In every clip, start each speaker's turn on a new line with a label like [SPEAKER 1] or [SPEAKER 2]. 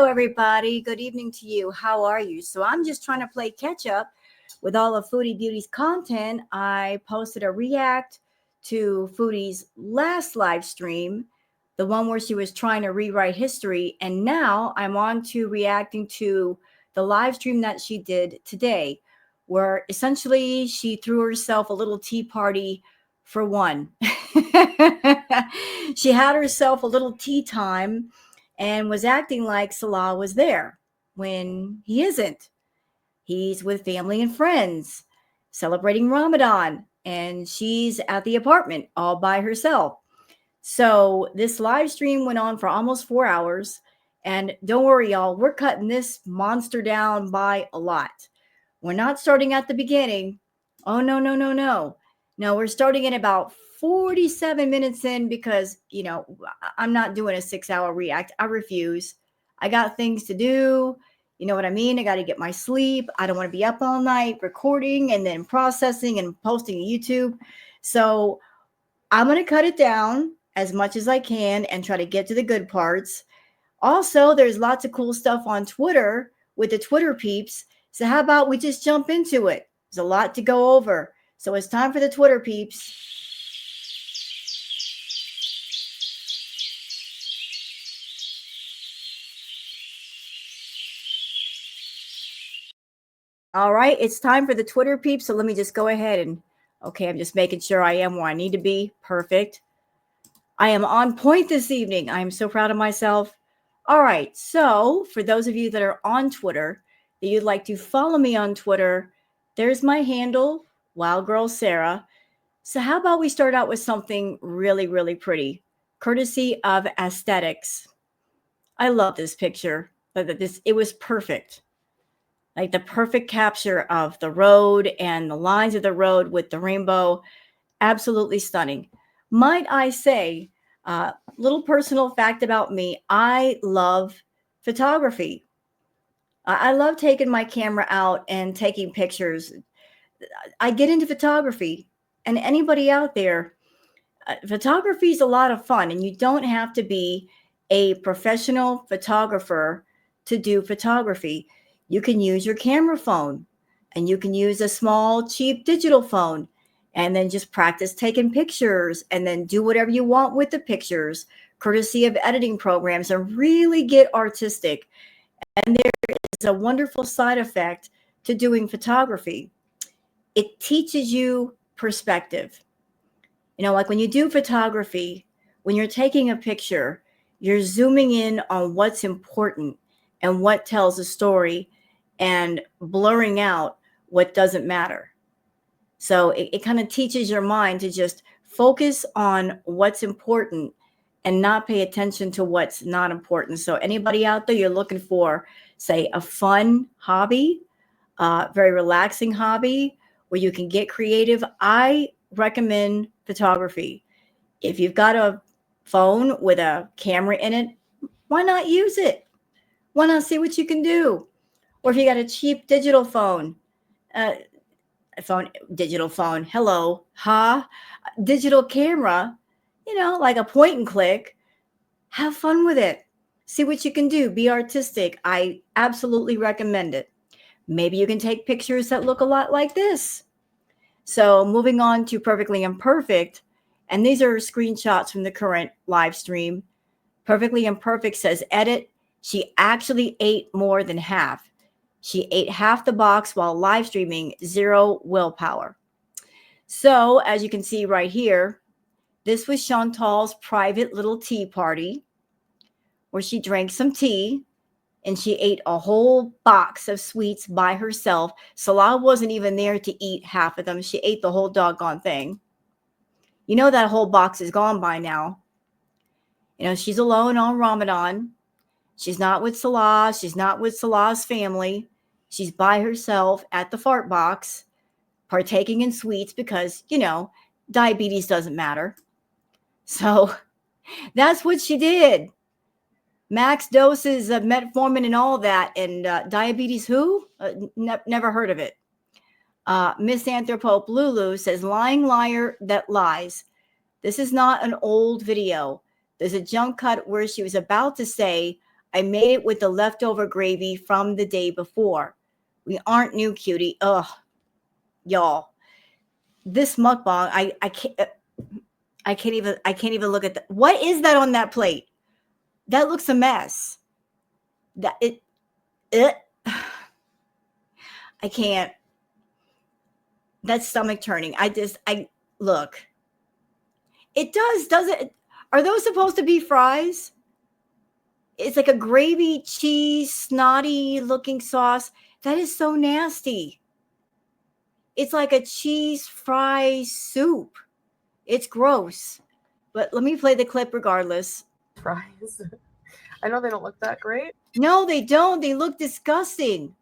[SPEAKER 1] everybody. Good evening to you. How are you? So I'm just trying to play catch up with all of Foodie Beauty's content. I posted a react to Foodie's last live stream, the one where she was trying to rewrite history. And now I'm on to reacting to the live stream that she did today, where essentially she threw herself a little tea party for one. She had herself a little tea time and was acting like Salah was there when he isn't. He's with family and friends celebrating Ramadan, and she's at the apartment all by herself. So this live stream went on for almost 4 hours. And don't worry, y'all, we're cutting this monster down by a lot. We're not starting at the beginning. Oh, no, no, no, no. No, we're starting at about 47 minutes in because, I'm not doing a 6-hour react. I refuse. I got things to do. You know what I mean? I got to get my sleep. I don't want to be up all night recording and then processing and posting to YouTube. So I'm going to cut it down as much as I can and try to get to the good parts. Also, there's lots of cool stuff on Twitter with the Twitter peeps. So how about we just jump into it? There's a lot to go over. So it's time for the Twitter peeps. All right, it's time for the Twitter peeps. So let me just go ahead and, okay, I'm just making sure I am where I need to be. Perfect. I am on point this evening. I am so proud of myself. All right, so for those of you that are on Twitter, that you'd like to follow me on Twitter, there's my handle, Wild Girl Sarah. So how about we start out with something really, really pretty, courtesy of Aesthetics. I love this picture. It was perfect. Like the perfect capture of the road and the lines of the road with the rainbow. Absolutely stunning. Might I say, little personal fact about me, I love photography. I love taking my camera out and taking pictures. I get into photography, and anybody out there, photography is a lot of fun, and you don't have to be a professional photographer to do photography. You can use your camera phone, and you can use a small, cheap digital phone, and then just practice taking pictures and then do whatever you want with the pictures, courtesy of editing programs, and really get artistic. And there is a wonderful side effect to doing photography. It teaches you perspective. Like when you do photography, when you're taking a picture, you're zooming in on what's important and what tells a story and blurring out what doesn't matter. So it kind of teaches your mind to just focus on what's important and not pay attention to what's not important. So anybody out there, you're looking for, say, a fun hobby, very relaxing hobby where you can get creative, I recommend photography. If you've got a phone with a camera in it, why not use it? Why not see what you can do? Or if you got a cheap digital phone, digital phone, hello, digital camera, like a point and click, have fun with it. See what you can do. Be artistic. I absolutely recommend it. Maybe you can take pictures that look a lot like this. So moving on to Perfectly Imperfect, and these are screenshots from the current live stream. Perfectly Imperfect says, edit, she actually ate more than half. She ate half the box while live streaming, 0 willpower. So as you can see right here, this was Chantal's private little tea party where she drank some tea and she ate a whole box of sweets by herself. Salah wasn't even there to eat half of them. She ate the whole doggone thing. That whole box is gone by now. She's alone on Ramadan. She's not with Salah. She's not with Salah's family. She's by herself at the fart box, partaking in sweets because, diabetes doesn't matter. So that's what she did. Max doses of metformin and all that. And diabetes who? Never heard of it. Misanthropope Lulu says, lying liar that lies. This is not an old video. There's a jump cut where she was about to say, I made it with the leftover gravy from the day before. We aren't new, cutie. Ugh, y'all. This mukbang, I can't even look at that. What is that on that plate? That looks a mess. It I can't. That's stomach turning. I look. It does it? Are those supposed to be fries? It's like a gravy, cheese, snotty looking sauce. That is so nasty. It's like a cheese fry soup. It's gross. But let me play the clip regardless.
[SPEAKER 2] Fries. I know they don't look that great.
[SPEAKER 1] No, they don't. They look disgusting.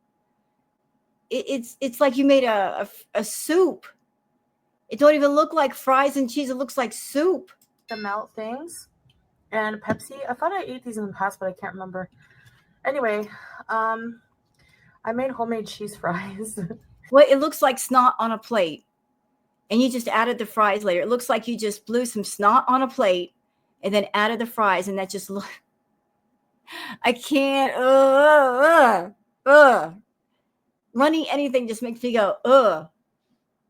[SPEAKER 1] It's like you made a soup. It don't even look like fries and cheese. It looks like soup.
[SPEAKER 2] The melt things and Pepsi. I thought I ate these in the past, but I can't remember. Anyway, I made homemade cheese fries.
[SPEAKER 1] Well, it looks like snot on a plate, and you just added the fries later. It looks like you just blew some snot on a plate and then added the fries, and that just look. I can't. Running anything just makes me go, ugh.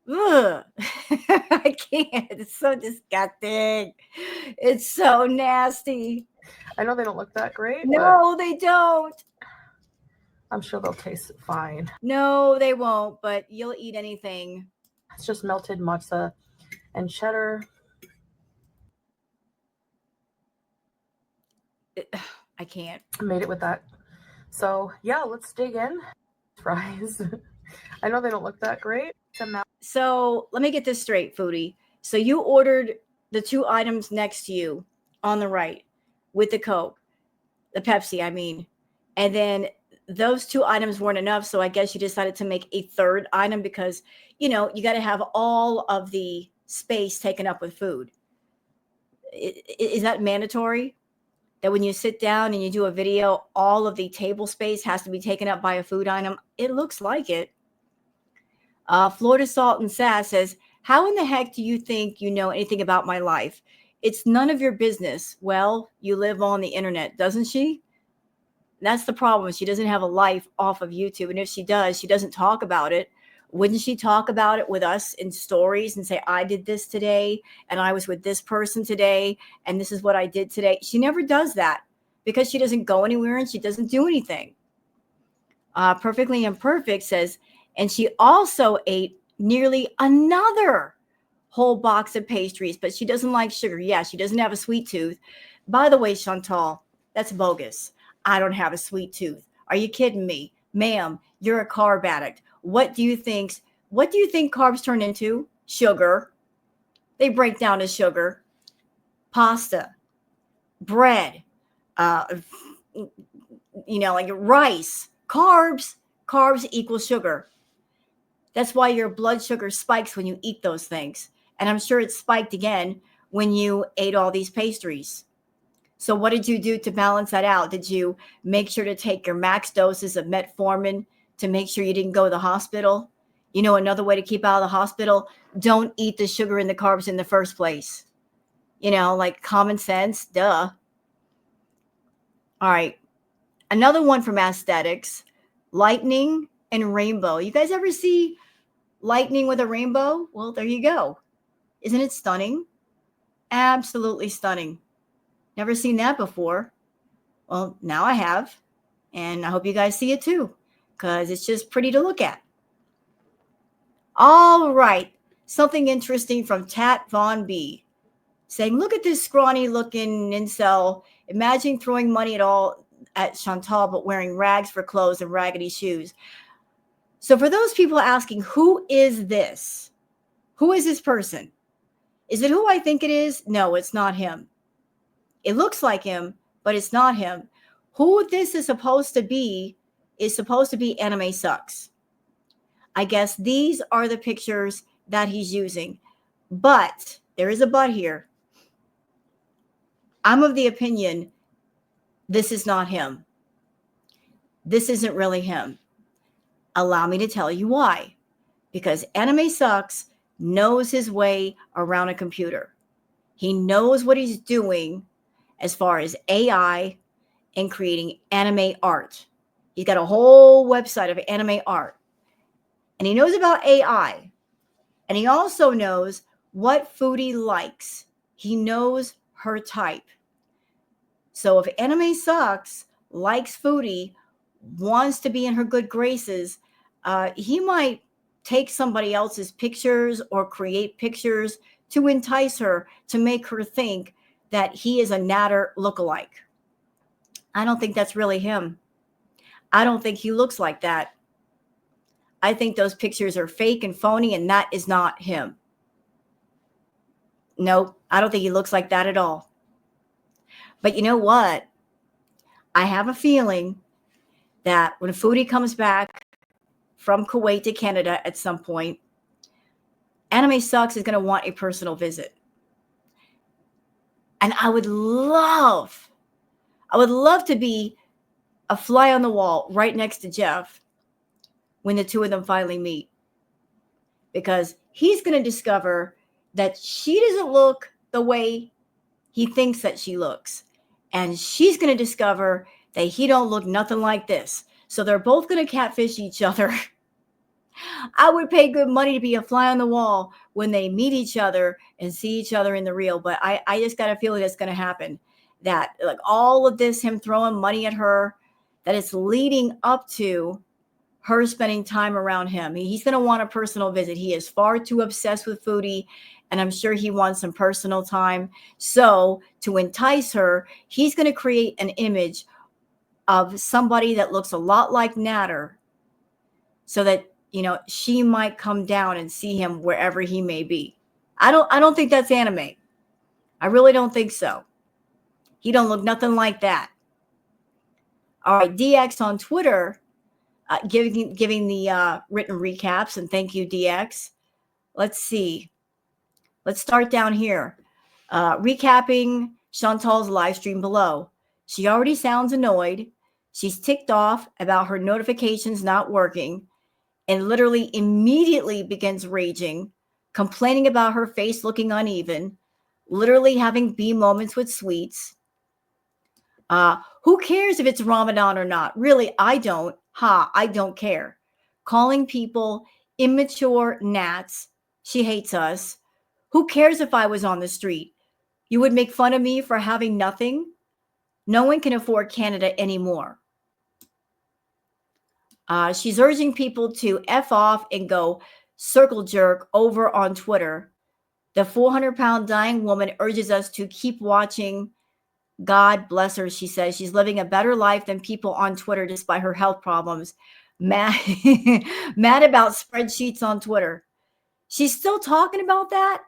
[SPEAKER 1] I can't. It's so disgusting. It's so nasty.
[SPEAKER 2] I know they don't look that great.
[SPEAKER 1] No, they don't.
[SPEAKER 2] I'm sure they'll taste fine.
[SPEAKER 1] No, they won't, but you'll eat anything.
[SPEAKER 2] It's just melted matzo and cheddar.
[SPEAKER 1] I can't.
[SPEAKER 2] I made it with that. So yeah, let's dig in. Fries. I know they don't look that great.
[SPEAKER 1] So let me get this straight, Foodie. So you ordered the two items next to you on the right with the Coke, the Pepsi, I mean, and then those two items weren't enough. So I guess you decided to make a third item because, you know, you got to have all of the space taken up with food. Is that mandatory? That when you sit down and you do a video, all of the table space has to be taken up by a food item? It looks like it. Florida Salt and Sass says, how in the heck do you think you know anything about my life? It's none of your business. Well, you live on the internet, doesn't she? That's the problem. She doesn't have a life off of YouTube. And if she does, she doesn't talk about it. Wouldn't she talk about it with us in stories and say, I did this today and I was with this person today and this is what I did today? She never does that because she doesn't go anywhere and she doesn't do anything. Perfectly Imperfect says, and she also ate nearly another whole box of pastries, but she doesn't like sugar. Yeah, she doesn't have a sweet tooth. By the way, Chantal, that's bogus. I don't have a sweet tooth. Are you kidding me? Ma'am, you're a carb addict. What do you think carbs turn into? Sugar. They break down to sugar. Pasta, bread, like rice, carbs equal sugar. That's why your blood sugar spikes when you eat those things. And I'm sure it spiked again when you ate all these pastries. So what did you do to balance that out? Did you make sure to take your max doses of metformin to make sure you didn't go to the hospital? You know, another way to keep out of the hospital, don't eat the sugar and the carbs in the first place. You know, like common sense, duh. All right. Another one from aesthetics, lightning and rainbow. You guys ever see lightning with a rainbow? Well, there you go. Isn't it stunning? Absolutely stunning. Never seen that before. Well, now I have. And I hope you guys see it too, because it's just pretty to look at. All right. Something interesting from Tat Von B saying, look at this scrawny looking incel. Imagine throwing money at Chantal, but wearing rags for clothes and raggedy shoes. So for those people asking, who is this? Who is this person? Is it who I think it is? No, it's not him. It looks like him, but it's not him. Who this is supposed to be Anime Sucks. I guess these are the pictures that he's using. But there is a but here. I'm of the opinion this is not him. This isn't really him. Allow me to tell you why. Because Anime Sucks knows his way around a computer. He knows what he's doing as far as AI in creating anime art. He's got a whole website of anime art. And he knows about AI. And he also knows what Foodie likes. He knows her type. So if Anime Sucks likes Foodie, wants to be in her good graces, he might take somebody else's pictures or create pictures to entice her, to make her think that he is a Natter lookalike. I don't think that's really him. I don't think he looks like that. I think those pictures are fake and phony, and that is not him. Nope, I don't think he looks like that at all. But you know what? I have a feeling that when Foodie comes back from Kuwait to Canada at some point, Anime Sucks is going to want a personal visit. And I would love to be a fly on the wall right next to Jeff when the two of them finally meet. Because he's going to discover that she doesn't look the way he thinks that she looks. And she's going to discover that he don't look nothing like this. So they're both going to catfish each other. I would pay good money to be a fly on the wall when they meet each other and see each other in the real. But I just got a feeling that's going to happen. That like all of this, him throwing money at her, that it's leading up to her spending time around him. He's going to want a personal visit. He is far too obsessed with Foodie, and I'm sure he wants some personal time. So to entice her, he's going to create an image of somebody that looks a lot like Natter, so that, you know, she might come down and see him wherever he may be. I don't think that's anime. I really don't think so. He don't look nothing like that. All right, DX on Twitter, giving the written recaps, and thank you, DX. Let's see. Let's start down here. Recapping Chantal's live stream below. She already sounds annoyed. She's ticked off about her notifications not working, and literally immediately begins raging, complaining about her face looking uneven, literally having B moments with sweets. Who cares if it's Ramadan or not? Really, I don't. I don't care. Calling people immature gnats. She hates us. Who cares if I was on the street? You would make fun of me for having nothing? No one can afford Canada anymore. She's urging people to F off and go circle jerk over on Twitter. The 400-pound dying woman urges us to keep watching. God bless her, she says. She's living a better life than people on Twitter despite her health problems. Mad, mad about spreadsheets on Twitter. She's still talking about that?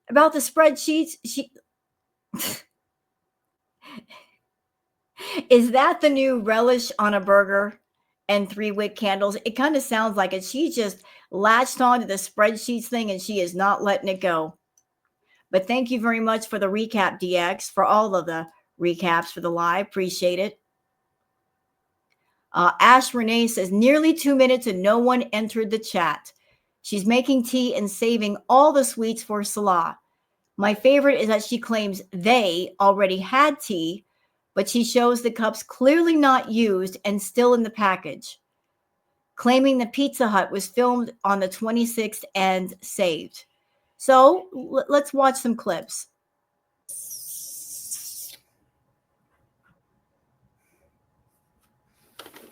[SPEAKER 1] About the spreadsheets? Is that the new relish on a burger and 3-wick candles? It kind of sounds like it. She just latched on to the spreadsheets thing and she is not letting it go. But thank you very much for the recap, DX, for all of the recaps for the live. Appreciate it. Ash Renee says, nearly 2 minutes and no one entered the chat. She's making tea and saving all the sweets for Salah. My favorite is that she claims they already had tea, but she shows the cups clearly not used and still in the package, claiming the Pizza Hut was filmed on the 26th and saved. So let's watch some clips.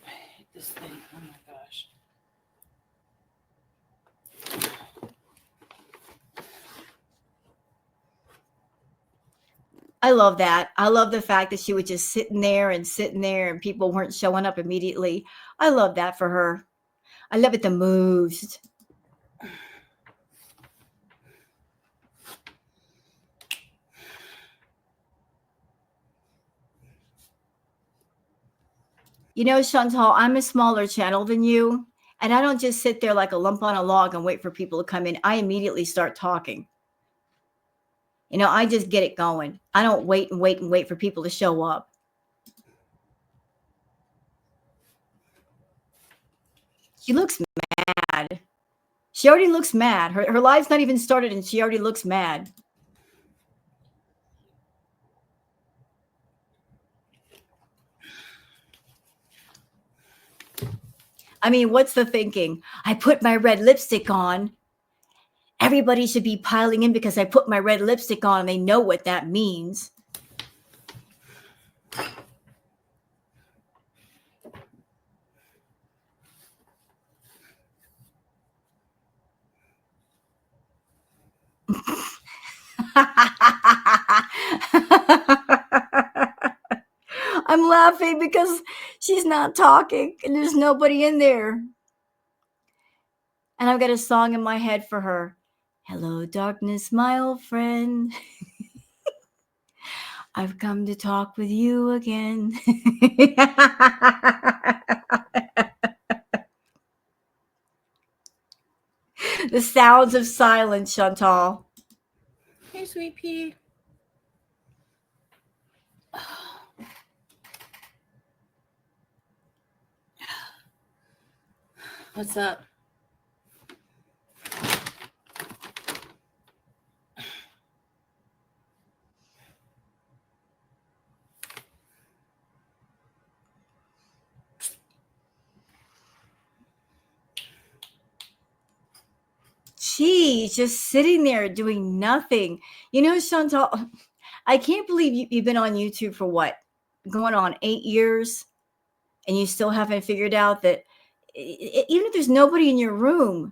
[SPEAKER 2] I hate this thing. Oh my gosh.
[SPEAKER 1] I love that. I love the fact that she was just sitting there and people weren't showing up immediately. I love that for her. I love it the most. You know, Chantal, I'm a smaller channel than you, and I don't just sit there like a lump on a log and wait for people to come in. I immediately start talking. You know, I just get it going. I don't wait for people to show up. She looks mad. She already looks mad. Her live's not even started and she already looks mad. I mean, what's the thinking? I put my red lipstick on. Everybody should be piling in because I put my red lipstick on and they know what that means. I'm laughing because she's not talking and there's nobody in there. And I've got a song in my head for her. Hello, darkness, my old friend. I've come to talk with you again. The sounds of silence, Chantal.
[SPEAKER 2] Hey, sweet pea. What's up?
[SPEAKER 1] She's just sitting there doing nothing. You know, Chantal, I can't believe you've been on YouTube for what? Going on 8 years, and you still haven't figured out that even if there's nobody in your room,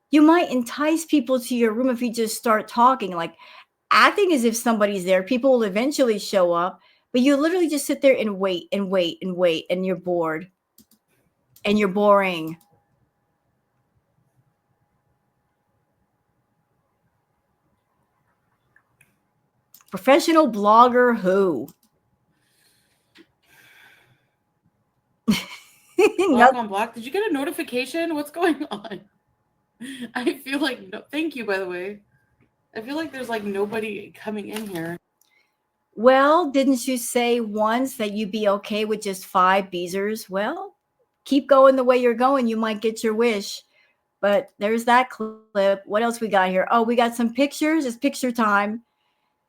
[SPEAKER 1] you might entice people to your room if you just start talking, like acting as if somebody's there. People will eventually show up, but you literally just sit there and wait and wait and wait, and you're bored and you're boring. Professional blogger who?
[SPEAKER 2] Block on block. Did you get a notification? What's going on? I feel like no. Thank you, by the way. I feel like there's like nobody coming in here.
[SPEAKER 1] Well, didn't you say once that you'd be okay with just 5 Beezers? Well, keep going the way you're going. You might get your wish. But there's that clip. What else we got here? Oh, we got some pictures. It's picture time.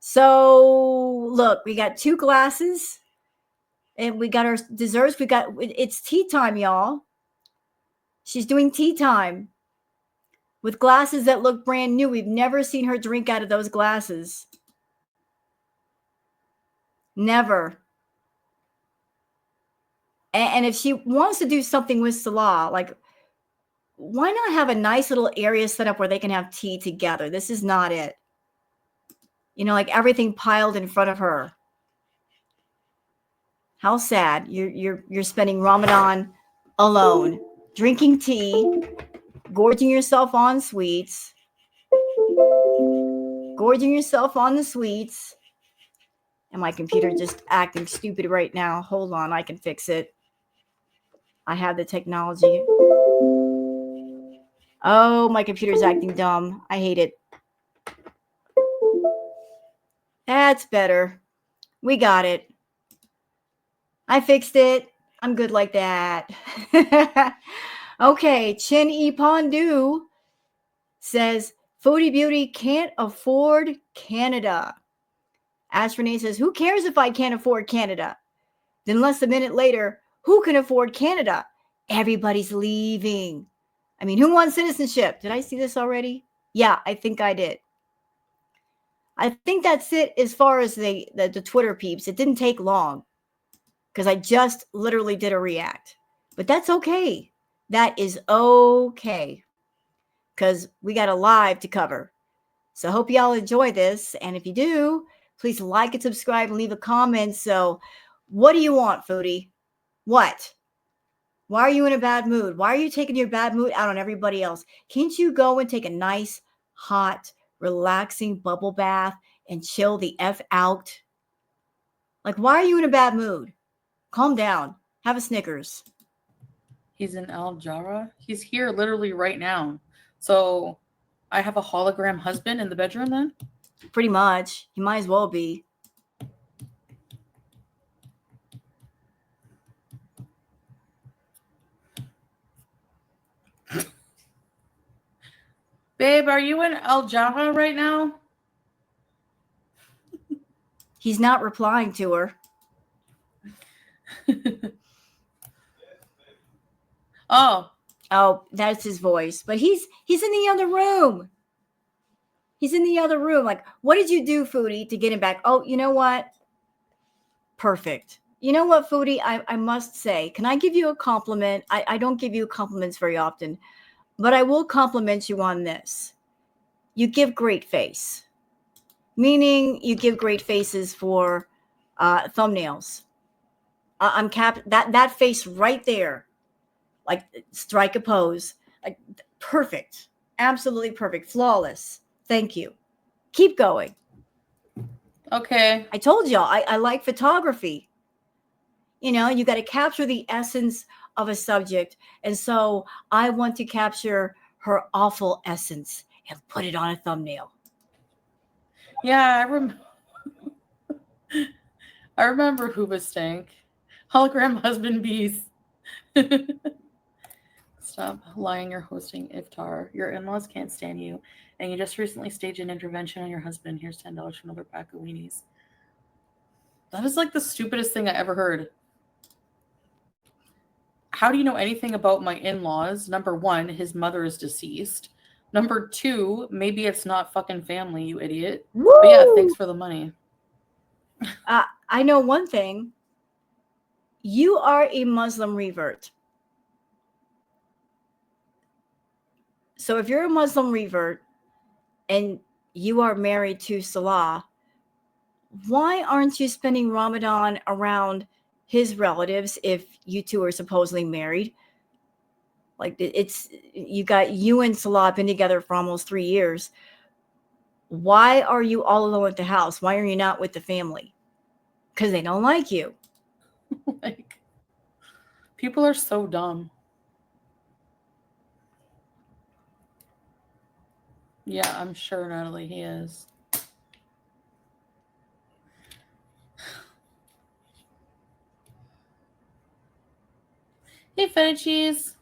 [SPEAKER 1] So look, we got 2 glasses. And we got our desserts. It's tea time, y'all. She's doing tea time with glasses that look brand new. We've never seen her drink out of those glasses. Never. And if she wants to do something with Salah, like, why not have a nice little area set up where they can have tea together? This is not it. You know, like everything piled in front of her. How sad. You're spending Ramadan alone, drinking tea, gorging yourself on sweets, gorging yourself on the sweets. And my computer just acting stupid right now. Hold on, I can fix it. I have the technology. Oh, my computer's acting dumb. I hate it. That's better. We got it. I fixed it. I'm good like that. Okay, Chin E Pondu says, Foodie Beauty can't afford Canada. Ash Renee says, who cares if I can't afford Canada? Then less a minute later, who can afford Canada? Everybody's leaving. I mean, who wants citizenship? Did I see this already? Yeah, I think I did. I think that's it as far as the Twitter peeps. It didn't take long because I just literally did a react. But that's okay. That is okay because we got a live to cover. So I hope y'all enjoy this. And if you do, please like and subscribe and leave a comment. So what do you want, Foodie? What? Why are you in a bad mood? Why are you taking your bad mood out on everybody else? Can't you go and take a nice, hot, relaxing bubble bath and chill the F out? Like, why are you in a bad mood? Calm down. Have a Snickers.
[SPEAKER 2] He's in Al Jara. He's here literally right now. So I have a hologram husband in the bedroom then?
[SPEAKER 1] Pretty much. He might as well be.
[SPEAKER 2] Babe, are you in Al Jara right now?
[SPEAKER 1] He's not replying to her. Oh, that's his voice. But he's in the other room. He's in the other room. Like, what did you do, Foodie, to get him back? Oh, you know what? Perfect. You know what, Foodie? I must say, can I give you a compliment? I don't give you compliments very often, but I will compliment you on this. You give great face, meaning you give great faces for thumbnails. I'm that face right there, like strike a pose, like perfect, absolutely perfect, flawless. Thank you. Keep going.
[SPEAKER 3] Okay.
[SPEAKER 1] I told y'all I like photography. You know, you got to capture the essence of a subject, and so I want to capture her awful essence and put it on a thumbnail.
[SPEAKER 3] Yeah, I remember Hooba Stank. Hologram husband bees. Stop lying, you're hosting iftar. Your in-laws can't stand you, and you just recently staged an intervention on your husband. Here's $10 for another pack of weenies. That is like the stupidest thing I ever heard. How do you know anything about my in-laws? Number one, his mother is deceased. Number two, maybe it's not fucking family, you idiot.
[SPEAKER 1] Woo!
[SPEAKER 3] But yeah, thanks for the money.
[SPEAKER 1] I know one thing. You are a Muslim revert. So if you're a Muslim revert and you are married to Salah, why aren't you spending Ramadan around his relatives if you two are supposedly married? Like it's you and Salah have been together for almost 3 years. Why are you all alone at the house? Why are you not with the family? Because they don't like you.
[SPEAKER 3] Like, people are so dumb. Yeah, I'm sure, Natalie, he is. Hey, feta cheese.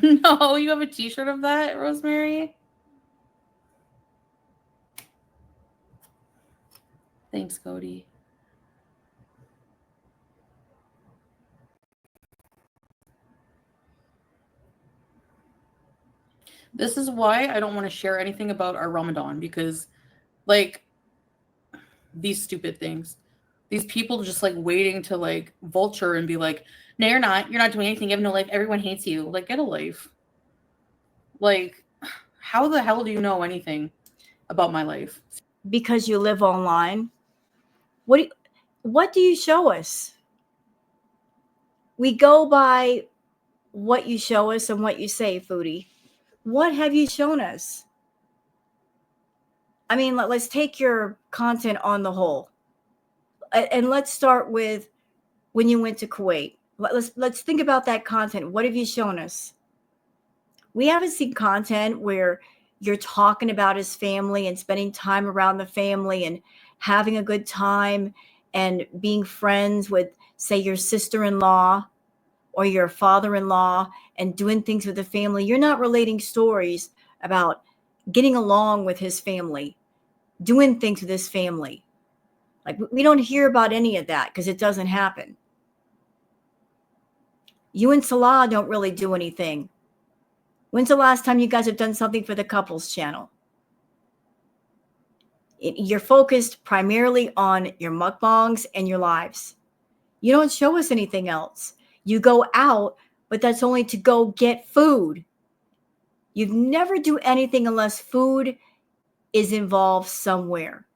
[SPEAKER 3] No, you have a t-shirt of that, Rosemary? Thanks, Cody. This is why I don't want to share anything about our Ramadan, because, like, these stupid things. These people just, like, waiting to, like, vulture and be like, no, you're not. You're not doing anything. You have no life. Everyone hates you. Like, get a life. Like, how the hell do you know anything about my life?
[SPEAKER 1] Because you live online. What do you show us? We go by what you show us and what you say, Foodie. What have you shown us? I mean, let's take your content on the whole. And let's start with when you went to Kuwait. Let's think about that content. What have you shown us? We haven't seen content where you're talking about his family and spending time around the family and having a good time and being friends with, say, your sister-in-law or your father-in-law and doing things with the family. You're not relating stories about getting along with his family, doing things with his family. Like, we don't hear about any of that because it doesn't happen. You and Salah don't really do anything. When's the last time you guys have done something for the couples channel? You're focused primarily on your mukbangs and your lives. You don't show us anything else. You go out, but that's only to go get food. You never do anything unless food is involved somewhere.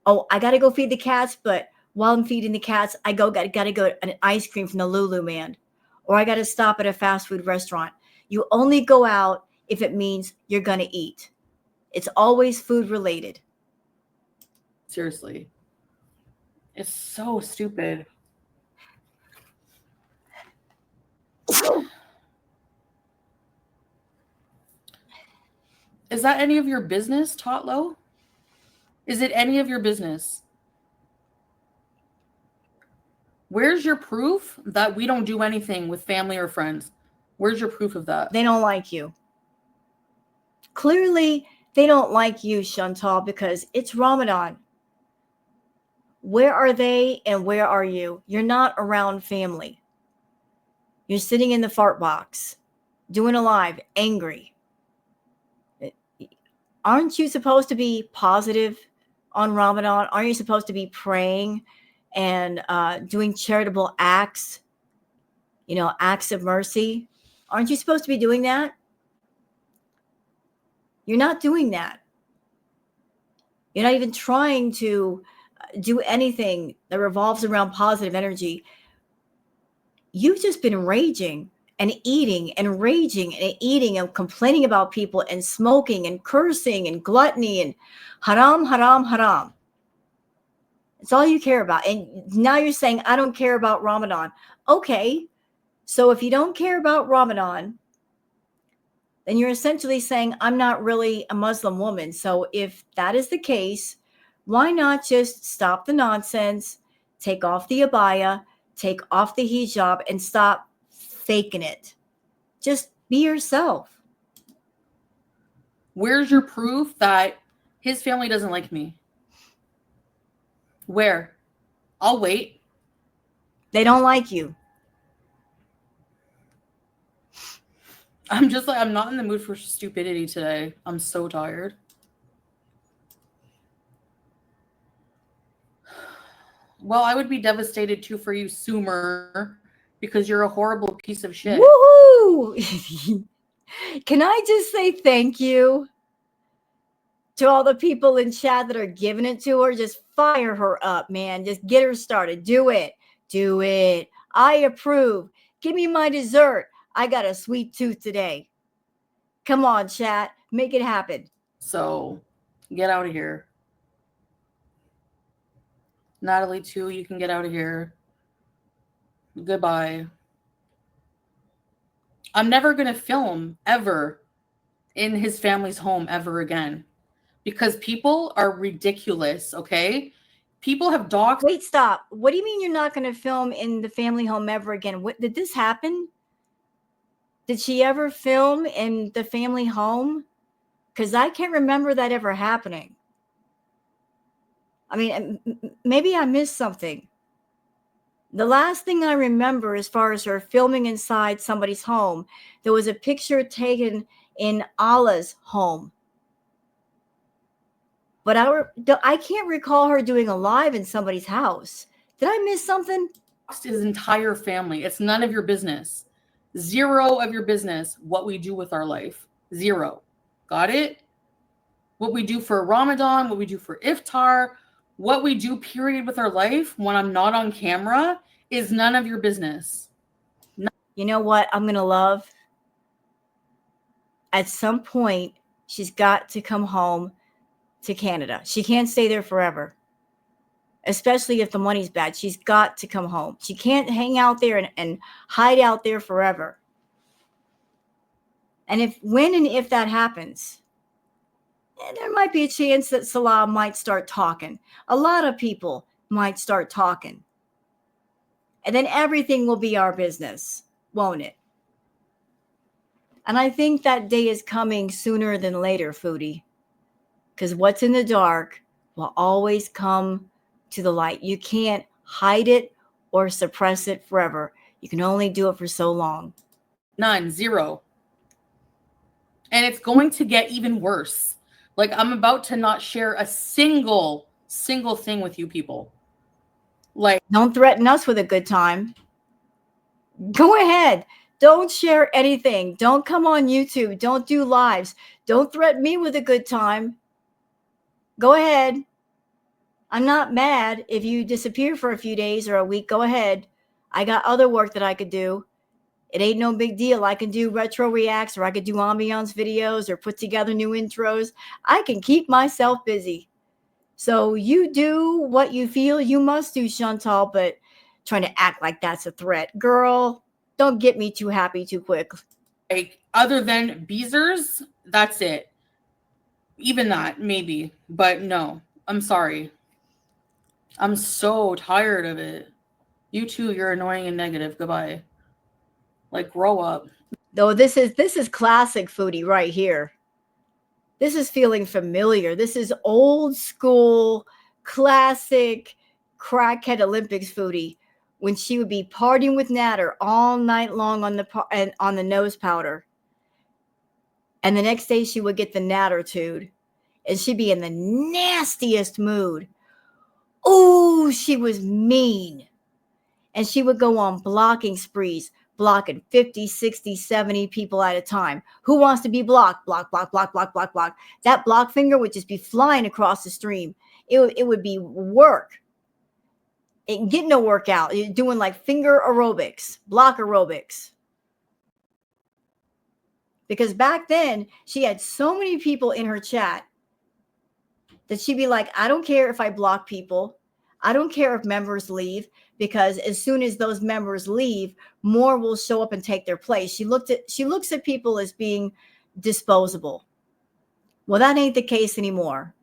[SPEAKER 1] Oh, I got to go feed the cats, but while I'm feeding the cats, I got to go an ice cream from the Lulu man, or I got to stop at a fast food restaurant. You only go out if it means you're going to eat. It's always food related.
[SPEAKER 3] Seriously. It's so stupid. Is that any of your business, Totlo? Is it any of your business? Where's your proof that we don't do anything with family or friends? Where's your proof of that?
[SPEAKER 1] They don't like you. Clearly, they don't like you, Chantal, because it's Ramadan. Where are they and where are you? You're not around family. You're sitting in the fart box, doing a live, angry. Aren't you supposed to be positive on Ramadan? Aren't you supposed to be praying and doing charitable acts, acts of mercy? Aren't you supposed to be doing that? You're not doing that. You're not even trying to do anything that revolves around positive energy. You've just been raging and eating and raging and eating and complaining about people and smoking and cursing and gluttony and haram, haram, haram. It's all you care about. And now you're saying, I don't care about Ramadan. Okay. So if you don't care about Ramadan, then you're essentially saying, I'm not really a Muslim woman. So if that is the case, why not just stop the nonsense, take off the abaya, take off the hijab, and stop faking it? Just be yourself.
[SPEAKER 3] Where's your proof that his family doesn't like me? Where? I'll wait.
[SPEAKER 1] They don't like you.
[SPEAKER 3] I'm just like, I'm not in the mood for stupidity today. I'm so tired. Well, I would be devastated too for you, Sumer, because you're a horrible piece of shit.
[SPEAKER 1] Woohoo! Can I just say thank you to all the people in chat that are giving it to her? Just fire her up, man. Just get her started. Do it. Do it. I approve. Give me my dessert. I got a sweet tooth today. Come on, chat. Make it happen.
[SPEAKER 3] So, get out of here. Natalie, too, you can get out of here. Goodbye. I'm never going to film ever in his family's home ever again because people are ridiculous, okay? People have dogs.
[SPEAKER 1] Wait, stop. What do you mean you're not going to film in the family home ever again? What, did this happen? Did she ever film in the family home? Because I can't remember that ever happening. I mean, maybe I missed something. The last thing I remember as far as her filming inside somebody's home, there was a picture taken in Allah's home. But I can't recall her doing a live in somebody's house. Did I miss something?
[SPEAKER 3] His entire family. It's none of your business. Zero of your business what we do with our life. Zero. Got it? What we do for Ramadan, what we do for iftar, what we do period with our life when I'm not on camera is none of your business.
[SPEAKER 1] You know what I'm going to love? At some point, she's got to come home to Canada. She can't stay there forever, especially if the money's bad. She's got to come home. She can't hang out there and hide out there forever. And when and if that happens, there might be a chance that Salah might start talking. A lot of people might start talking. And then everything will be our business, won't it? And I think that day is coming sooner than later, Foodie. Because what's in the dark will always come to the light. You can't hide it or suppress it forever. You can only do it for so long.
[SPEAKER 3] None. Zero. And it's going to get even worse. Like, I'm about to not share a single thing with you people. Like,
[SPEAKER 1] don't threaten us with a good time. Go ahead. Don't share anything. Don't come on YouTube. Don't do lives. Don't threaten me with a good time. Go ahead. I'm not mad if you disappear for a few days or a week. Go ahead. I got other work that I could do. It ain't no big deal. I can do retro reacts, or I could do ambiance videos, or put together new intros. I can keep myself busy. So you do what you feel you must do, Chantal, but trying to act like that's a threat. Girl, don't get me too happy too quick.
[SPEAKER 3] Like, other than Beezers, that's it. Even that, maybe. But no, I'm sorry. I'm so tired of it. You too, you're annoying and negative. Goodbye. Like, grow up.
[SPEAKER 1] Though this is classic Foodie right here. This is feeling familiar. This is old school, classic crackhead Olympics Foodie when she would be partying with Natter all night long on the nose powder. And the next day she would get the Nattertude and she'd be in the nastiest mood. Oh, she was mean. And she would go on blocking sprees, blocking 50, 60, 70 people at a time. Who wants to be blocked? Block, block, block, block, block, block. That block finger would just be flying across the stream. It would be work. It get no workout. You're doing like finger aerobics, block aerobics. Because back then, she had so many people in her chat that she'd be like, I don't care if I block people. I don't care if members leave, because as soon as those members leave, more will show up and take their place. She looks at people as being disposable. Well, that ain't the case anymore.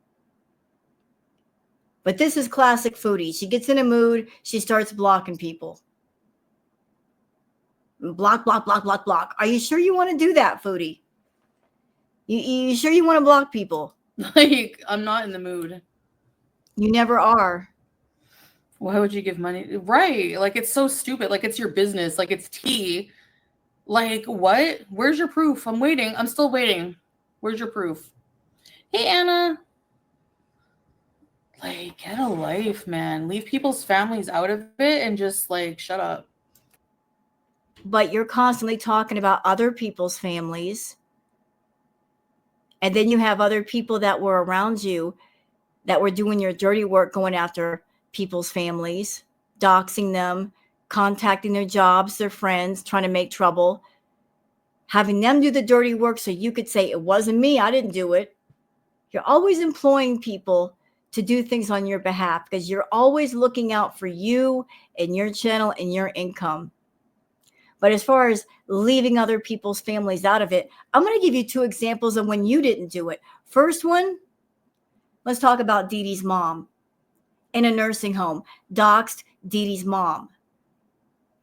[SPEAKER 1] But this is classic Foodie. She gets in a mood, she starts blocking people. Block, block, block, block, block. Are you sure you want to do that, Foodie? You sure you want to block people?
[SPEAKER 3] Like, I'm not in the mood.
[SPEAKER 1] You never are.
[SPEAKER 3] Why would you give money? Right. Like, it's so stupid. Like, it's your business. Like, it's tea. Like, what? Where's your proof? I'm waiting. I'm still waiting. Where's your proof? Hey, Anna. Like, get a life, man. Leave people's families out of it and just, like, shut up.
[SPEAKER 1] But you're constantly talking about other people's families. And then you have other people that were around you that were doing your dirty work, going after people's families, doxing them, contacting their jobs, their friends, trying to make trouble, having them do the dirty work so you could say, it wasn't me, I didn't do it. You're always employing people to do things on your behalf because you're always looking out for you and your channel and your income. But as far as leaving other people's families out of it, I'm going to give you 2 examples of when you didn't do it. First one, let's talk about Dee Dee's mom. In a nursing home, doxed Dee Dee's mom.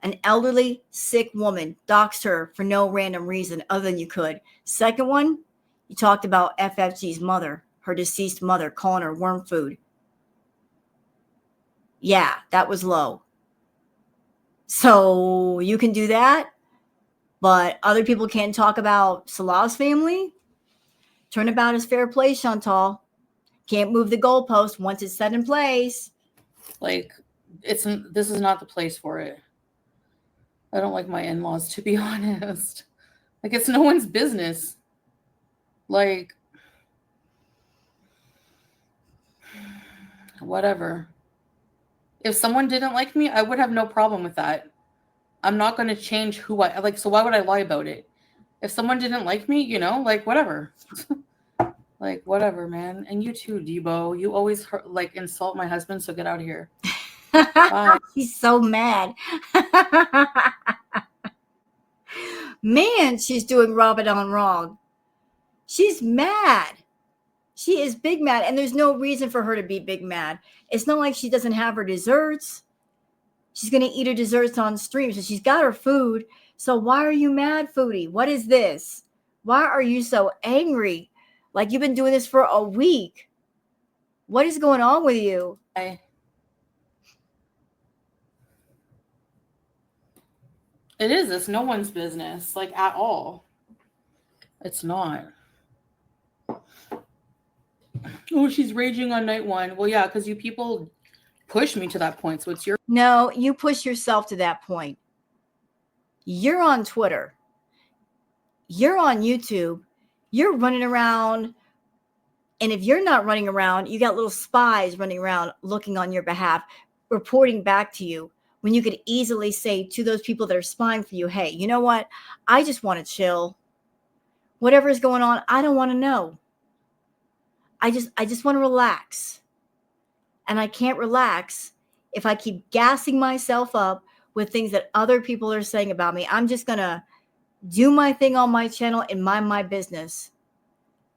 [SPEAKER 1] An elderly, sick woman, doxed her for no random reason other than you could. Second one, you talked about FFG's mother, her deceased mother, calling her worm food. Yeah, that was low. So you can do that, but other people can't talk about Salah's family? Turnabout is fair play, Chantal. Can't move the goalpost once it's set in place.
[SPEAKER 3] Like, this is not the place for it. I don't like my in-laws, to be honest. Like, it's no one's business. Like, whatever. If someone didn't like me, I would have no problem with that. I'm not going to change who I like. So why would I lie about it? If someone didn't like me, like, whatever. Like, whatever, man. And you too, Debo. You always like insult my husband, so get out of here. Bye.
[SPEAKER 1] He's so mad. Man, she's doing Ramadan wrong. She's mad. She is big mad, and there's no reason for her to be big mad. It's not like she doesn't have her desserts. She's going to eat her desserts on stream, so she's got her food. So why are you mad, Foodie? What is this? Why are you so angry? Like, you've been doing this for a week. What is going on with you?
[SPEAKER 3] It is. It's no one's business, like, at all. It's not. Oh, she's raging on night 1. Well, yeah, because you people push me to that point. So it's your...
[SPEAKER 1] No, you push yourself to that point. You're on Twitter. You're on YouTube. You're running around. And if you're not running around, you got little spies running around looking on your behalf, reporting back to you, when you could easily say to those people that are spying for you, hey, you know what? I just want to chill. Whatever is going on, I don't want to know. I just want to relax. And I can't relax if I keep gassing myself up with things that other people are saying about me. I'm just going to do my thing on my channel and mind my business.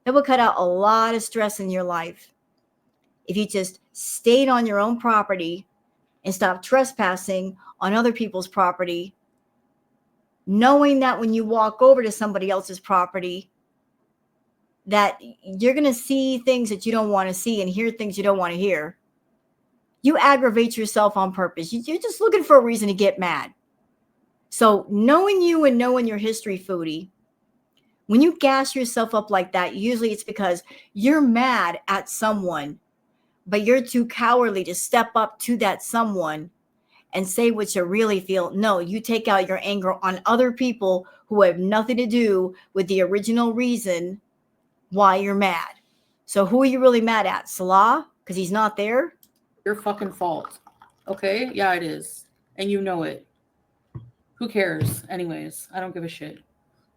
[SPEAKER 1] It will cut out a lot of stress in your life if you just stayed on your own property and stop trespassing on other people's property, knowing that when you walk over to somebody else's property, that you're going to see things that you don't want to see and hear things you don't want to hear. You aggravate yourself on purpose. You're just looking for a reason to get mad. So knowing you and knowing your history, Foodie, when you gas yourself up like that, usually it's because you're mad at someone, but you're too cowardly to step up to that someone and say what you really feel. No, you take out your anger on other people who have nothing to do with the original reason why you're mad. So who are you really mad at? Salah? Because he's not there?
[SPEAKER 3] Your fucking fault. Okay? Yeah, it is. And you know it. Who cares? Anyways, I don't give a shit.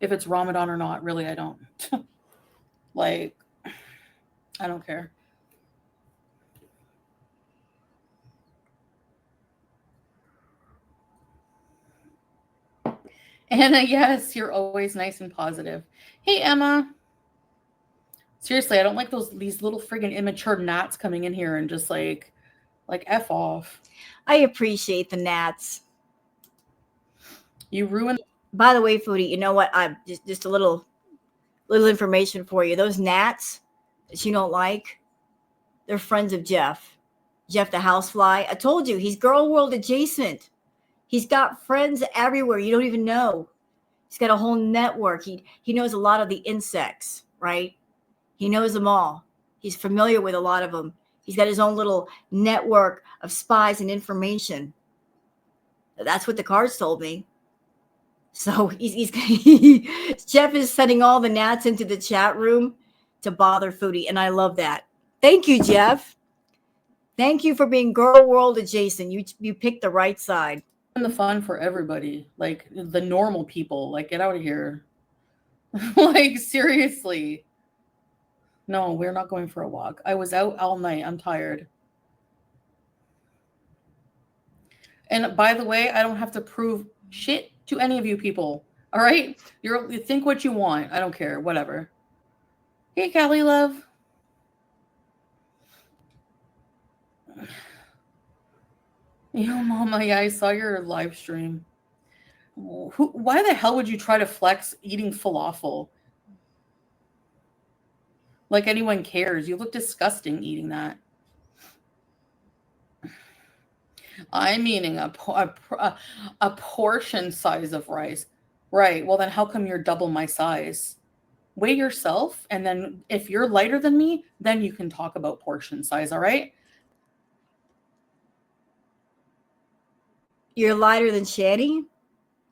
[SPEAKER 3] If it's Ramadan or not, really, I don't. Like, I don't care. Anna, yes, you're always nice and positive. Hey, Emma. Seriously, I don't like these little friggin' immature gnats coming in here and just like F off.
[SPEAKER 1] I appreciate the gnats.
[SPEAKER 3] You ruined.
[SPEAKER 1] By the way, Foodie, you know what? I just a little information for you. Those gnats that you don't like, they're friends of Jeff. Jeff the housefly. I told you, he's girl world adjacent. He's got friends everywhere you don't even know. He's got a whole network. He knows a lot of the insects, right? He knows them all. He's familiar with a lot of them. He's got his own little network of spies and information. That's what the cards told me. So he's Jeff is sending all the gnats into the chat room to bother Foodie, and I love that. Thank you, Jeff. Thank you for being girl world adjacent. You picked the right side.
[SPEAKER 3] The fun for everybody, like the normal people. Like, get out of here. Like, seriously. No, we're not going for a walk. I was out all night. I'm tired. And by the way, I don't have to prove shit to any of you people. All right? You think what you want. I don't care. Whatever. Hey, Callie love. Yo, Mama, yeah, I saw your live stream. Why the hell would you try to flex eating falafel? Like anyone cares. You look disgusting eating that. I'm eating a portion size of rice. Right. Well, then how come you're double my size? Weigh yourself, and then if you're lighter than me, then you can talk about portion size, all right?
[SPEAKER 1] You're lighter than Shani?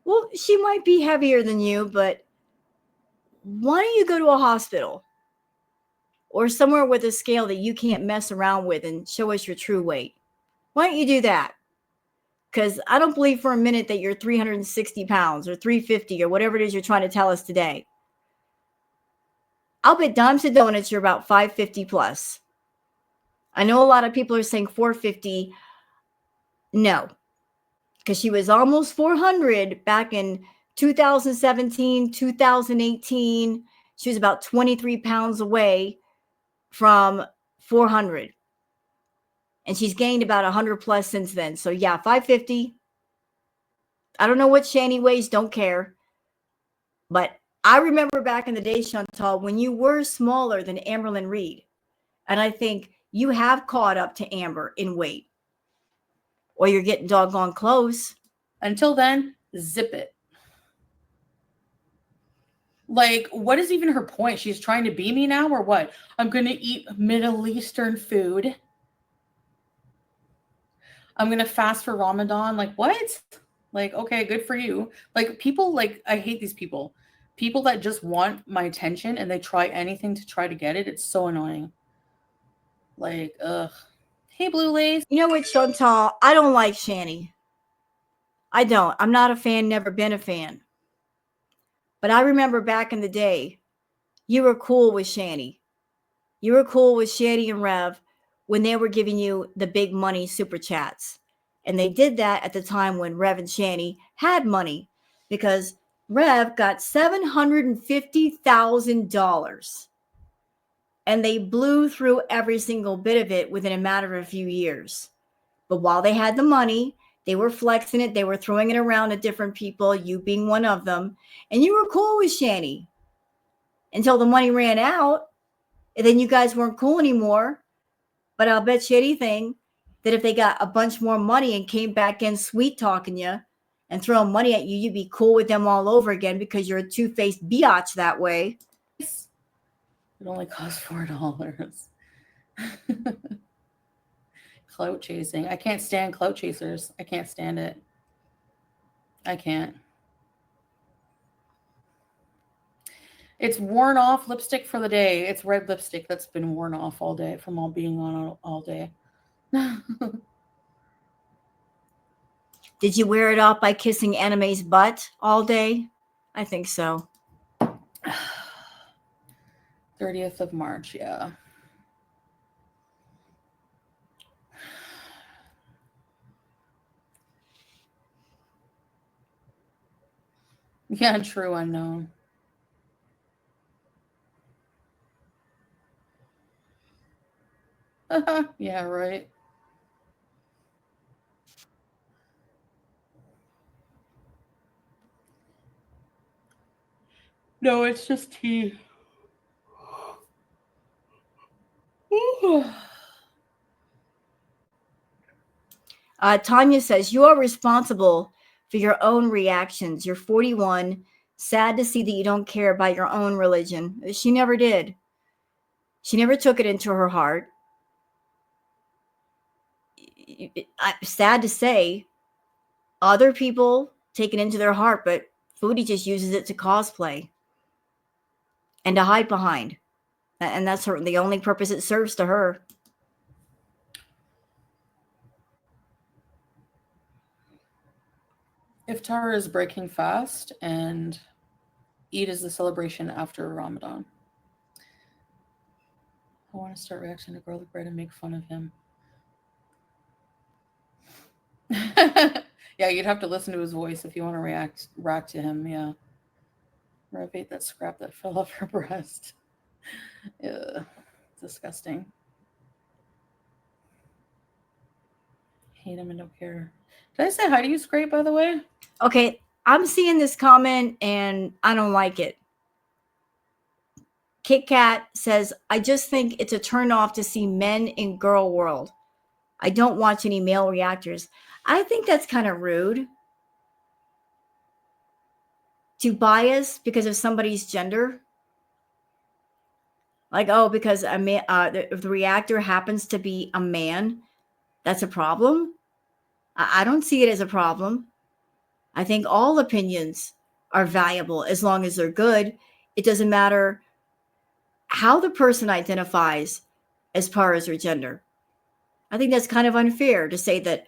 [SPEAKER 1] Well, she might be heavier than you, but why don't you go to a hospital? Or somewhere with a scale that you can't mess around with and show us your true weight. Why don't you do that? Because I don't believe for a minute that you're 360 pounds or 350 or whatever it is you're trying to tell us today. I'll bet dimes to donuts you're about 550 plus. I know a lot of people are saying 450. No, because she was almost 400 back in 2017, 2018. She was about 23 pounds away from 400. And she's gained about 100 plus since then. So yeah, 550. I don't know what Shani weighs, don't care. But I remember back in the day, Chantal, when you were smaller than Amberlyn Reed. And I think you have caught up to Amber in weight. Or you're getting doggone close.
[SPEAKER 3] Until then, zip it. Like, what is even her point? She's trying to be me now or what? I'm going to eat Middle Eastern food. I'm going to fast for Ramadan. Like, what? Like, okay, good for you. Like, people, like, I hate these people. People that just want my attention and they try anything to try to get it. It's so annoying. Like, ugh. Hey, Blue Lace.
[SPEAKER 1] You know what, Chantal? I don't like Shani. I don't. I'm not a fan, never been a fan. But I remember back in the day, you were cool with Shani. You were cool with Shani and Rev when they were giving you the big money super chats. And they did that at the time when Rev and Shani had money because Rev got $750,000 and they blew through every single bit of it within a matter of a few years. But while they had the money, they were flexing it. They were throwing it around at different people, you being one of them. And you were cool with Shani until the money ran out. And then you guys weren't cool anymore. But I'll bet you anything that if they got a bunch more money and came back in sweet talking you and throwing money at you, you'd be cool with them all over again because you're a two-faced biatch that way.
[SPEAKER 3] It only costs $4. Clout chasing. I can't stand clout chasers. I can't stand it. I can't. It's worn off lipstick for the day. It's red lipstick that's been worn off all day from all being on all day.
[SPEAKER 1] Did you wear it off by kissing Anime's butt all day? I think so.
[SPEAKER 3] 30th of March, yeah. Yeah, true unknown. Yeah, right. No, it's just tea.
[SPEAKER 1] Tanya says, you are responsible for your own reactions. You're 41. Sad to see that you don't care about your own religion. She never did. She never took it into her heart. Sad to say, other people take it into their heart, but Foodie just uses it to cosplay and to hide behind. And that's the only purpose it serves to her.
[SPEAKER 3] Iftar is breaking fast and Eid is the celebration after Ramadan. I want to start reacting to garlic bread and make fun of him. Yeah, you'd have to listen to his voice if you want to react to him. Yeah. Renovate that scrap that fell off her breast. Ugh, disgusting. Hate him and don't care. Did I say hi to you, Scrape, by the way?
[SPEAKER 1] Okay, I'm seeing this comment and I don't like it. Kit Kat says, I just think it's a turn off to see men in girl world. I don't watch any male reactors. I think that's kind of rude to bias because of somebody's gender. Like, oh, because a man, if the reactor happens to be a man, that's a problem. I don't see it as a problem. I think all opinions are valuable as long as they're good. It doesn't matter how the person identifies as far as their gender. I think that's kind of unfair to say that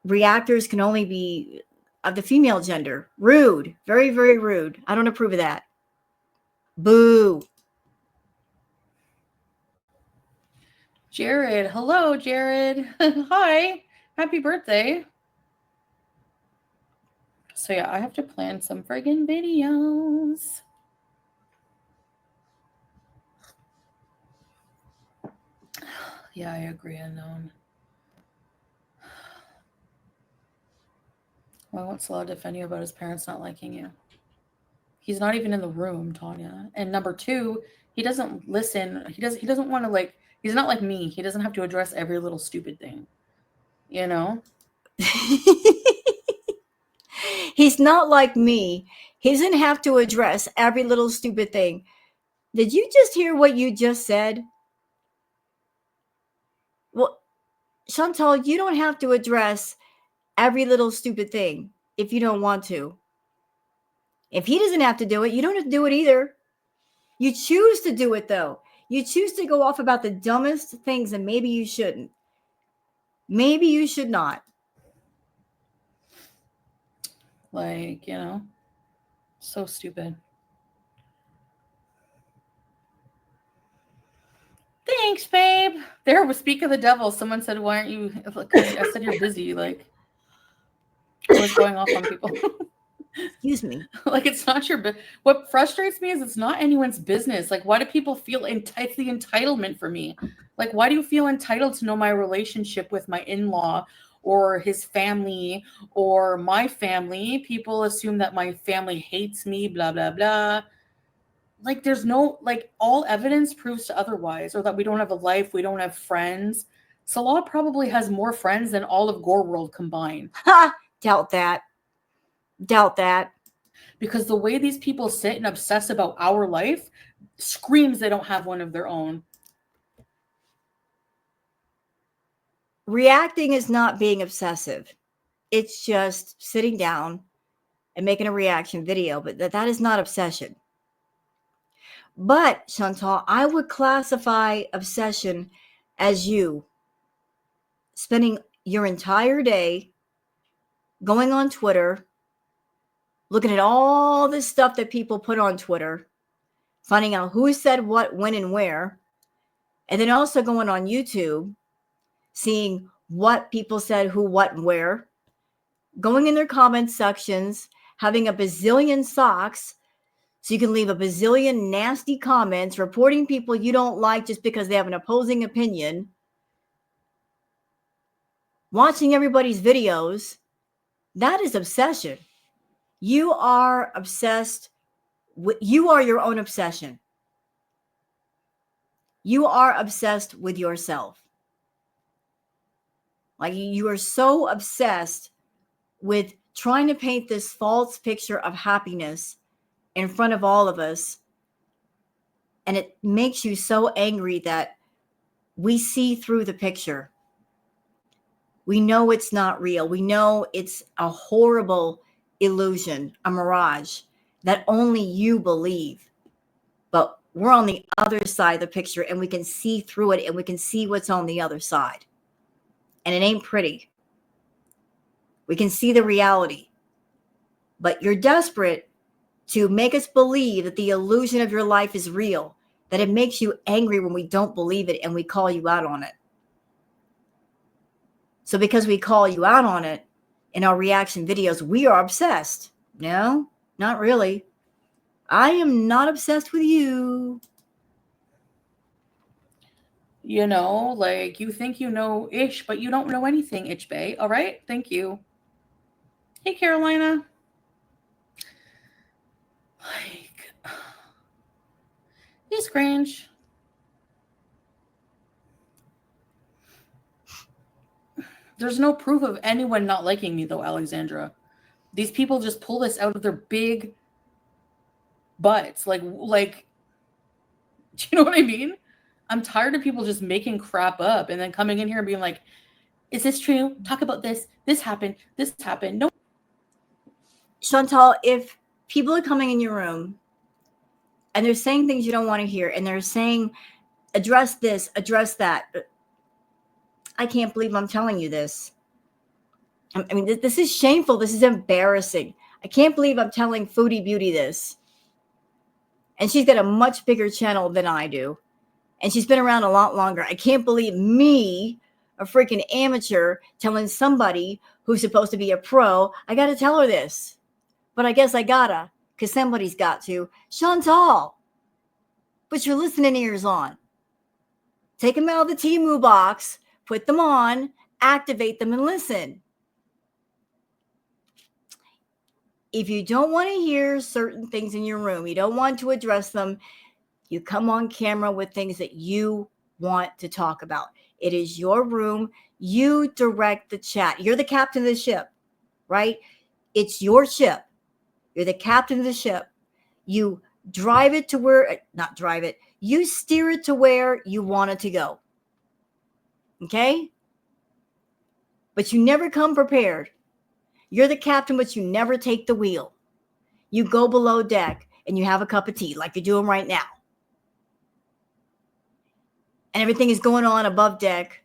[SPEAKER 1] reactors can only be of the female gender. Rude. Very, very rude. I don't approve of that. Boo.
[SPEAKER 3] Jared. Hello, Jared. Hi. Happy birthday. So yeah, I have to plan some friggin' videos. Yeah, I agree, unknown. Why won't Salah defend you about his parents not liking you? He's not even in the room, Tanya. And number two, he doesn't listen. He doesn't want to, like, he's not like me. He doesn't have to address every little stupid thing. You know?
[SPEAKER 1] He's not like me. He doesn't have to address every little stupid thing. Did you just hear what you just said? Well, Chantal, you don't have to address every little stupid thing if you don't want to. If he doesn't have to do it, you don't have to do it either. You choose to do it, though. You choose to go off about the dumbest things, and maybe you shouldn't. Maybe you should not.
[SPEAKER 3] Like, you know, so stupid. Thanks, babe. There was Speak of the Devil. Someone said, why aren't you? I said, you're busy. Like, I was going off on people.
[SPEAKER 1] Excuse me.
[SPEAKER 3] Like, it's not your what frustrates me is it's not anyone's business. Like, why do people feel it's the entitlement for me? Like, why do you feel entitled to know my relationship with my in-law or his family or my family? People assume that my family hates me, blah blah blah. Like, there's no, like, all evidence proves to otherwise, or that we don't have a life, we don't have friends. Salah probably has more friends than all of Gore World combined.
[SPEAKER 1] Ha! Doubt that. Doubt that.
[SPEAKER 3] Because the way these people sit and obsess about our life screams they don't have one of their own.
[SPEAKER 1] Reacting is not being obsessive. It's just sitting down and making a reaction video, but that is not obsession. But, Chantal, I would classify obsession as you spending your entire day going on Twitter, looking at all this stuff that people put on Twitter, finding out who said what, when, and where, and then also going on YouTube, seeing what people said, who, what, and where, going in their comment sections, having a bazillion socks, so you can leave a bazillion nasty comments, reporting people you don't like just because they have an opposing opinion, watching everybody's videos. That is obsession. You are obsessed with, you are your own obsession. You are obsessed with yourself. Like, you are so obsessed with trying to paint this false picture of happiness in front of all of us. And it makes you so angry that we see through the picture. We know it's not real. We know it's a horrible illusion, a mirage that only you believe. But we're on the other side of the picture and we can see through it and we can see what's on the other side. And it ain't pretty. We can see the reality. But you're desperate to make us believe that the illusion of your life is real, that it makes you angry when we don't believe it and we call you out on it. So because we call you out on it in our reaction videos, we are obsessed. No, not really. I am not obsessed with you.
[SPEAKER 3] You know, like, you think you know ish, but you don't know anything, Itch Bay. All right? Thank you. Hey, Carolina. Like, hey, Scrange. There's no proof of anyone not liking me, though, Alexandra. These people just pull this out of their big butts. Like, do you know what I mean? I'm tired of people just making crap up and then coming in here and being like, is this true? Talk about this. This happened. This happened. No.
[SPEAKER 1] Chantal, if people are coming in your room and they're saying things you don't want to hear and they're saying, address this, address that. I can't believe I'm telling you this. I mean, this is shameful. This is embarrassing. I can't believe I'm telling Foodie Beauty this. And she's got a much bigger channel than I do. And she's been around a lot longer. I can't believe me, a freaking amateur, telling somebody who's supposed to be a pro, I got to tell her this. But I guess I gotta, because somebody's got to. Chantal, put your listening ears on. Take them out of the Temu box, put them on, activate them, and listen. If you don't want to hear certain things in your room, you don't want to address them, you come on camera with things that you want to talk about. It is your room. You direct the chat. You're the captain of the ship, right? It's your ship. You're the captain of the ship. You drive it to where, not drive it, you steer it to where you want it to go. Okay? But you never come prepared. You're the captain, but you never take the wheel. You go below deck and you have a cup of tea like you're doing right now. And everything is going on above deck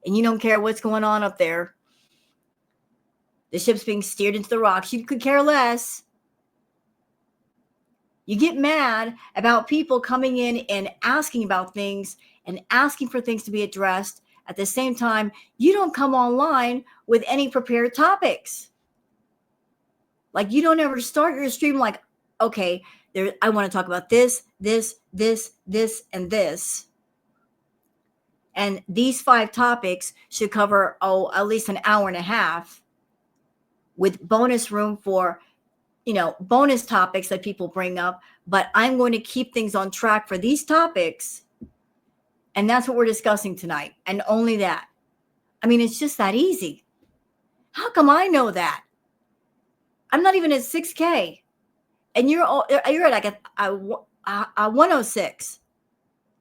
[SPEAKER 1] and you don't care what's going on up there. The ship's being steered into the rocks. You could care less. You get mad about people coming in and asking about things and asking for things to be addressed. At the same time, you don't come online with any prepared topics. Like, you don't ever start your stream like, okay, I want to talk about this, and this. And these 5 topics should cover, at least an hour and a half, with bonus room for, bonus topics that people bring up. But I'm going to keep things on track for these topics. And that's what we're discussing tonight. And only that. I mean, it's just that easy. How come I know that? I'm not even at 6K. And you're at like a 106.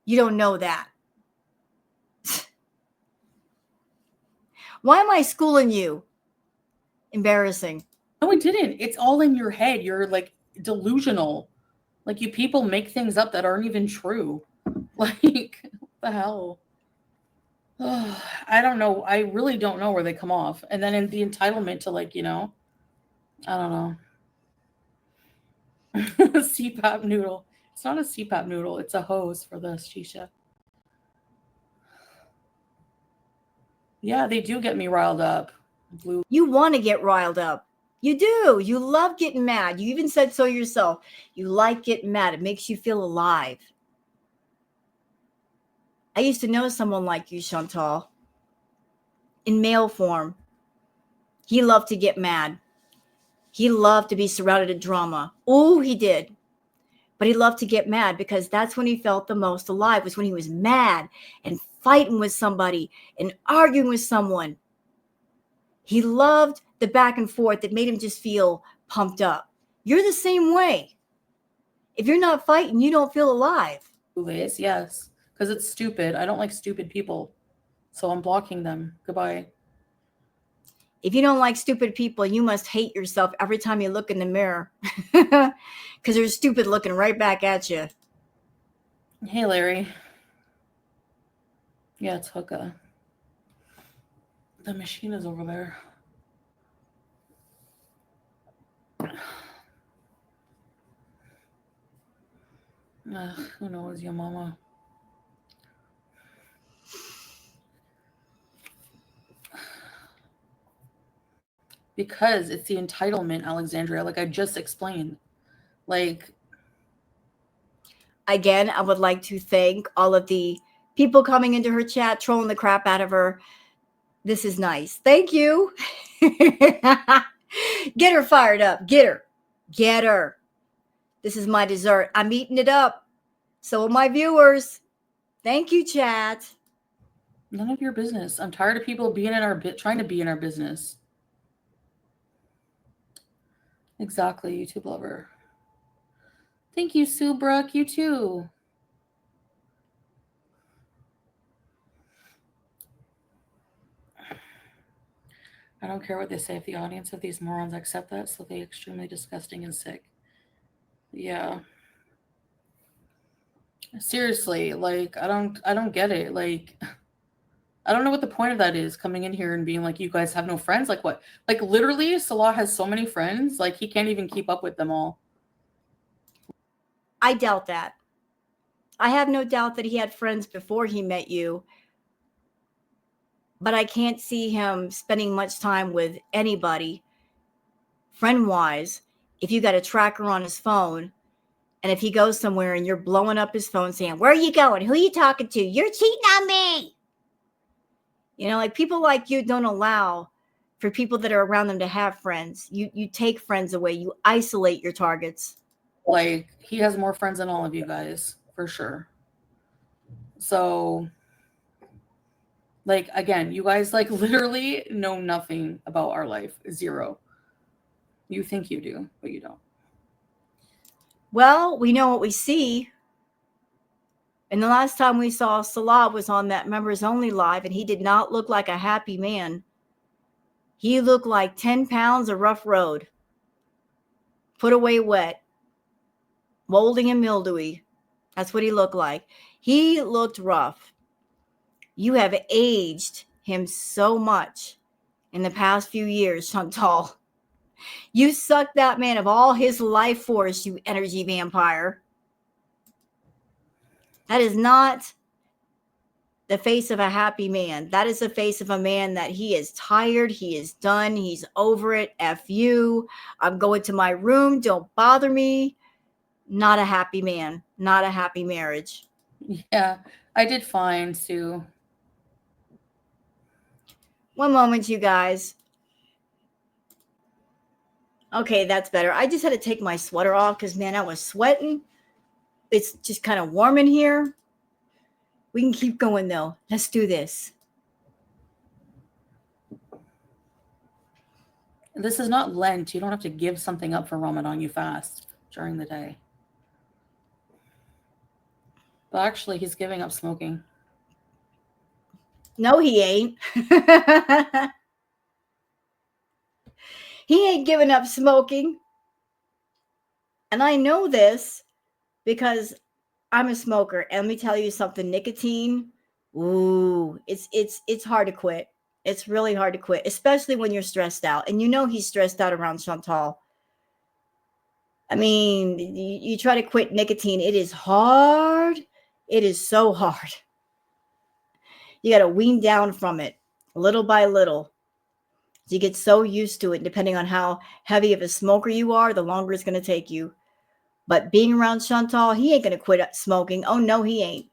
[SPEAKER 1] You don't know that. Why am I schooling you? Embarrassing.
[SPEAKER 3] No, it didn't. It's all in your head. You're like delusional. Like, you people make things up that aren't even true. Like, what the hell? I don't know. I really don't know where they come off. And then in the entitlement to, like, I don't know. CPAP noodle. It's not a CPAP noodle. It's a hose for the shisha. Yeah, they do get me riled up. Blue.
[SPEAKER 1] You want to get riled up. You do. You love getting mad. You even said so yourself. You like getting mad. It makes you feel alive. I used to know someone like you, Chantal, in male form. He loved to get mad. He loved to be surrounded in drama. Oh, he did. But he loved to get mad because that's when he felt the most alive, was when he was mad and fighting with somebody and arguing with someone. He loved the back and forth that made him just feel pumped up. You're the same way. If you're not fighting, you don't feel alive.
[SPEAKER 3] Yes, because it's stupid. I don't like stupid people. So I'm blocking them. Goodbye.
[SPEAKER 1] If you don't like stupid people, you must hate yourself every time you look in the mirror. Because they're stupid looking right back at you.
[SPEAKER 3] Hey, Larry. Yeah, it's hookah. The machine is over there. Who knows, your mama? Because it's the entitlement, Alexandria, like I just explained. Like,
[SPEAKER 1] again, I would like to thank all of the people coming into her chat, trolling the crap out of her. This is nice. Thank you. Get her fired up. Get her. Get her. This is my dessert. I'm eating it up. So are my viewers. Thank you, chat.
[SPEAKER 3] none of your business. I'm tired of people being in our trying to be in our business. Exactly, YouTube lover. Thank you, Sue Brooke. You too. I don't care what they say. If the audience of these morons accept that, so they extremely disgusting and sick. Yeah. Seriously, like I don't get it. Like, I don't know what the point of that is, coming in here and being like, you guys have no friends. Like what? Like literally, Salah has so many friends, like he can't even keep up with them all.
[SPEAKER 1] I doubt that. I have no doubt that he had friends before he met you. But I can't see him spending much time with anybody, friend-wise, if you got a tracker on his phone. And if he goes somewhere and you're blowing up his phone saying, where are you going? Who are you talking to? You're cheating on me. Like people like you don't allow for people that are around them to have friends. You take friends away. You isolate your targets.
[SPEAKER 3] Like he has more friends than all of you guys, for sure. So, like, again, you guys like literally know nothing about our life. Zero. You think you do, but you don't.
[SPEAKER 1] Well, we know what we see. And the last time we saw Salah was on that members only live, and he did not look like a happy man. He looked like 10 pounds of rough road, put away wet, moldy and mildewy. That's what he looked like. He looked rough. You have aged him so much in the past few years, Chantal. You sucked that man of all his life force, you energy vampire. That is not the face of a happy man. That is the face of a man that he is tired. He is done. He's over it. F you. I'm going to my room. Don't bother me. Not a happy man. Not a happy marriage.
[SPEAKER 3] Yeah, I did fine, Sue.
[SPEAKER 1] One moment, you guys. Okay, that's better. I just had to take my sweater off because, man, I was sweating. It's just kind of warm in here. We can keep going, though. Let's do this.
[SPEAKER 3] This is not Lent. You don't have to give something up for Ramadan. You fast during the day. But actually, he's giving up smoking.
[SPEAKER 1] No, he ain't. He ain't giving up smoking. And I know this because I'm a smoker. And let me tell you something, nicotine, ooh, it's hard to quit. It's really hard to quit, especially when you're stressed out. And you know he's stressed out around Chantal. I mean, you try to quit nicotine. It is hard. It is so hard. You got to wean down from it little by little. You get so used to it, depending on how heavy of a smoker you are, the longer it's going to take you. But being around Chantal, he ain't going to quit smoking. Oh, no, he ain't.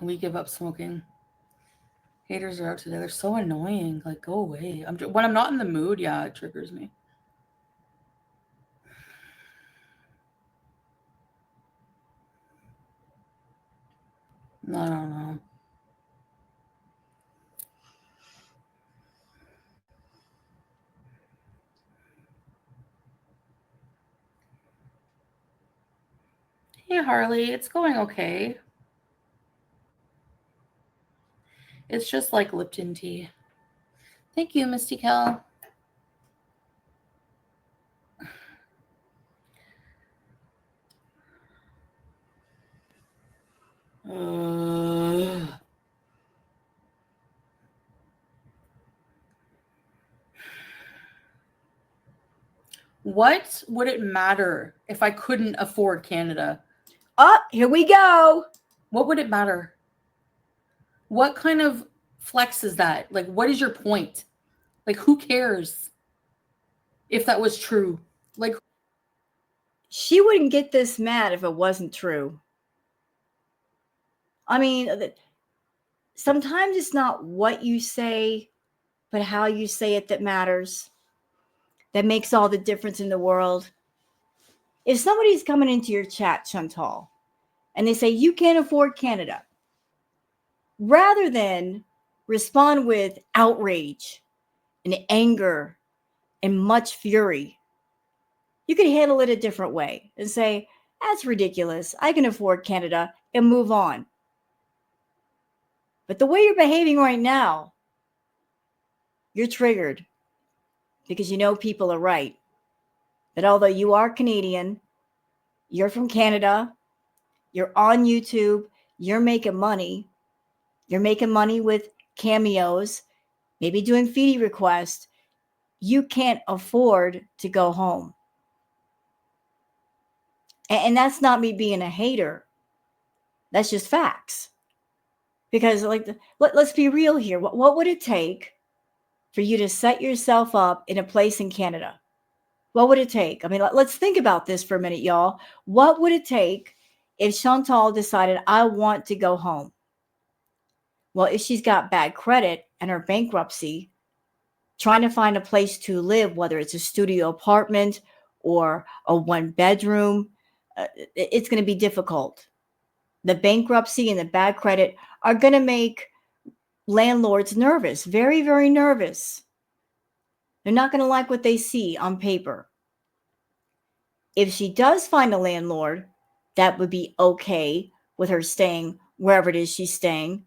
[SPEAKER 3] We give up smoking. Haters are out today. They're so annoying. Like, go away. When I'm not in the mood, yeah, it triggers me. I don't know. Hey, Harley, it's going okay. It's just like Lipton tea. Thank you, Misty Cal. What would it matter if I couldn't afford Canada?
[SPEAKER 1] Oh, here we go.
[SPEAKER 3] What would it matter? What kind of flex is that? Like, what is your point? Like, who cares if that was true? Like,
[SPEAKER 1] she wouldn't get this mad if it wasn't true. I mean, sometimes it's not what you say, but how you say it that matters. That makes all the difference in the world. If somebody's coming into your chat, Chantal, and they say, you can't afford Canada, rather than respond with outrage and anger and much fury, you can handle it a different way and say, that's ridiculous. I can afford Canada, and move on. But the way you're behaving right now, you're triggered because you know people are right. That although you are Canadian, you're from Canada, you're on YouTube, you're making money. You're making money with cameos, maybe doing feedie requests. You can't afford to go home. And that's not me being a hater. That's just facts. Because let's be real here. What would it take for you to set yourself up in a place in Canada? What would it take? I mean, let's think about this for a minute, y'all. What would it take if Chantal decided, I want to go home? Well, if she's got bad credit and her bankruptcy, trying to find a place to live, whether it's a studio apartment or a one bedroom, it's going to be difficult. The bankruptcy and the bad credit are going to make landlords nervous, very, very nervous. They're not going to like what they see on paper. If she does find a landlord that would be okay with her staying wherever it is she's staying,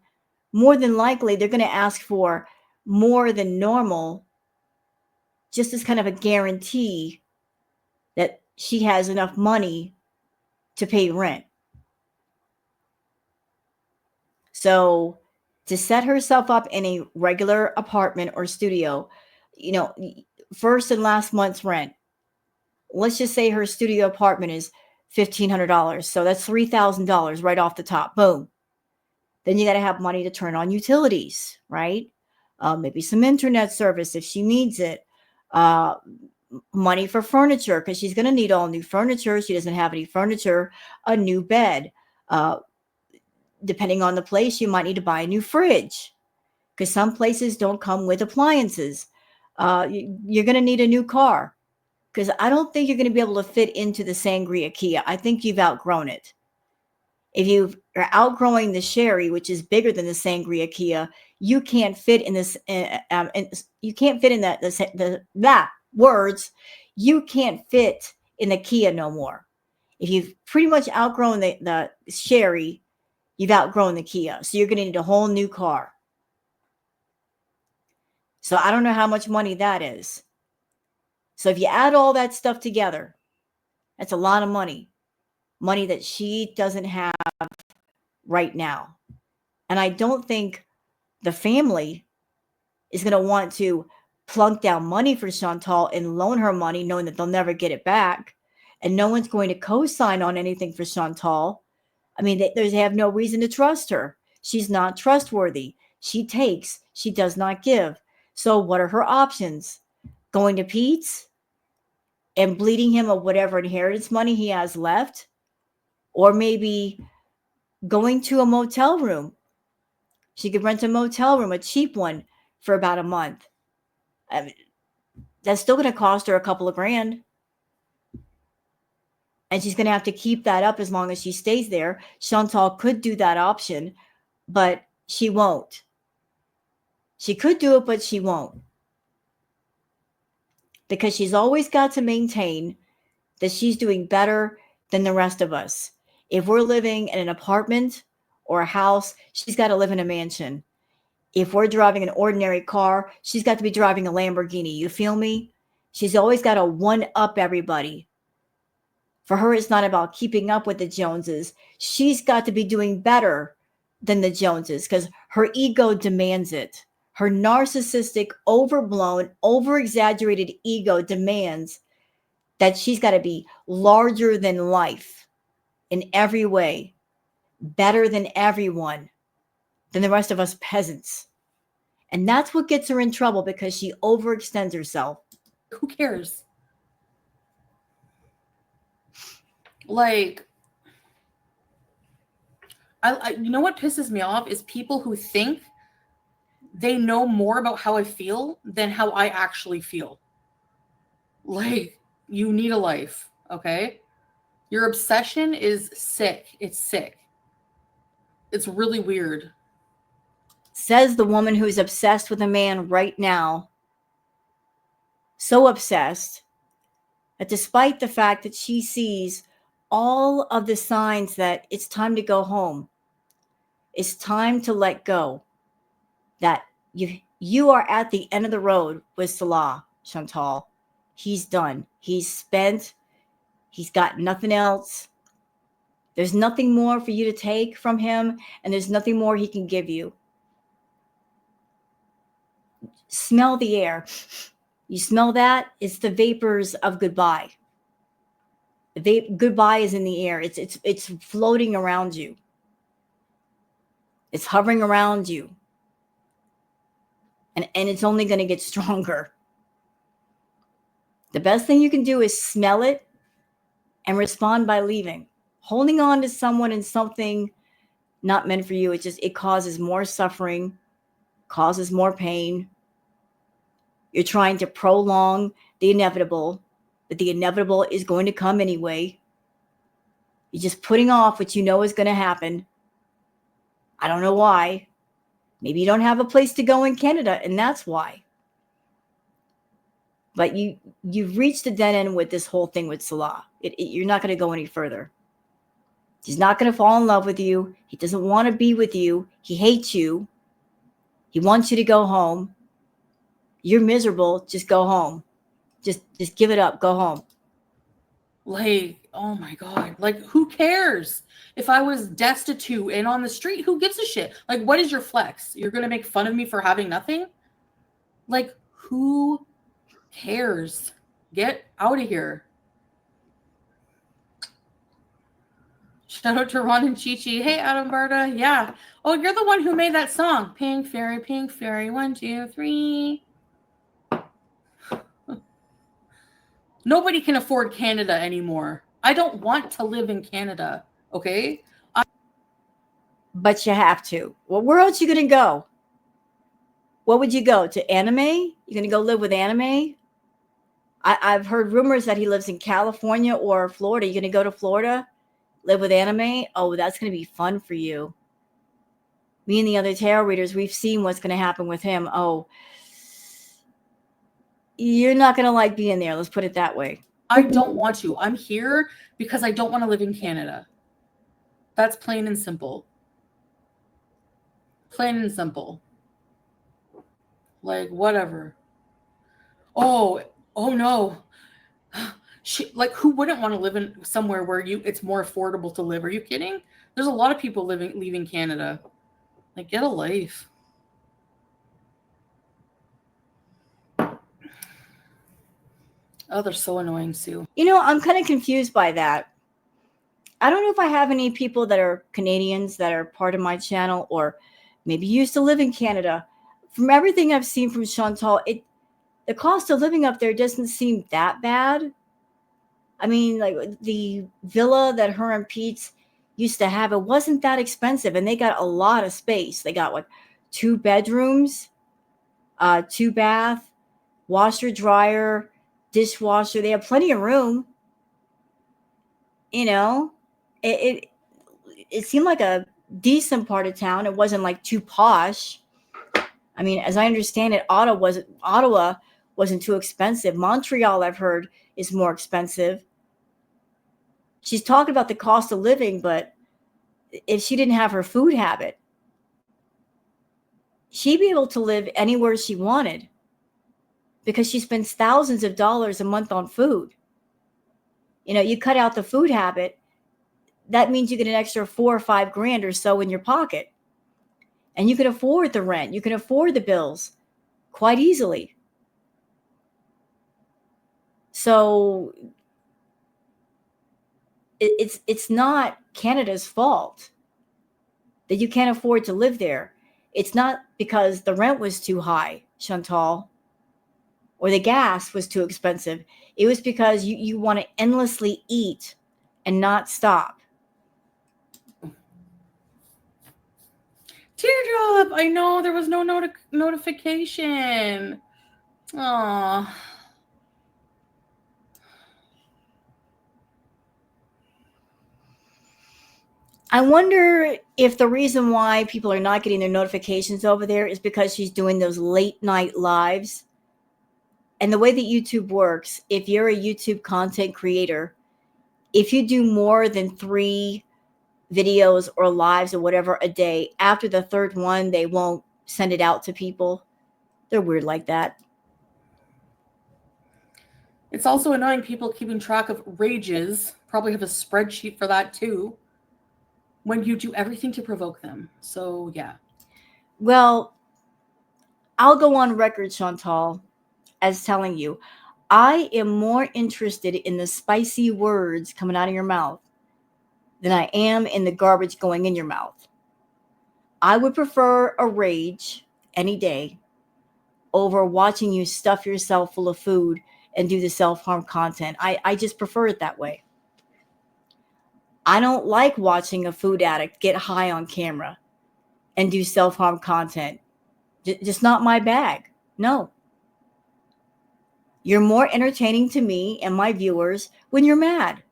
[SPEAKER 1] more than likely they're going to ask for more than normal, just as kind of a guarantee that she has enough money to pay rent. So to set herself up in a regular apartment or studio, first and last month's rent, let's just say her studio apartment is $1,500. So that's $3,000 right off the top. Boom. Then you got to have money to turn on utilities, right? Maybe some internet service if she needs it. Money for furniture because she's going to need all new furniture. She doesn't have any furniture. A new bed. Depending on the place, you might need to buy a new fridge because some places don't come with appliances. You're going to need a new car because I don't think you're going to be able to fit into the Sangria Kia. I think you've outgrown it. If you are outgrowing the Sherry, which is bigger than the Sangria Kia, you can't fit in this. You can't fit in that words. You can't fit in the Kia no more. If you've pretty much outgrown the Sherry, you've outgrown the Kia. So you're going to need a whole new car. So I don't know how much money that is. So if you add all that stuff together, that's a lot of money. Money that she doesn't have right now. And I don't think the family is going to want to plunk down money for Chantal and loan her money knowing that they'll never get it back. And no one's going to co-sign on anything for Chantal. I mean, they have no reason to trust her. She's not trustworthy. She takes. She does not give. So what are her options? Going to Pete's and bleeding him of whatever inheritance money he has left? Or maybe going to a motel room. She could rent a motel room, a cheap one, for about a month. I mean, that's still going to cost her a couple of grand. And she's going to have to keep that up as long as she stays there. Chantal could do that option, but she won't. She could do it, but she won't. Because she's always got to maintain that she's doing better than the rest of us. If we're living in an apartment or a house, she's got to live in a mansion. If we're driving an ordinary car, she's got to be driving a Lamborghini. You feel me? She's always got to one-up everybody. For her, it's not about keeping up with the Joneses. She's got to be doing better than the Joneses because her ego demands it. Her narcissistic, overblown, over-exaggerated ego demands that she's got to be larger than life in every way, better than everyone, than the rest of us peasants. And that's what gets her in trouble because she overextends herself.
[SPEAKER 3] Who cares? Like, you know what pisses me off is people who think they know more about how I feel than how I actually feel. Like, you need a life, okay? Your obsession is sick. It's sick. It's really weird.
[SPEAKER 1] Says the woman who's obsessed with a man right now. So obsessed that despite the fact that she sees all of the signs that it's time to go home, it's time to let go, that you are at the end of the road with Salah, Chantal. He's done. He's spent. He's got nothing else. There's nothing more for you to take from him, and there's nothing more he can give you. Smell the air. You smell that? It's the vapors of goodbye. Goodbye is in the air. It's floating around you. It's hovering around you. And it's only going to get stronger. The best thing you can do is smell it and respond by leaving. Holding on to someone and something not meant for you, it causes more suffering, causes more pain. You're trying to prolong the inevitable, but the inevitable is going to come anyway. You're just putting off what you know is going to happen. I don't know why. Maybe you don't have a place to go in Canada, and that's why. But you've reached a dead end with this whole thing with Salah. You're not going to go any further. He's not going to fall in love with you. He doesn't want to be with you. He hates you. He wants you to go home. You're miserable. Just go home. Just give it up. Go home.
[SPEAKER 3] Like, oh my God. Like, who cares? If I was destitute and on the street, who gives a shit? Like, what is your flex? You're going to make fun of me for having nothing? Like, who cares? Get out of here. Shout out to Ron and Chi-Chi. Hey, Adam Barta. Yeah. Oh, you're the one who made that song. Pink Fairy, 1, 2, 3. Nobody can afford Canada anymore. I don't want to live in Canada, okay?
[SPEAKER 1] But you have to. Well, where else you going to go? What would you go to? Anime? You going to go live with anime? I've heard rumors that he lives in California or Florida. You going to go to Florida, live with anime? Oh, that's going to be fun for you. Me and the other tarot readers, we've seen what's going to happen with him. Oh, you're not going to like being there. Let's put it that way.
[SPEAKER 3] I don't want to. I'm here because I don't want to live in Canada. That's plain and simple. Plain and simple. Like, whatever. Oh no. Like, who wouldn't want to live in somewhere where it's more affordable to live? Are you kidding? There's a lot of people leaving Canada. Like, get a life. Oh, they're so annoying, Sue.
[SPEAKER 1] You know, I'm kind of confused by that. I don't know if I have any people that are Canadians that are part of my channel or maybe used to live in Canada. From everything I've seen from Chantal, the cost of living up there doesn't seem that bad. I mean, like the villa that her and Pete's used to have, it wasn't that expensive, and they got a lot of space. They got like 2 bedrooms, 2 bath, washer, dryer, dishwasher. They have plenty of room. You know, it seemed like a decent part of town. It wasn't like too posh. I mean, as I understand it, Ottawa wasn't too expensive. Montreal, I've heard, is more expensive. She's talking about the cost of living, but if she didn't have her food habit, she'd be able to live anywhere she wanted because she spends thousands of dollars a month on food. You know, you cut out the food habit, that means you get an extra $4 or $5 grand or so in your pocket. And you can afford the rent. You can afford the bills quite easily. So it's not Canada's fault that you can't afford to live there. It's not because the rent was too high, Chantal, or the gas was too expensive. It was because you want to endlessly eat and not stop.
[SPEAKER 3] Teardrop! I know there was no notification. Aww.
[SPEAKER 1] I wonder if the reason why people are not getting their notifications over there is because she's doing those late night lives. And the way that YouTube works, if you're a YouTube content creator, if you do more than 3 videos or lives or whatever a day, after the 3rd one, they won't send it out to people. They're weird like that.
[SPEAKER 3] It's also annoying people keeping track of rages. Probably have a spreadsheet for that too. When you do everything to provoke them. So, yeah.
[SPEAKER 1] Well, I'll go on record, Chantal, as telling you, I am more interested in the spicy words coming out of your mouth than I am in the garbage going in your mouth. I would prefer a rage any day over watching you stuff yourself full of food and do the self-harm content. I just prefer it that way. I don't like watching a food addict get high on camera and do self-harm content. Just not my bag. No. You're more entertaining to me and my viewers when you're mad.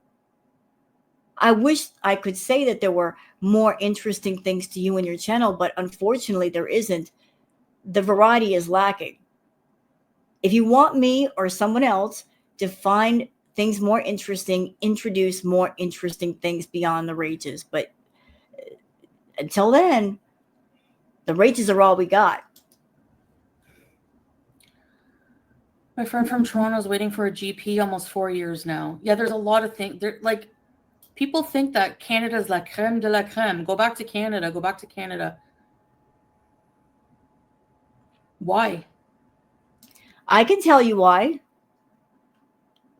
[SPEAKER 1] I wish I could say that there were more interesting things to you in your channel, but unfortunately there isn't. The variety is lacking. If you want me or someone else to find things more interesting, introduce more interesting things beyond the rages. But until then, the rages are all we got.
[SPEAKER 3] My friend from Toronto is waiting for a GP almost 4 years now. Yeah, there's a lot of things. Like, people think that Canada's la crème de la crème. Go back to Canada. Go back to Canada. Why?
[SPEAKER 1] I can tell you why.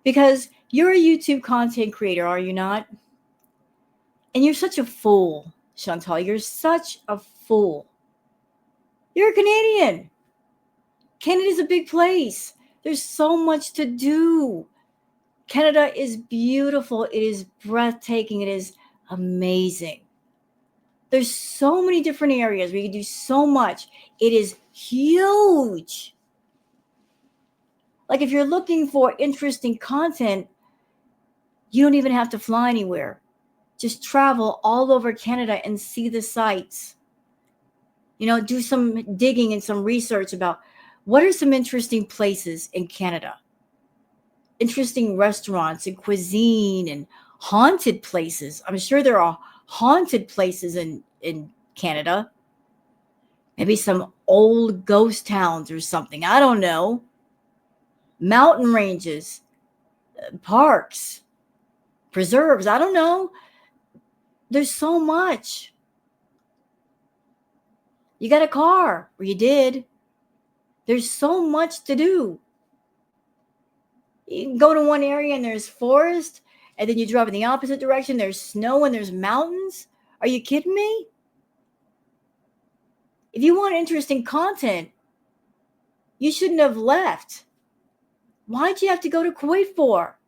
[SPEAKER 1] Because you're a YouTube content creator, are you not? And you're such a fool, Chantal. You're such a fool. You're a Canadian. Canada's a big place. There's so much to do. Canada is beautiful. It is breathtaking. It is amazing. There's so many different areas where you can do so much. It is huge. Like if you're looking for interesting content, you don't even have to fly anywhere. Just travel all over Canada and see the sights. You know, do some digging and some research about what are some interesting places in Canada. Interesting restaurants and cuisine and haunted places. I'm sure there are haunted places in Canada. Maybe some old ghost towns or something. I don't know. Mountain ranges, parks, preserves. I don't know. There's so much. You got a car, or you did. There's so much to do. You can go to one area and there's forest, and then you drive in the opposite direction. There's snow and there's mountains. Are you kidding me? If you want interesting content, you shouldn't have left. Why'd you have to go to Kuwait for?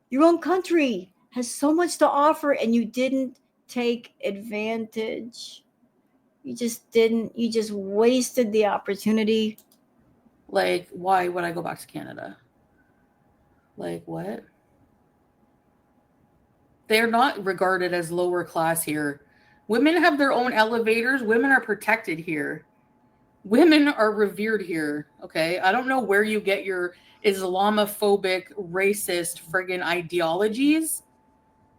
[SPEAKER 1] Your own country has so much to offer, and you didn't take advantage. You just didn't. You just wasted the opportunity.
[SPEAKER 3] Like, why would I go back to Canada? Like, what? They're not regarded as lower class here. Women have their own elevators. Women are protected here. Women are revered here. Okay. I don't know where you get your Islamophobic, racist friggin' ideologies,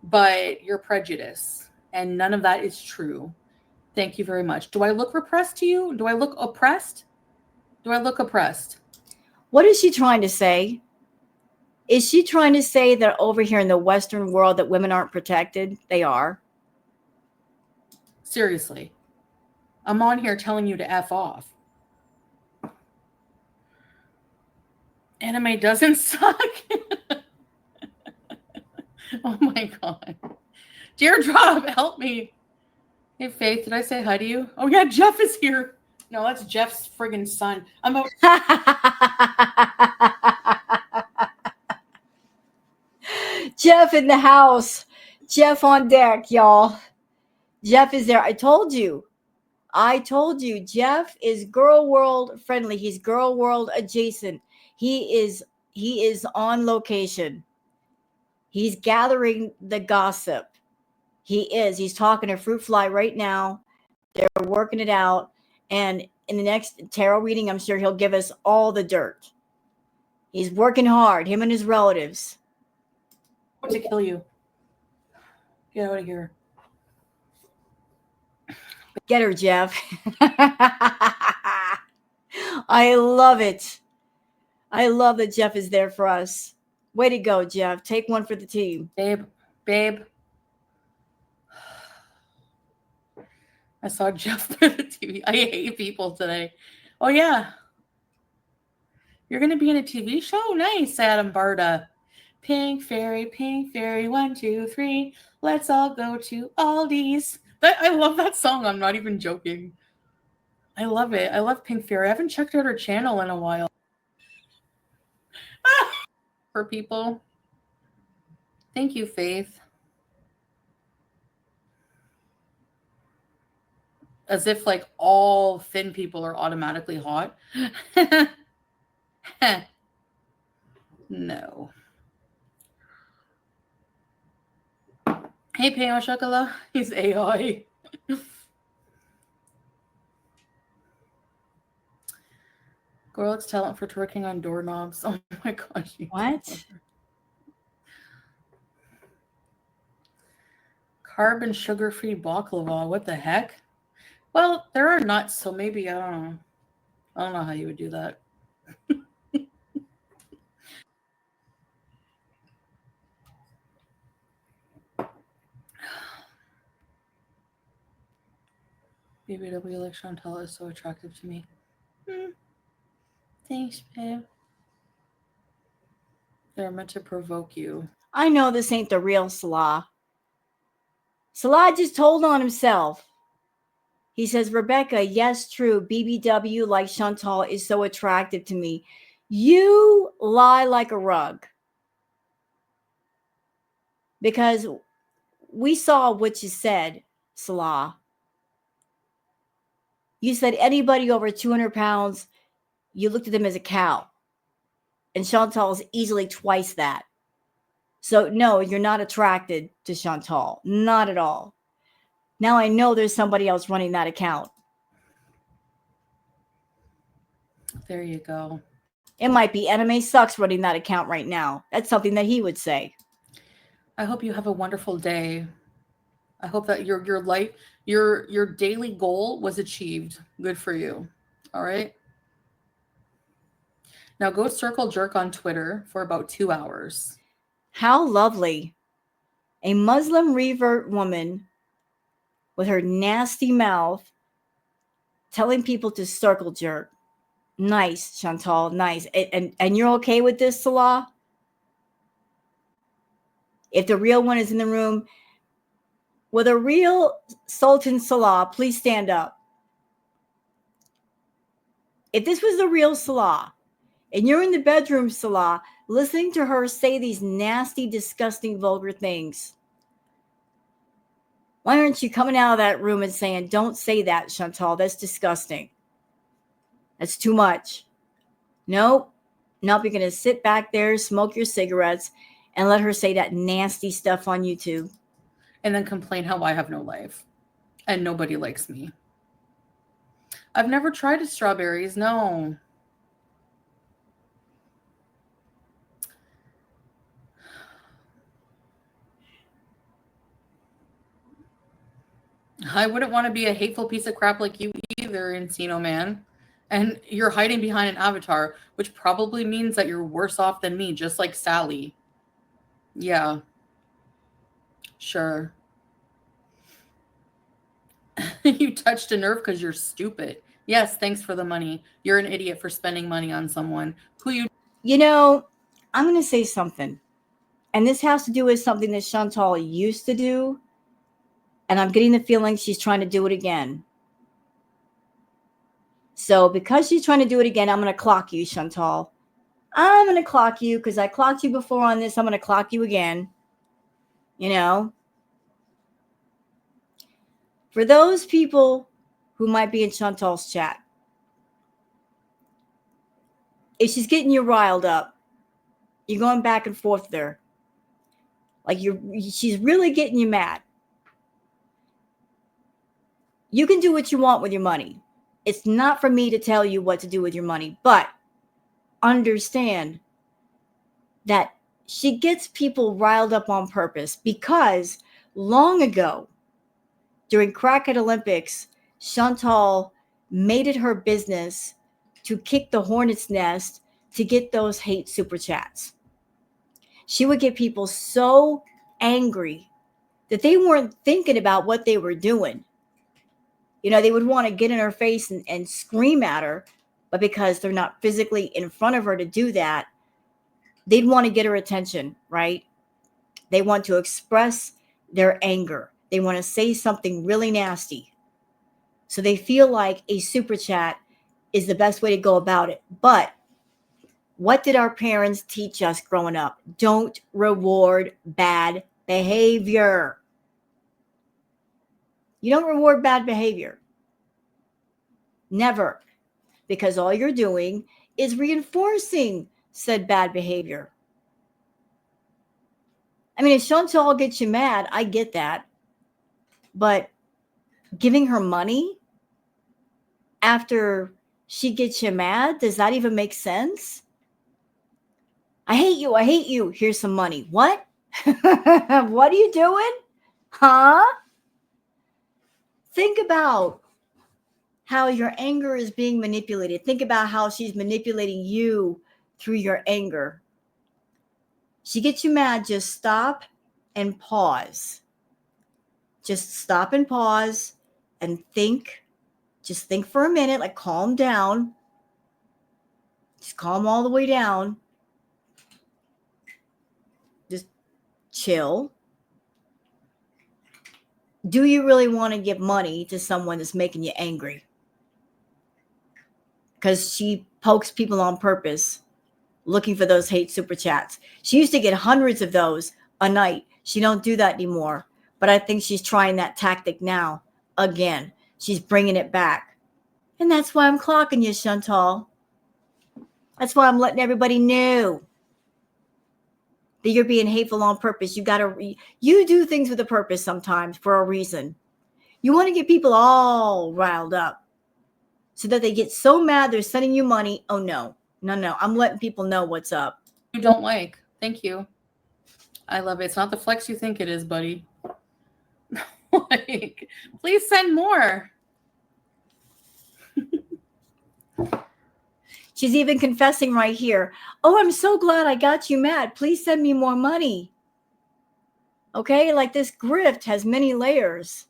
[SPEAKER 3] but you're prejudiced. And none of that is true. Thank you very much. Do I look repressed to you? Do I look oppressed? Do I look oppressed?
[SPEAKER 1] What is she trying to say? Is she trying to say that over here in the Western world that women aren't protected? They are.
[SPEAKER 3] Seriously. I'm on here telling you to F off. Anime doesn't suck. Oh my God. Teardrop, help me. Hey, Faith, did I say hi to you? Oh, yeah, Jeff is here. No, that's Jeff's friggin' son. I'm about.
[SPEAKER 1] Jeff in the house. Jeff on deck, y'all. Jeff is there. I told you. Jeff is girl world friendly. He's girl world adjacent. He is on location. He's gathering the gossip. He's talking to Fruit Fly right now. They're working it out. And in the next tarot reading, I'm sure he'll give us all the dirt. He's working hard, him and his relatives.
[SPEAKER 3] To kill you. Get out of here.
[SPEAKER 1] Get her, Jeff. I love it. I love that Jeff is there for us. Way to go, Jeff. Take one for the team.
[SPEAKER 3] Babe. I saw Jeff through the TV. I hate people today. Oh, yeah. You're going to be in a TV show? Nice, Adam Barta. Pink fairy, 1, 2, 3. Let's all go to Aldi's. I love that song. I'm not even joking. I love it. I love Pink Fairy. I haven't checked out her channel in a while. For people. Thank you, Faith. As if like all thin people are automatically hot. No. Hey, Peo Chocolat. He's AI. Girl looks talent for twerking on doorknobs. Oh my gosh.
[SPEAKER 1] What?
[SPEAKER 3] Carb and sugar-free baklava. What the heck? Well, there are nuts, so maybe I don't know. I don't know how you would do that. BBW like Chantal is so attractive to me. Thanks, babe. They're meant to provoke you.
[SPEAKER 1] I know this ain't the real slaw. Salah just told on himself. He says, Rebecca, yes, true. BBW like Chantal is so attractive to me. You lie like a rug. Because we saw what you said, Salah. You said anybody over 200 pounds, you looked at them as a cow. And Chantal is easily twice that. So, no, you're not attracted to Chantal. Not at all. Now I know there's somebody else running that account.
[SPEAKER 3] There you go.
[SPEAKER 1] It might be Anime Sucks running that account right now. That's something that he would say.
[SPEAKER 3] I hope you have a wonderful day. I hope that your life, your daily goal was achieved. Good for you. All right. Now go circle jerk on Twitter for about 2 hours.
[SPEAKER 1] How lovely. A Muslim revert woman with her nasty mouth telling people to circle jerk. Nice, Chantal, nice. And you're okay with this, Salah? If the real one is in the room, with a real Sultan Salah, please stand up. If this was the real Salah, and you're in the bedroom, Salah, listening to her say these nasty, disgusting, vulgar things, why aren't you coming out of that room and saying, don't say that, Chantal, that's disgusting. That's too much. Nope. Nope, you're going to sit back there, smoke your cigarettes, and let her say that nasty stuff on YouTube.
[SPEAKER 3] And then complain how I have no life and nobody likes me. I've never tried strawberries. No. I wouldn't want to be a hateful piece of crap like you either, Encino Man. And you're hiding behind an avatar, which probably means that you're worse off than me, just like Sally. Yeah. Sure. You touched a nerve because you're stupid. Yes, thanks for the money. You're an idiot for spending money on someone who you...
[SPEAKER 1] You know, I'm going to say something. And this has to do with something that Chantal used to do. And I'm getting the feeling she's trying to do it again. So because she's trying to do it again, I'm going to clock you, Chantal. I'm going to clock you because I clocked you before on this. I'm going to clock you again. You know, for those people who might be in Chantal's chat, if she's getting you riled up, you're going back and forth with her. Like she's really getting you mad. You can do what you want with your money. It's not for me to tell you what to do with your money, but understand that she gets people riled up on purpose because long ago, during Crackhead Olympics, Chantal made it her business to kick the hornet's nest to get those hate super chats. She would get people so angry that they weren't thinking about what they were doing. You know, they would want to get in her face and scream at her, but because they're not physically in front of her to do that, they'd want to get her attention, right? They want to express their anger. They want to say something really nasty. So they feel like a super chat is the best way to go about it. But what did our parents teach us growing up? Don't reward bad behavior. You don't reward bad behavior. Never. Because all you're doing is reinforcing said bad behavior. I mean, if Chantal gets you mad, I get that. But giving her money after she gets you mad, does that even make sense? I hate you. I hate you. Here's some money. What? What are you doing? Huh? Think about how your anger is being manipulated. Think about how she's manipulating you through your anger. She gets you mad, just stop and pause. Just stop and pause and think. Just think for a minute, like calm down. Just calm all the way down. Just chill. Do you really want to give money to someone that's making you angry? Because she pokes people on purpose, looking for those hate super chats. She used to get hundreds of those a night. She don't do that anymore. But I think she's trying that tactic now. Again, she's bringing it back. And that's why I'm clocking you, Chantal. That's why I'm letting everybody know that you're being hateful on purpose. You do things with a purpose sometimes for a reason. You want to get people all riled up so that they get so mad they're sending you money. Oh, no. I'm letting people know what's up.
[SPEAKER 3] You don't like. Thank you. I love it. It's not the flex you think it is, buddy. Like, please send more.
[SPEAKER 1] She's even confessing right here. Oh, I'm so glad I got you mad. Please send me more money. Okay, like this grift has many layers.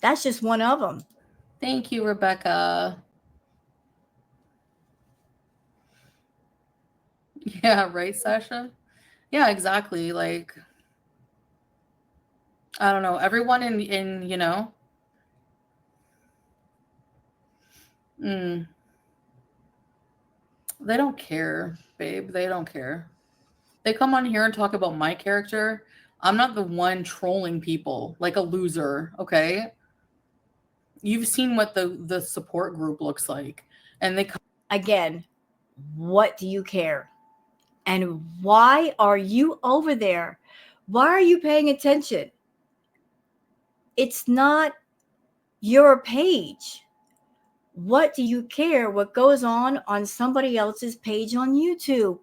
[SPEAKER 1] That's just one of them.
[SPEAKER 3] Thank you, Rebecca. Yeah, right, Sasha? Yeah, exactly. Like, I don't know. Everyone in you know, they don't care, babe. They don't care. They come on here and talk about my character. I'm not the one trolling people like a loser, okay? You've seen what the support group looks like. And they come
[SPEAKER 1] again, what do you care? And why are you over there? Why are you paying attention? It's not your page. What do you care what goes on somebody else's page on YouTube?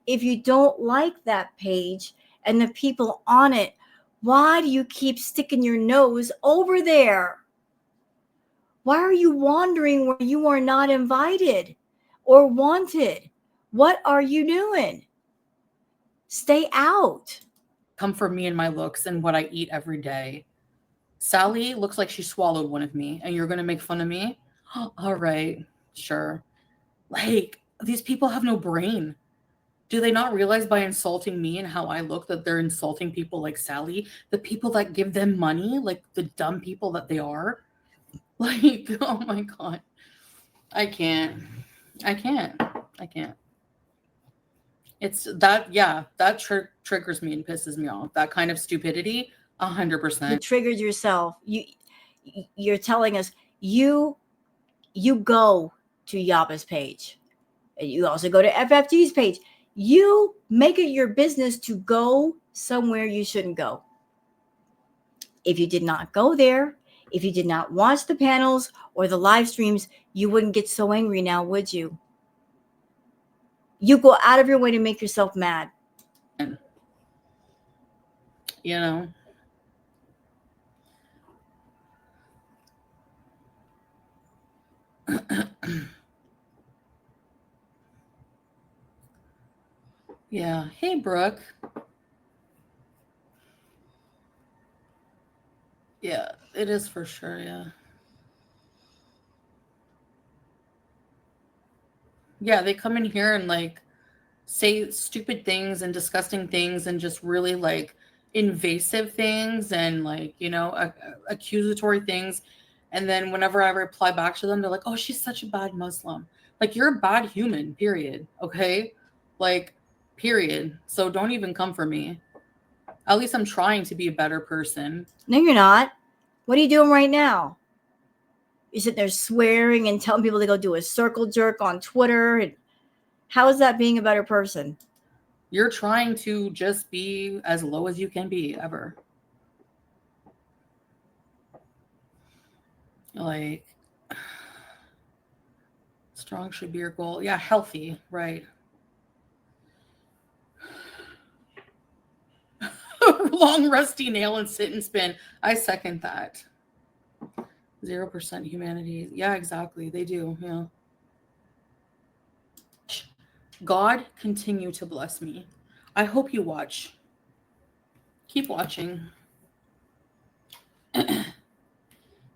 [SPEAKER 1] If you don't like that page and the people on it, why do you keep sticking your nose over there? Why are you wandering where you are not invited or wanted? What are you doing? Stay out.
[SPEAKER 3] come for me and my looks and what I eat every day. Sally looks like she swallowed one of me, and you're going to make fun of me? All right, sure. Like, these people have no brain. Do they not realize by insulting me and how I look that they're insulting people like Sally, the people that give them money, like the dumb people that they are? Like, oh my God. I can't. It's that, yeah, that triggers me and pisses me off. That kind of stupidity, 100%.
[SPEAKER 1] You triggered yourself. You're telling us you go to Yaba's page. And you also go to FFG's page. You make it your business to go somewhere you shouldn't go. If you did not go there, if you did not watch the panels or the live streams, you wouldn't get so angry now, would you? You go out of your way to make yourself mad.
[SPEAKER 3] You know? Yeah. Hey, Brooke. Yeah, it is for sure. Yeah. Yeah, they come in here and like say stupid things and disgusting things and just really like invasive things and like, you know, accusatory things. And then whenever I reply back to them, they're like, oh, she's such a bad Muslim. Like, you're a bad human, period. Okay? Like, period. So don't even come for me. At least I'm trying to be a better person.
[SPEAKER 1] No, you're not. What are you doing right now? You're sitting there swearing and telling people to go do a circle jerk on Twitter. And how is that being a better person?
[SPEAKER 3] You're trying to just be as low as you can be ever. Like, strong should be your goal. Yeah, healthy, right. Long rusty nail and sit and spin. I second that. 0% humanity. Yeah, exactly. They do. Yeah. God, continue to bless me. I hope you watch. Keep watching.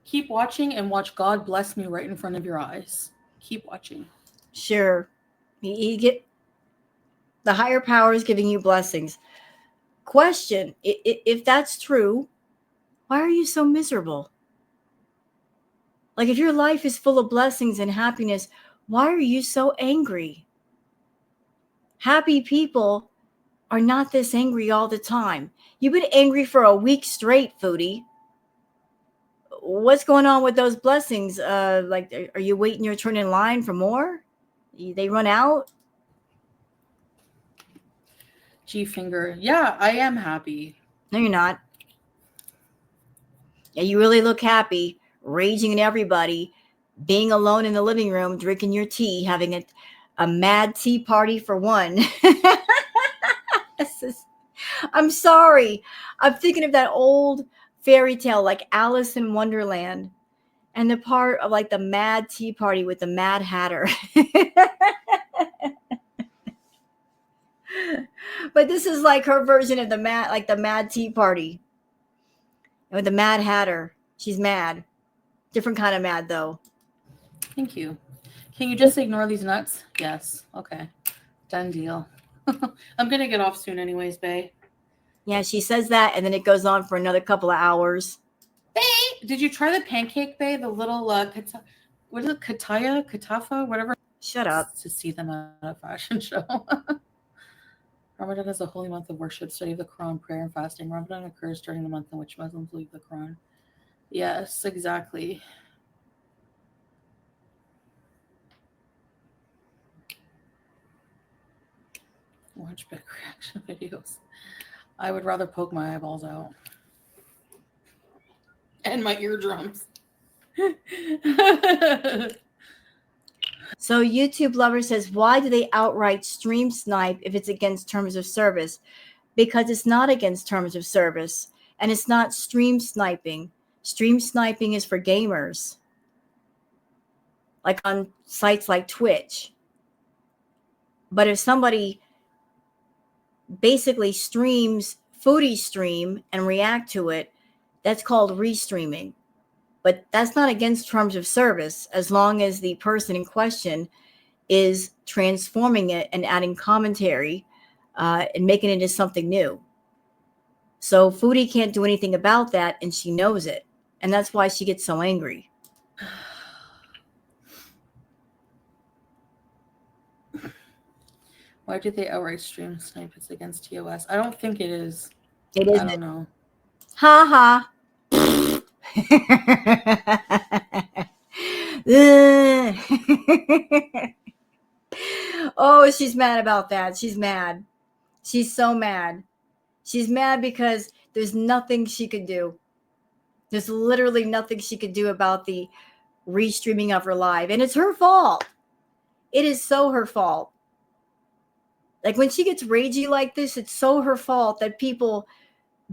[SPEAKER 3] Keep watching and watch God bless me right in front of your eyes. Keep watching.
[SPEAKER 1] Sure. You get the higher power is giving you blessings. Question, if that's true, Why are you so miserable? Like, if your life is full of blessings and happiness, why are you so angry? Happy people are not this angry all the time. You've been angry for a week straight, Foodie. What's going on with those blessings? Like, are you waiting your turn in line for more? They run out?
[SPEAKER 3] G finger. Yeah, I am happy.
[SPEAKER 1] No, you're not. Yeah, you really look happy, raging at everybody, being alone in the living room, drinking your tea, having a mad tea party for one. I'm sorry. I'm thinking of that old fairy tale like Alice in Wonderland and the part of like the mad tea party with the Mad Hatter. But this is like her version of the mad tea party with the Mad Hatter. She's mad. Different kind of mad though.
[SPEAKER 3] Thank you. Can you just ignore these nuts? Yes. Okay. Done deal. I'm going to get off soon anyways, Bae.
[SPEAKER 1] Yeah, she says that, and then it goes on for another couple of hours.
[SPEAKER 3] Bae, did you try the pancake, Bae? The little, what is it? Katafa? Whatever.
[SPEAKER 1] Shut up.
[SPEAKER 3] To see them at a fashion show. Ramadan is a holy month of worship, study of the Quran, prayer, and fasting. Ramadan occurs during the month in which Muslims leave the Quran. Yes, exactly. Watch big reaction videos. I would rather poke my eyeballs out. And my eardrums.
[SPEAKER 1] So YouTube Lover says, why do they outright stream snipe if it's against terms of service? Because it's not against terms of service. And it's not stream sniping. Stream sniping is for gamers. Like on sites like Twitch. But if somebody basically streams Foodie stream and react to it, that's called restreaming. But that's not against terms of service as long as the person in question is transforming it and adding commentary and making it into something new. So Foodie can't do anything about that, and she knows it. And that's why she gets so angry.
[SPEAKER 3] Why did they outright stream snipe? It's against TOS. I don't think it is.
[SPEAKER 1] It isn't.
[SPEAKER 3] I don't know.
[SPEAKER 1] Ha ha. Oh, she's mad about that. She's mad. She's so mad. She's mad because there's nothing she could do. There's literally nothing she could do about the restreaming of her live. And it's her fault. It is so her fault. Like when she gets ragey like this, it's so her fault that people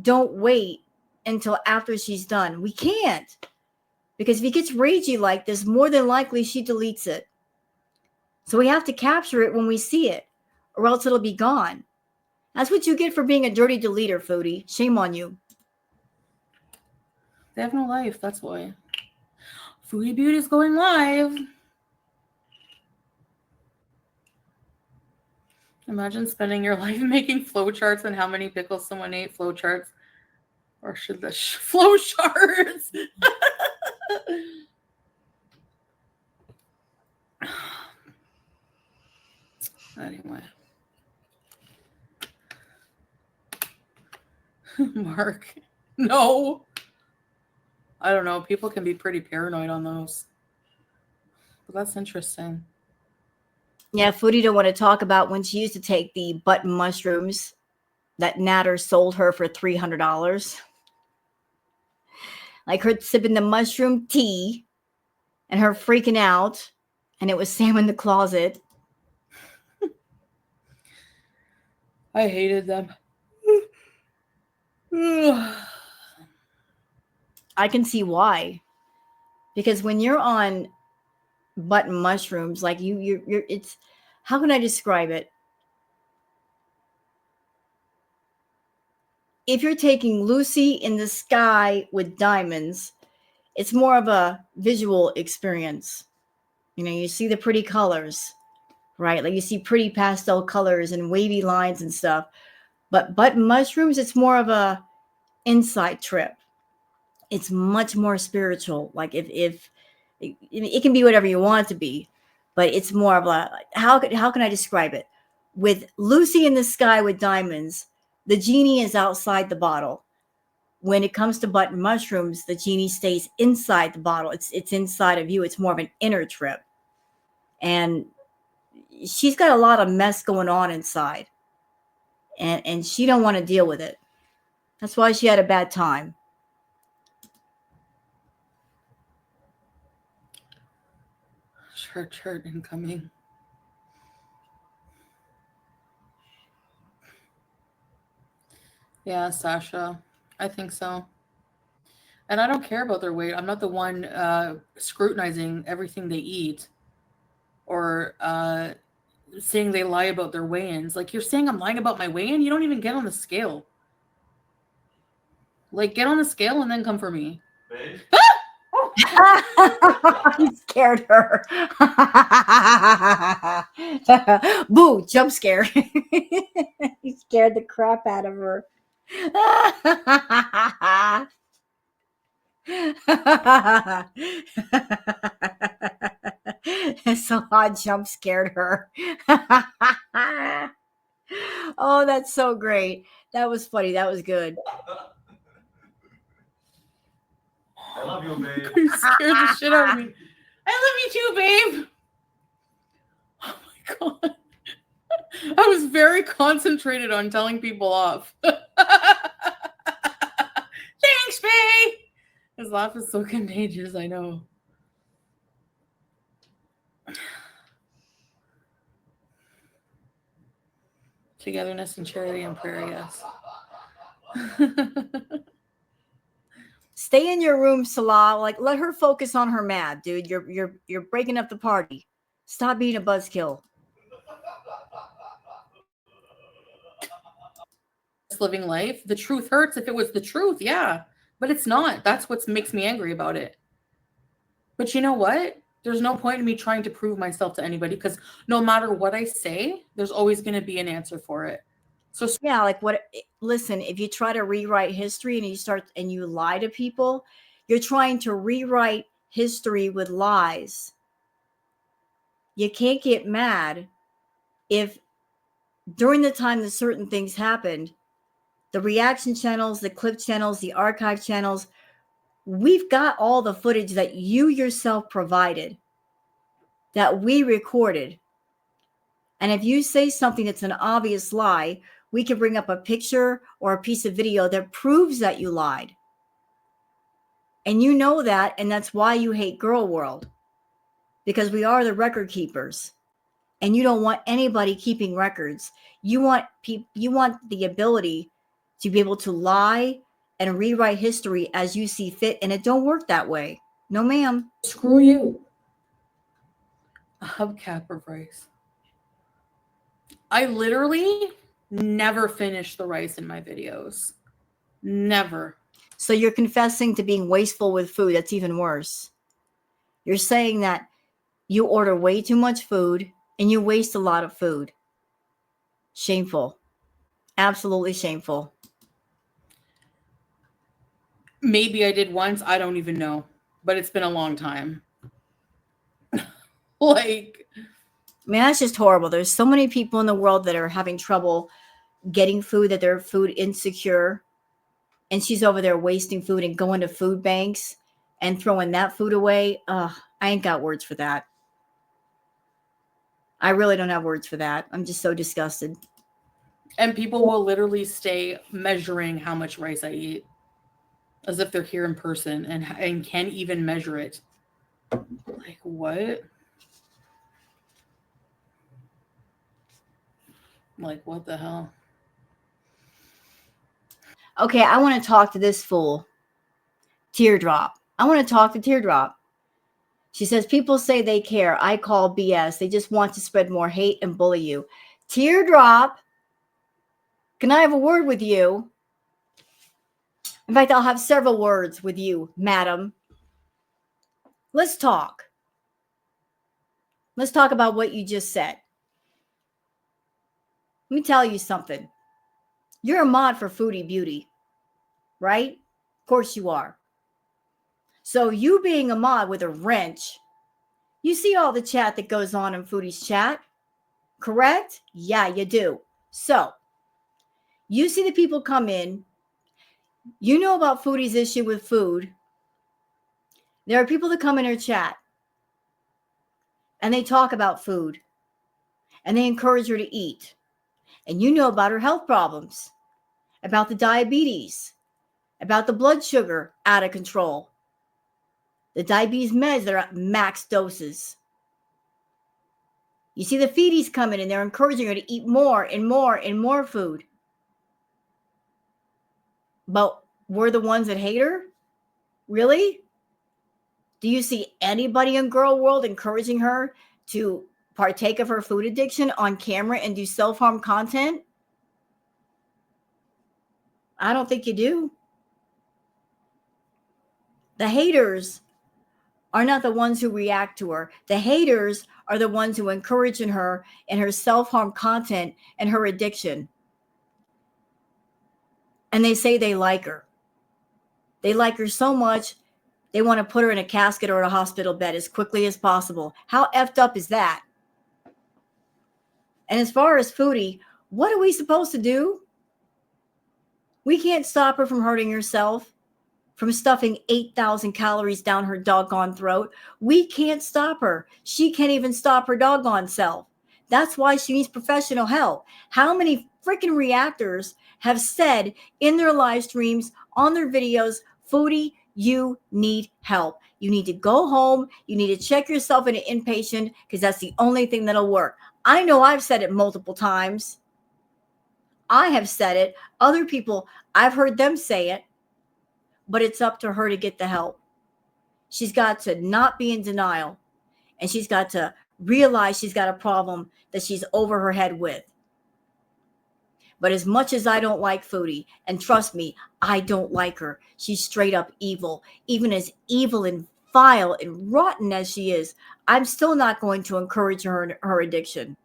[SPEAKER 1] don't wait until after she's done. We can't. Because if he gets ragey like this, more than likely she deletes it. So we have to capture it when we see it, or else it'll be gone. That's what you get for being a dirty deleter, Foodie. Shame on you.
[SPEAKER 3] They have no life, that's why. Foodie Beauty is going live. Imagine spending your life making flowcharts and how many pickles someone ate. Flowcharts. Or should the flowcharts? Anyway. Mark. No. I don't know. People can be pretty paranoid on those. But that's interesting.
[SPEAKER 1] Yeah, Foodie don't want to talk about when she used to take the button mushrooms that Natter sold her for $300. Like her sipping the mushroom tea and her freaking out. And it was Sam in the closet.
[SPEAKER 3] I hated them.
[SPEAKER 1] I can see why. Because when you're on button mushrooms, like you're it's, how can I describe it? If you're taking Lucy in the Sky with diamonds, it's more of a visual experience. You know, you see the pretty colors, right? Like you see pretty pastel colors and wavy lines and stuff. But button mushrooms, it's more of a inside trip. It's much more spiritual. Like if it can be whatever you want it to be, but it's more of a, how can I describe it? With Lucy in the Sky with Diamonds, the genie is outside the bottle. When it comes to button mushrooms, the genie stays inside the bottle. It's inside of you. It's more of an inner trip. And she's got a lot of mess going on inside. And she don't want to deal with it. That's why she had a bad time.
[SPEAKER 3] Church incoming. Yeah, Sasha. I think so. And I don't care about their weight. I'm not the one scrutinizing everything they eat or saying they lie about their weigh-ins. Like, you're saying I'm lying about my weigh-in? You don't even get on the scale. Like, get on the scale and then come for me.
[SPEAKER 4] Babe?
[SPEAKER 1] He scared her. Boo, jump scare. He scared the crap out of her. So hard jump scared her. Oh, that's so great. That was funny. That was good.
[SPEAKER 4] I love you, babe.
[SPEAKER 3] You scared the shit out of me. I love you too, babe. Oh my god. I was very concentrated on telling people off. Thanks, babe. His laugh is so contagious, I know. Togetherness and charity and prayer, yes.
[SPEAKER 1] Stay in your room, Salah. Like, let her focus on her mad, dude. You're breaking up the party. Stop being a buzzkill.
[SPEAKER 3] Living life. The truth hurts if it was the truth, yeah. But it's not. That's what makes me angry about it. But you know what? There's no point in me trying to prove myself to anybody, because no matter what I say, there's always going to be an answer for it. So
[SPEAKER 1] yeah, like what? Listen, if you try to rewrite history and you lie to people, you're trying to rewrite history with lies. You can't get mad if during the time that certain things happened, the reaction channels, the clip channels, the archive channels, we've got all the footage that you yourself provided, that we recorded. And if you say something that's an obvious lie, we can bring up a picture or a piece of video that proves that you lied. And you know that, and that's why you hate Girl World, because we are the record keepers. And you don't want anybody keeping records. You want the ability to be able to lie and rewrite history as you see fit, and it don't work that way. No, ma'am.
[SPEAKER 3] screw you. A hubcap of rice. I literally never finish the rice in my videos. Never.
[SPEAKER 1] So you're confessing to being wasteful with food. That's even worse. You're saying that you order way too much food and you waste a lot of food. Shameful. Absolutely shameful.
[SPEAKER 3] Maybe I did once. I don't even know. But it's been a long time. Like,
[SPEAKER 1] man, that's just horrible. There's so many people in the world that are having trouble getting food, that they're food insecure. And she's over there wasting food and going to food banks and throwing that food away. I ain't got words for that. I really don't have words for that. I'm just so disgusted.
[SPEAKER 3] and people will literally stay measuring how much rice I eat as if they're here in person and can't even measure it. Like, what? Like, what the hell?
[SPEAKER 1] Okay, I want to talk to this fool. Teardrop. I want to talk to Teardrop. She says, people say they care. I call BS. They just want to spread more hate and bully you. Teardrop, can I have a word with you? In fact, I'll have several words with you, madam. Let's talk. Let's talk about what you just said. Let me tell you something. You're a mod for Foodie Beauty, right? Of course you are. So you being a mod with a wrench, you see all the chat that goes on in Foodie's chat, correct? Yeah, you do. So you see the people come in. You know about Foodie's issue with food. There are people that come in her chat and they talk about food and they encourage her to eat. And you know about her health problems, about the diabetes, about the blood sugar out of control, the diabetes meds that are at max doses. You see the feedies coming and they're encouraging her to eat more and more and more food. But we're the ones that hate her? Really? Do you see anybody in girl world encouraging her to partake of her food addiction on camera and do self-harm content? I don't think you do. The haters are not the ones who react to her. The haters are the ones who encourage in her and her self-harm content and her addiction. And they say they like her. They like her so much, they want to put her in a casket or a hospital bed as quickly as possible. How effed up is that? And as far as Foodie, what are we supposed to do? We can't stop her from hurting herself, from stuffing 8,000 calories down her doggone throat. We can't stop her. She can't even stop her doggone self. That's why she needs professional help. How many freaking reactors have said in their live streams, on their videos, Foodie, you need help. You need to go home. You need to check yourself in an inpatient because that's the only thing that'll work. I know I've said it multiple times. I have said it. Other people, I've heard them say it. But it's up to her to get the help. She's got to not be in denial. And she's got to realize she's got a problem that she's over her head with. But as much as I don't like Foodie, and trust me, I don't like her. She's straight up evil. Even as evil and vile and rotten as she is, I'm still not going to encourage her addiction.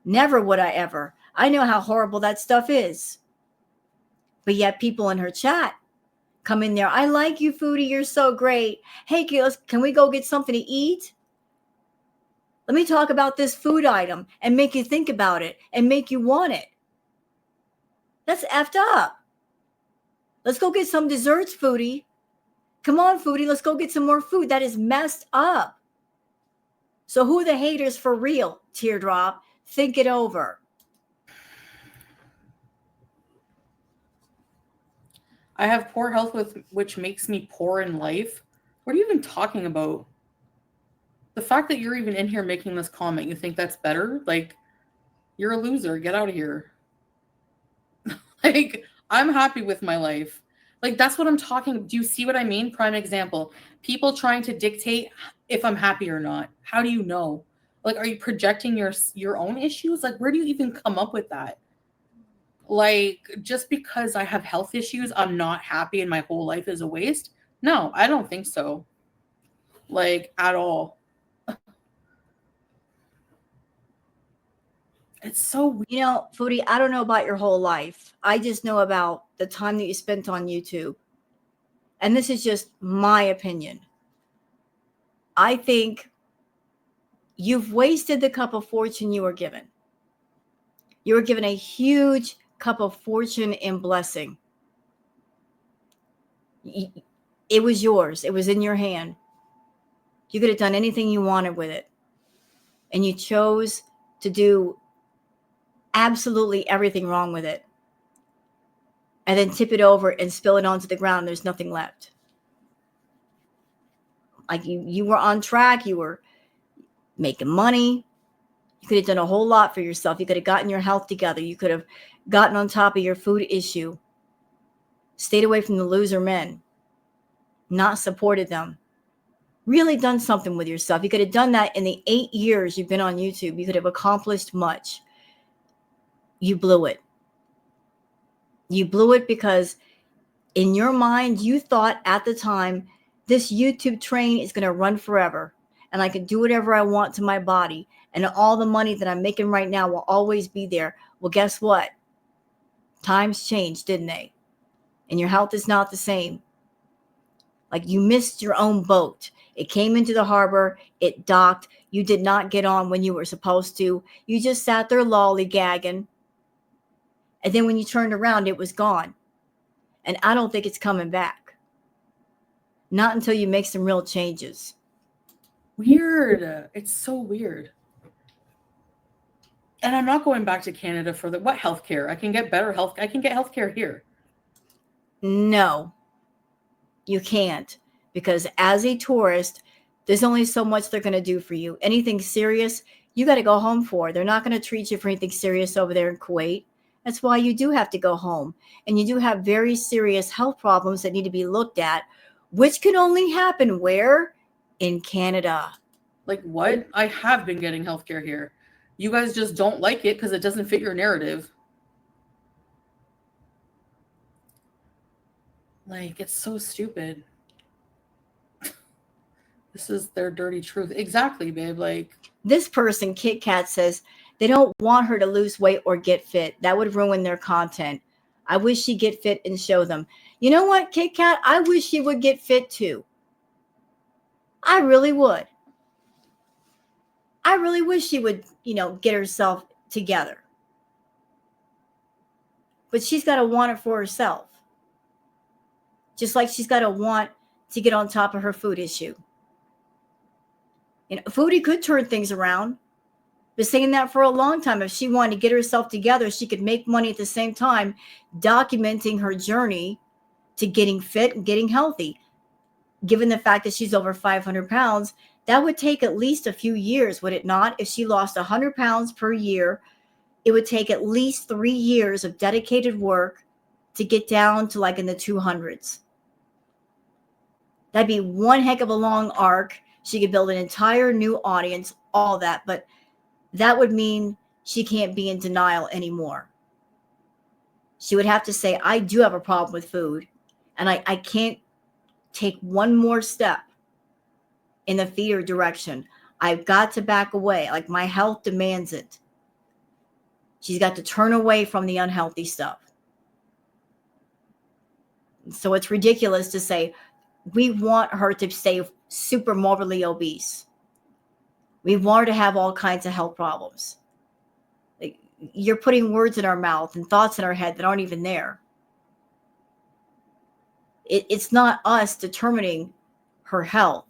[SPEAKER 1] Never would I ever. I know how horrible that stuff is. But yet people in her chat come in there. I like you, Foodie. You're so great. Hey, can we go get something to eat? Let me talk about this food item and make you think about it and make you want it. That's effed up. Let's go get some desserts, Foodie. Come on, Foodie. Let's go get some more food. That is messed up. So who are the haters for real, Teardrop? Think it over.
[SPEAKER 3] I have poor health which makes me poor in life. What are you even talking about? The fact that you're even in here making this comment, you think that's better? Like, you're a loser. Get out of here. Like, I'm happy with my life. Like, that's what I'm talking. Do you see what I mean? Prime example. People trying to dictate if I'm happy or not. How do you know? Like, are you projecting your own issues? Like, where do you even come up with that? Like, just because I have health issues, I'm not happy and my whole life is a waste? No, I don't think so. Like, at all. It's so weird.
[SPEAKER 1] You know, Foodie, I don't know about your whole life. I just know about the time that you spent on YouTube. And this is just my opinion. I think you've wasted the cup of fortune you were given. You were given a huge cup of fortune and blessing. It was yours. It was in your hand. You could have done anything you wanted with it. And you chose to do absolutely everything wrong with it. And then tip it over and spill it onto the ground. There's nothing left. Like you were on track. You were making money. You could have done a whole lot for yourself. You could have gotten your health together. You could have gotten on top of your food issue. Stayed away from the loser men. Not supported them. Really done something with yourself. You could have done that in the 8 years you've been on YouTube. You could have accomplished much. You blew it. You blew it because in your mind, you thought at the time, this YouTube train is going to run forever. And I can do whatever I want to my body. And all the money that I'm making right now will always be there. Well, guess what? Times changed, didn't they? And your health is not the same. Like you missed your own boat. It came into the harbor. It docked. You did not get on when you were supposed to. You just sat there lollygagging. And then when you turned around, it was gone. And I don't think it's coming back. Not until you make some real changes.
[SPEAKER 3] Weird. It's so weird. And I'm not going back to Canada for what healthcare? I can get better health. I can get healthcare here.
[SPEAKER 1] No, you can't. Because as a tourist, there's only so much they're going to do for you. Anything serious, you got to go home for. They're not going to treat you for anything serious over there in Kuwait. That's why you do have to go home. And you do have very serious health problems that need to be looked at, which can only happen where? In Canada.
[SPEAKER 3] Like what? I have been getting healthcare here. You guys just don't like it because it doesn't fit your narrative. Like, it's so stupid. This is their dirty truth. Exactly, babe. Like,
[SPEAKER 1] this person, Kit Kat, says they don't want her to lose weight or get fit. That would ruin their content. I wish she'd get fit and show them. You know what, Kit Kat? I wish she would get fit too. I really would. I really wish she would, get herself together. But she's got to want it for herself. Just like she's got to want to get on top of her food issue. Foodie could turn things around. Been saying that for a long time. If she wanted to get herself together, she could make money at the same time, documenting her journey to getting fit and getting healthy. Given the fact that she's over 500 pounds, that would take at least a few years, would it not? If she lost 100 pounds per year, it would take at least 3 years of dedicated work to get down to like in the 200s. That'd be one heck of a long arc. She could build an entire new audience, all that. But that would mean she can't be in denial anymore. She would have to say, I do have a problem with food, and I can't take one more step in the feeder direction. I've got to back away. Like my health demands it. She's got to turn away from the unhealthy stuff. So it's ridiculous to say we want her to stay super morbidly obese. We want her to have all kinds of health problems. Like, you're putting words in our mouth and thoughts in our head that aren't even there. It's not us determining her health.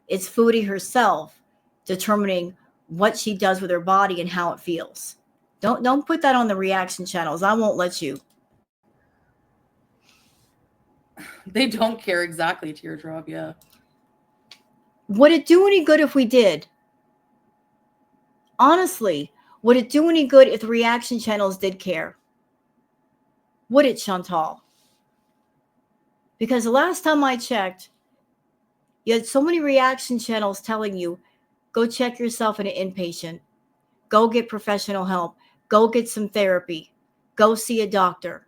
[SPEAKER 1] It's Foodie herself determining what she does with her body and how it feels. Don't put that on the reaction channels. I won't let you.
[SPEAKER 3] they don't care exactly, Teardrop. Yeah.
[SPEAKER 1] Would it do any good if we did? Honestly, would it do any good if the reaction channels did care? Would it, Chantal? Because the last time I checked, you had so many reaction channels telling you, go check yourself in an inpatient. Go get professional help. Go get some therapy. Go see a doctor.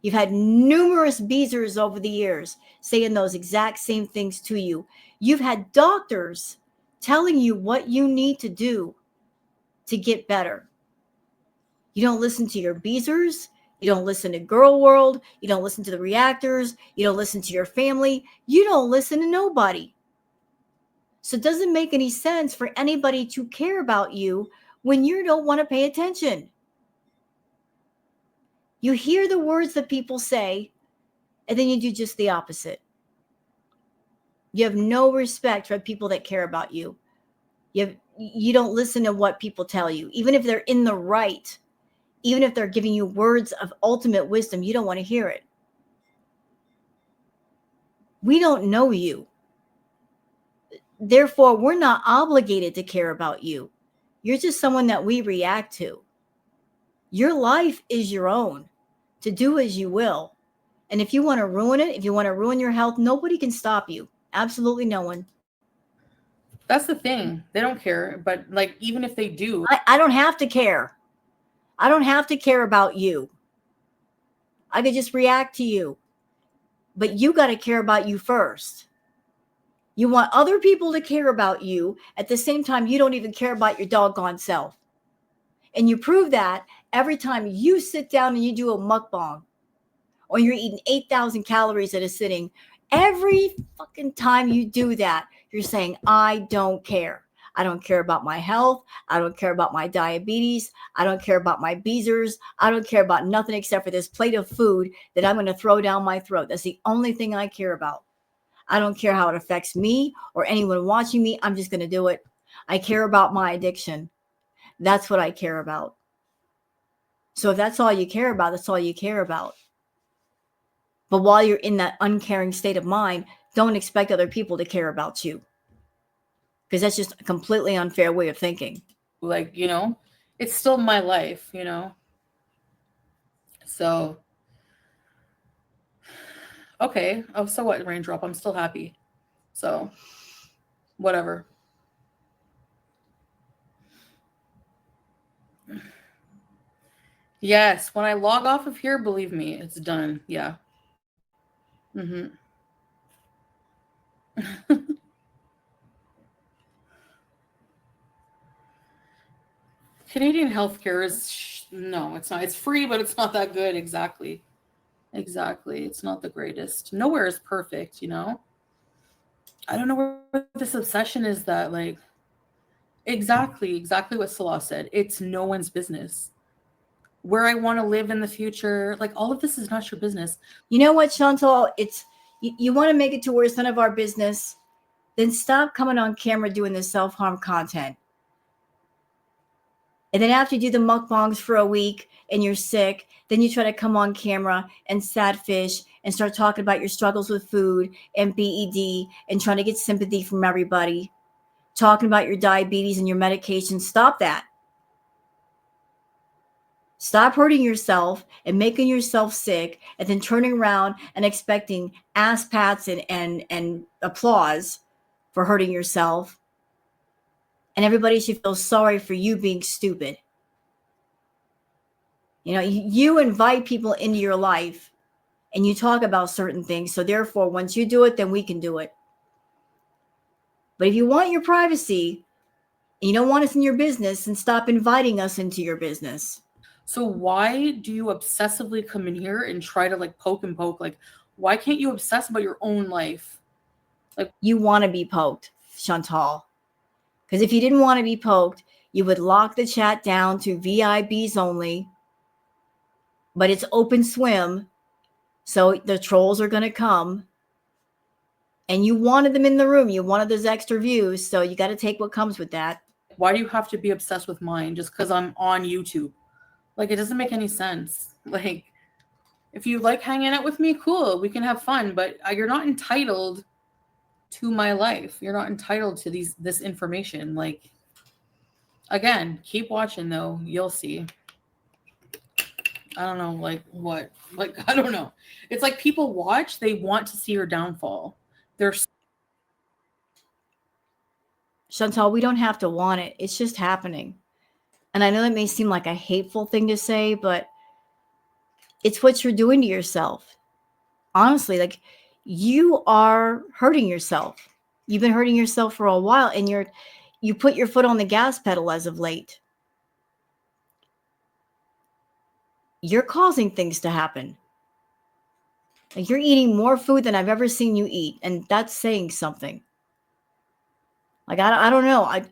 [SPEAKER 1] You've had numerous beezers over the years saying those exact same things to you. You've had doctors telling you what you need to do to get better. You don't listen to your beezers. You don't listen to Girl World. You don't listen to the reactors. You don't listen to your family. You don't listen to nobody. So it doesn't make any sense for anybody to care about you when you don't want to pay attention. You hear the words that people say, and then you do just the opposite. You have no respect for people that care about you. You don't listen to what people tell you, even if they're in the right. Even if they're giving you words of ultimate wisdom, you don't want to hear it. We don't know you. Therefore, we're not obligated to care about you. You're just someone that we react to. Your life is your own, to do as you will. And if you want to ruin it, if you want to ruin your health, nobody can stop you. Absolutely no one.
[SPEAKER 3] That's the thing. They don't care. But like, even if they do,
[SPEAKER 1] I don't have to care. I don't have to care about you. I could just react to you. But you got to care about you first. You want other people to care about you. At the same time, you don't even care about your doggone self. And you prove that every time you sit down and you do a mukbang, or you're eating 8,000 calories at a sitting, Every fucking time you do that, you're saying, I don't care. I don't care about my health. I don't care about my diabetes. I don't care about my beezers. I don't care about nothing except for this plate of food that I'm going to throw down my throat. That's the only thing I care about. I don't care how it affects me or anyone watching me. I'm just going to do it. I care about my addiction. That's what I care about. So if that's all you care about, that's all you care about. But while you're in that uncaring state of mind, don't expect other people to care about you. Because that's just a completely unfair way of thinking.
[SPEAKER 3] Like, you know, it's still my life, you know? So, okay. Oh, so what, Raindrop? I'm still happy. So, whatever. Yes, when I log off of here, believe me, it's done. Yeah. Mm-hmm. Canadian healthcare is no, it's not. It's free, but it's not that good. Exactly. It's not the greatest. Nowhere is perfect, you know? I don't know where this obsession is that, like, exactly what Salah said. It's no one's business. Where I want to live in the future, like, all of this is not your business.
[SPEAKER 1] You know what, Chantal? It's you want to make it to where it's none of our business, then stop coming on camera doing this self-harm content. And then after you do the mukbangs for a week and you're sick, then you try to come on camera and sad fish and start talking about your struggles with food and BED and trying to get sympathy from everybody, talking about your diabetes and your medication. Stop that. Stop hurting yourself and making yourself sick and then turning around and expecting ass pats and applause for hurting yourself. And everybody should feel sorry for you being stupid. You know, you invite people into your life and you talk about certain things. So therefore, once you do it, then we can do it. But if you want your privacy and you don't want us in your business, then stop inviting us into your business.
[SPEAKER 3] So why do you obsessively come in here and try to like poke and poke? Like, why can't you obsess about your own life?
[SPEAKER 1] Like, you want to be poked, Chantal. Because if you didn't want to be poked, you would lock the chat down to VIBs only. But it's open swim. So the trolls are going to come. And you wanted them in the room. You wanted those extra views. So you got to take what comes with that.
[SPEAKER 3] Why do you have to be obsessed with mine just because I'm on YouTube? Like, it doesn't make any sense. Like, if you like hanging out with me, cool, we can have fun. But you're not entitled to my life. You're not entitled to this information. Like, again, keep watching though. You'll see. I don't know, like what? Like, I don't know. It's like people watch, they want to see your downfall. They're
[SPEAKER 1] Chantal, we don't have to want it. It's just happening. And I know that may seem like a hateful thing to say, but it's what you're doing to yourself. Honestly, like, you are hurting yourself. You've been hurting yourself for a while, and you put your foot on the gas pedal as of late. You're causing things to happen. Like, you're eating more food than I've ever seen you eat, and that's saying something. Like, I don't know.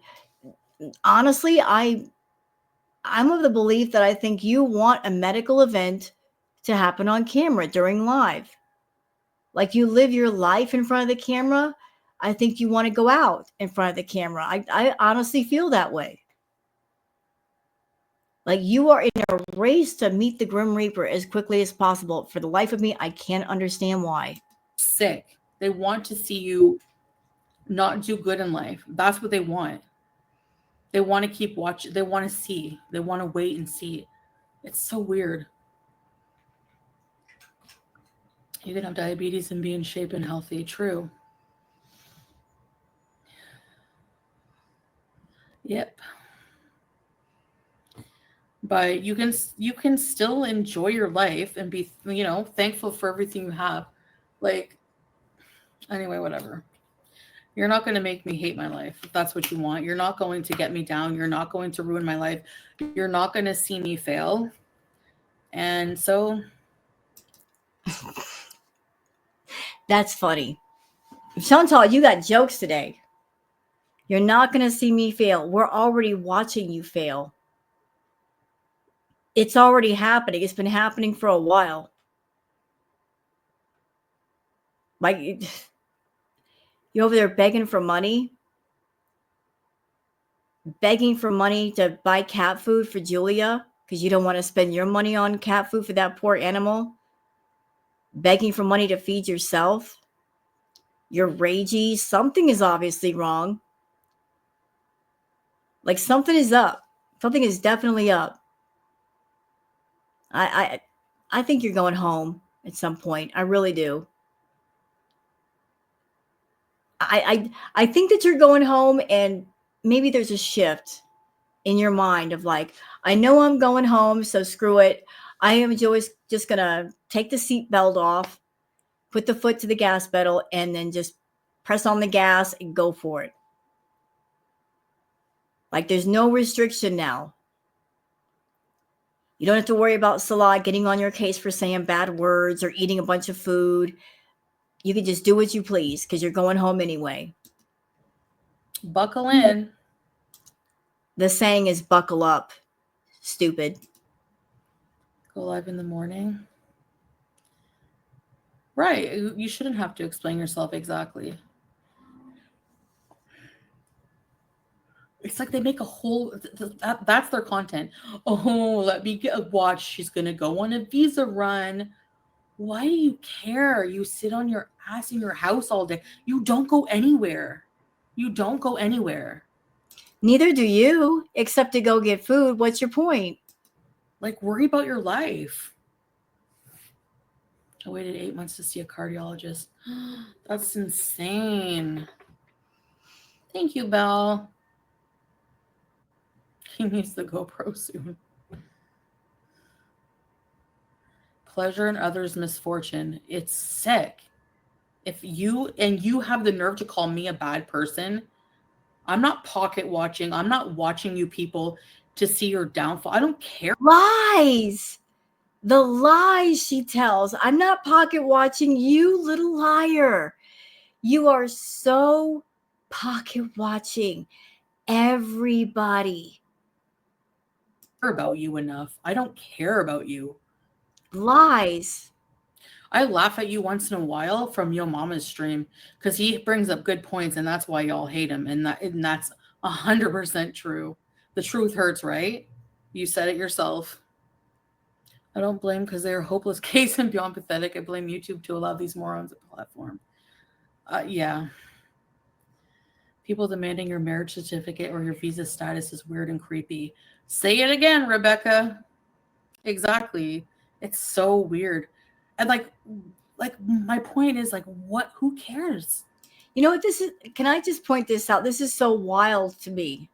[SPEAKER 1] Honestly, I'm of the belief that I think you want a medical event to happen on camera during live. Like, you live your life in front of the camera. I think you want to go out in front of the camera. I honestly feel that way. Like, you are in a race to meet the Grim Reaper as quickly as possible. For the life of me, I can't understand why.
[SPEAKER 3] sick. They want to see you not do good in life. That's what they want. They want to keep watching. They want to see. They want to wait and see. It's so weird. You can have diabetes and be in shape and healthy. True. Yep. But you can still enjoy your life and be, thankful for everything you have. Like, anyway, whatever. You're not going to make me hate my life if that's what you want. You're not going to get me down. You're not going to ruin my life. You're not going to see me fail. And so
[SPEAKER 1] That's funny. Chantal, you got jokes today. You're not going to see me fail. We're already watching you fail. It's already happening. It's been happening for a while. Like, you're over there begging for money to buy cat food for Julia because you don't want to spend your money on cat food for that poor animal. Begging for money to feed yourself. You're ragey. Something is obviously wrong. Like, something is up. Something is definitely up. I think you're going home at some point. I really do. I think that you're going home, and maybe there's a shift in your mind of like, I know I'm going home, so screw it. I am just gonna take the seatbelt off, put the foot to the gas pedal, and then just press on the gas and go for it. Like, there's no restriction now. You don't have to worry about Salah getting on your case for saying bad words or eating a bunch of food. You can just do what you please because you're going home anyway.
[SPEAKER 3] Buckle in.
[SPEAKER 1] The saying is buckle up, stupid.
[SPEAKER 3] Go live in the morning. Right. You shouldn't have to explain yourself exactly. It's like they make a whole, that's their content. Oh, let me watch. She's going to go on a visa run. Why do you care? You sit on your ass in your house all day. You don't go anywhere. You don't go anywhere.
[SPEAKER 1] Neither do you, except to go get food. What's your point?
[SPEAKER 3] Like, worry about your life. I waited 8 months to see a cardiologist. That's insane. Thank you, Belle. He needs the GoPro soon. Pleasure in others' misfortune. It's sick. If you have the nerve to call me a bad person, I'm not pocket watching. I'm not watching you people to see your downfall. I don't care.
[SPEAKER 1] Lies. The lies she tells. I'm not pocket watching you, little liar. You are so pocket watching everybody.
[SPEAKER 3] About you enough. I don't care about you.
[SPEAKER 1] Lies.
[SPEAKER 3] I laugh at you once in a while from Yo Mama's stream because he brings up good points, and that's why y'all hate him. And that's 100% true. The truth hurts, right? You said it yourself. I don't blame because they're a hopeless case and beyond pathetic. I blame YouTube to allow these morons a platform. Yeah. People demanding your marriage certificate or your visa status is weird and creepy. Say it again, Rebecca. Exactly. It's so weird. And like my point is like, what? Who cares?
[SPEAKER 1] You know what this is? Can I just point this out? This is so wild to me.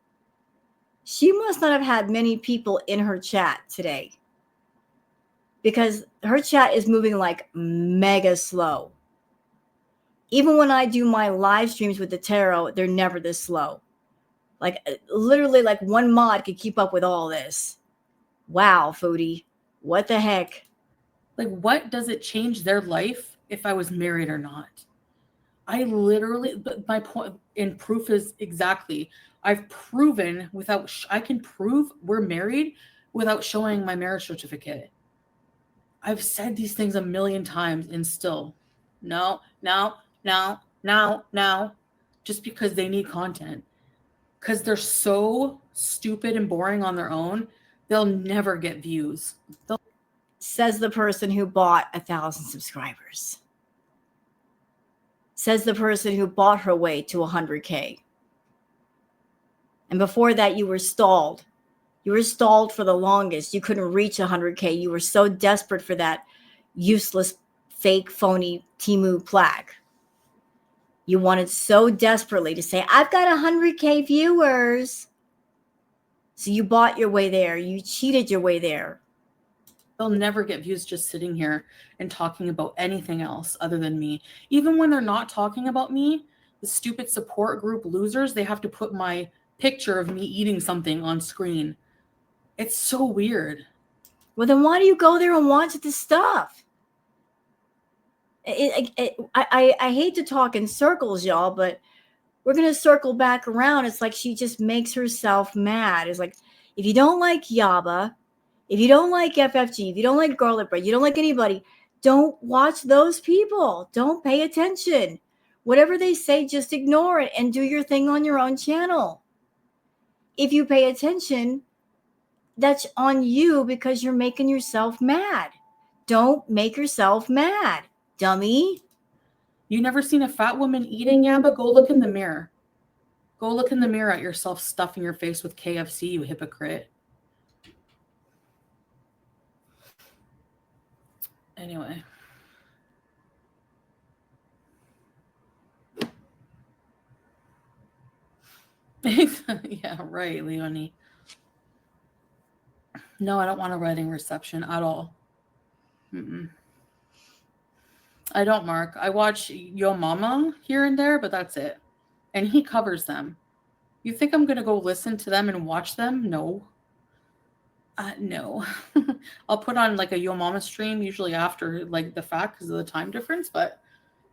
[SPEAKER 1] She must not have had many people in her chat today because her chat is moving like mega slow. Even when I do my live streams with the tarot, they're never this slow. Like, literally, like one mod could keep up with all this. Wow, Foodie. What the heck?
[SPEAKER 3] Like, what does it change their life if I was married or not? I literally, but my point in proof is exactly, I've proven I can prove we're married without showing my marriage certificate. I've said these things a million times and still, no, just because they need content. Because they're so stupid and boring on their own, they'll never get views.
[SPEAKER 1] Says the person who bought 1,000 subscribers. Says the person who bought her way to 100K. And before that, you were stalled. You were stalled for the longest. You couldn't reach 100K. You were so desperate for that useless, fake, phony Temu plaque. You wanted so desperately to say, I've got 100K viewers. So you bought your way there. You cheated your way there.
[SPEAKER 3] They'll never get views just sitting here and talking about anything else other than me. Even when they're not talking about me, the stupid support group losers, they have to put my picture of me eating something on screen. It's so weird.
[SPEAKER 1] Well, then why do you go there and watch this stuff? I hate to talk in circles, y'all, but we're going to circle back around. It's like she just makes herself mad. It's like, if you don't like Yaba, if you don't like FFG, if you don't like garlic bread, you don't like anybody, don't watch those people. Don't pay attention. Whatever they say, just ignore it and do your thing on your own channel. If you pay attention, that's on you because you're making yourself mad. Don't make yourself mad, dummy.
[SPEAKER 3] You never seen a fat woman eating Yaba? Go look in the mirror. Go look in the mirror at yourself stuffing your face with KFC, you hypocrite. Anyway. Yeah, right, Leonie. No, I don't want a wedding reception at all. Mm-mm. I don't, Mark. I watch Yo Mama here and there, but that's it. And he covers them. You think I'm going to go listen to them and watch them? No. No. I'll put on like a Yo Mama stream, usually after like the fact because of the time difference, but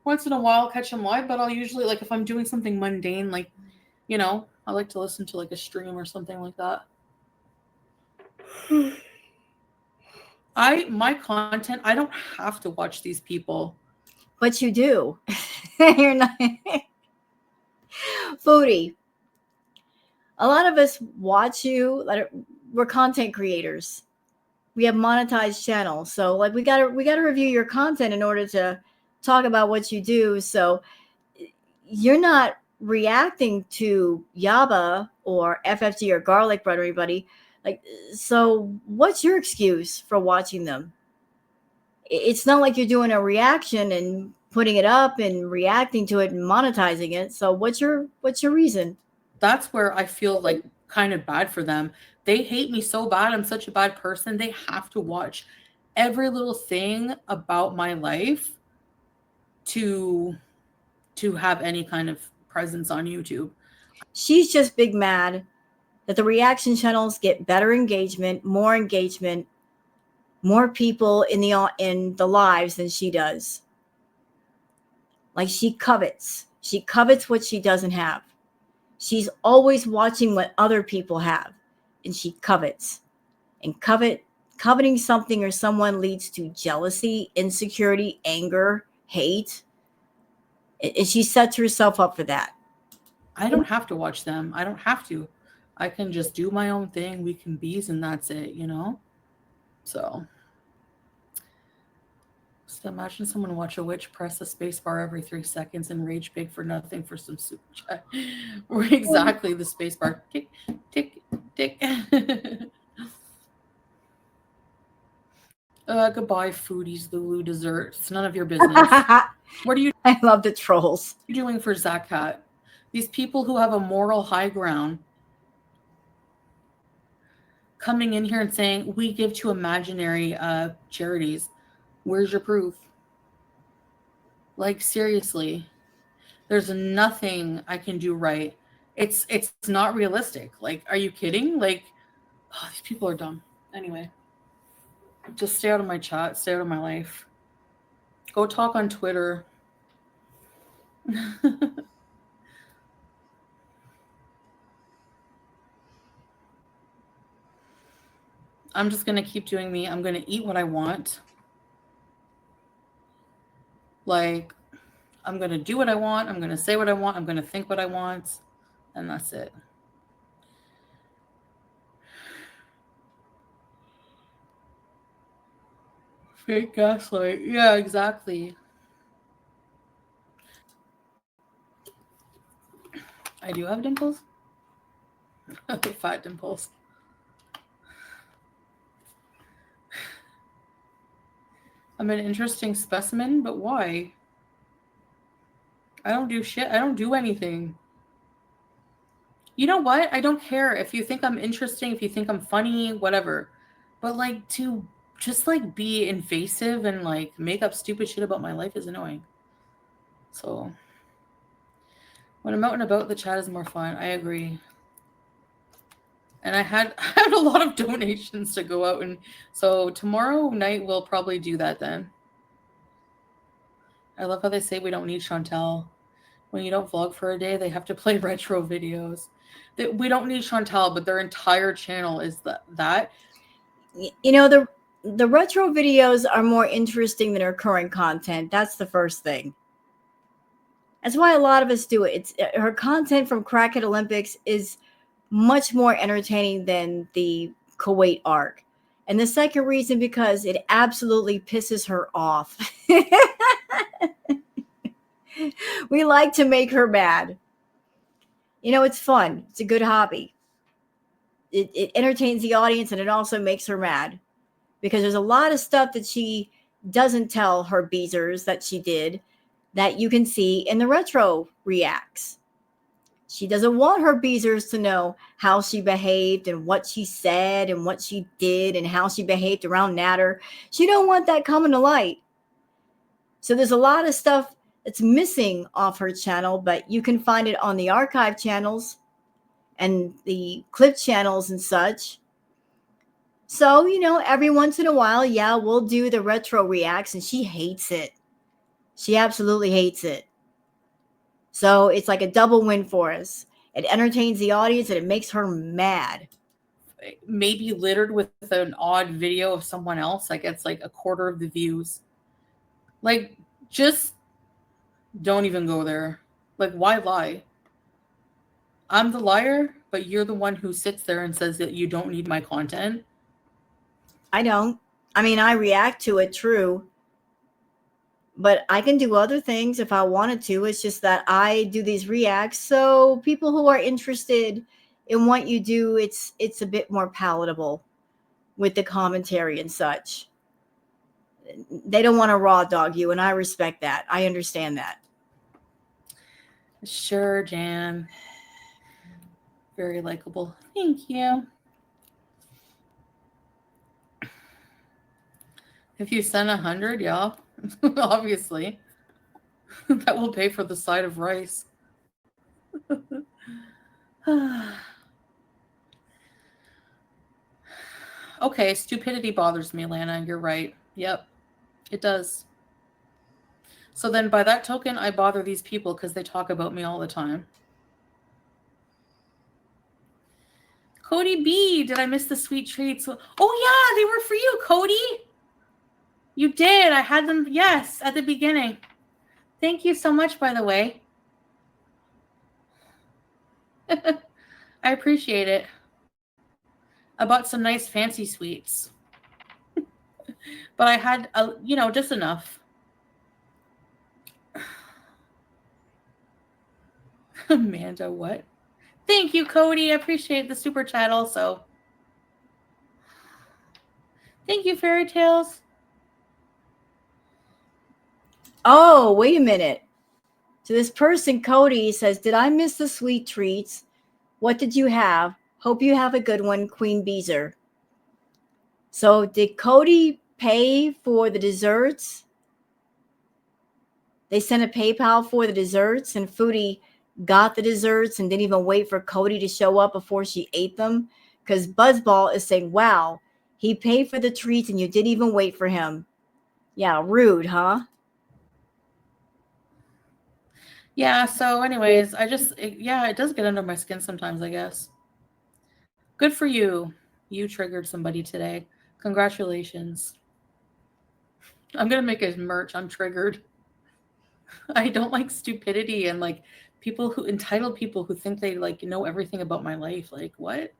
[SPEAKER 3] once in a while I'll catch them live, but I'll usually, like if I'm doing something mundane, like, you know, I like to listen to like a stream or something like that. My content, I don't have to watch these people.
[SPEAKER 1] But you do. You're not. Foodie. A lot of us watch you. We're content creators. We have monetized channels. So like we gotta review your content in order to talk about what you do. So you're not reacting to Yaba or FFG or garlic bread or anybody. Like, so what's your excuse for watching them? It's not like you're doing a reaction and putting it up and reacting to it and monetizing it. So what's your reason?
[SPEAKER 3] That's where I feel like kind of bad for them. They hate me so bad. I'm such a bad person. They have to watch every little thing about my life to have any kind of presence on YouTube.
[SPEAKER 1] She's just big mad that the reaction channels get better engagement, more people in the lives than she does. Like she covets what she doesn't have. She's always watching what other people have, and she covets. And coveting something or someone leads to jealousy, insecurity, anger, hate. And she sets herself up for that.
[SPEAKER 3] I don't have to watch them. I don't have to. I can just do my own thing. We can bees and that's it, you know? So just imagine someone watch a witch press the space bar every 3 seconds and rage big for nothing for some super chat. Or exactly the space bar. Tick, tick, tick. Goodbye, foodies, Lulu dessert. It's none of your business. What are you
[SPEAKER 1] I love the trolls.
[SPEAKER 3] doing for Zakat? These people who have a moral high ground coming in here and saying, we give to imaginary charities. Where's your proof? Like, seriously, there's nothing I can do right. It's not realistic. Like, are you kidding? Like, oh, these people are dumb. Anyway, just stay out of my chat. Stay out of my life. Go talk on Twitter. I'm just going to keep doing me. I'm going to eat what I want. Like, I'm going to do what I want. I'm going to say what I want. I'm going to think what I want. And that's it. Fake gaslight. Yeah, exactly. I do have dimples. Fat dimples. I'm an interesting specimen, but why? I don't do shit. I don't do anything. You know what? I don't care if you think I'm interesting, if you think I'm funny, whatever. But like to just like be invasive and like make up stupid shit about my life is annoying. So when I'm out and about, the chat is more fun. I agree. And I had a lot of donations to go out, and so tomorrow night we'll probably do that then. I love how they say we don't need Chantel. When you don't vlog for a day, they have to play retro videos. We don't need Chantel, but their entire channel is that.
[SPEAKER 1] You know, the retro videos are more interesting than her current content. That's the first thing. That's why a lot of us do it. It's her content from Crackhead Olympics is much more entertaining than the Kuwait arc. And the second reason, because it absolutely pisses her off. We like to make her mad. You know, it's fun. It's a good hobby. It entertains the audience, and it also makes her mad. Because there's a lot of stuff that she doesn't tell her beezers that she did that you can see in the retro reacts. She doesn't want her beezers to know how she behaved and what she said and what she did and how she behaved around Natter. She don't want that coming to light. So there's a lot of stuff that's missing off her channel, but you can find it on the archive channels and the clip channels and such. So, you know, every once in a while, yeah, we'll do the retro reacts, and she hates it. She absolutely hates it. So it's like a double win for us. It entertains the audience, and it makes her mad.
[SPEAKER 3] Maybe littered with an odd video of someone else that gets like a quarter of the views. Like, just don't even go there. Like, why lie? I'm the liar, but you're the one who sits there and says that you don't need my content.
[SPEAKER 1] I don't. I mean, I react to it, true. But I can do other things if I wanted to. It's just that I do these reacts. So people who are interested in what you do, it's a bit more palatable with the commentary and such. They don't want to raw dog you, and I respect that. I understand that.
[SPEAKER 3] Sure, Jan. Very likable. Thank you. If you send 100, yeah, obviously. That will pay for the side of rice. Okay, stupidity bothers me, Lana. You're right. Yep, it does. So then by that token, I bother these people because they talk about me all the time. Cody B, did I miss the sweet treats? Oh, yeah, they were for you, Cody. You did. I had them, yes, at the beginning. Thank you so much, by the way. I appreciate it. I bought some nice fancy sweets. But I had, you know, just enough. Amanda, what? Thank you, Cody. I appreciate the super chat also. Thank you, Fairy Tales.
[SPEAKER 1] Oh, wait a minute. So this person, Cody, says, did I miss the sweet treats? What did you have? Hope you have a good one, Queen Beezer. So did Cody pay for the desserts? They sent a PayPal for the desserts, and Foodie got the desserts and didn't even wait for Cody to show up before she ate them? Because Buzzball is saying, wow, he paid for the treats and you didn't even wait for him. Yeah, rude, huh?
[SPEAKER 3] Yeah, so anyways, it does get under my skin sometimes, I guess. Good for you. You triggered somebody today. Congratulations. I'm going to make a merch. I'm triggered. I don't like stupidity and like entitled people who think they like know everything about my life. Like, what?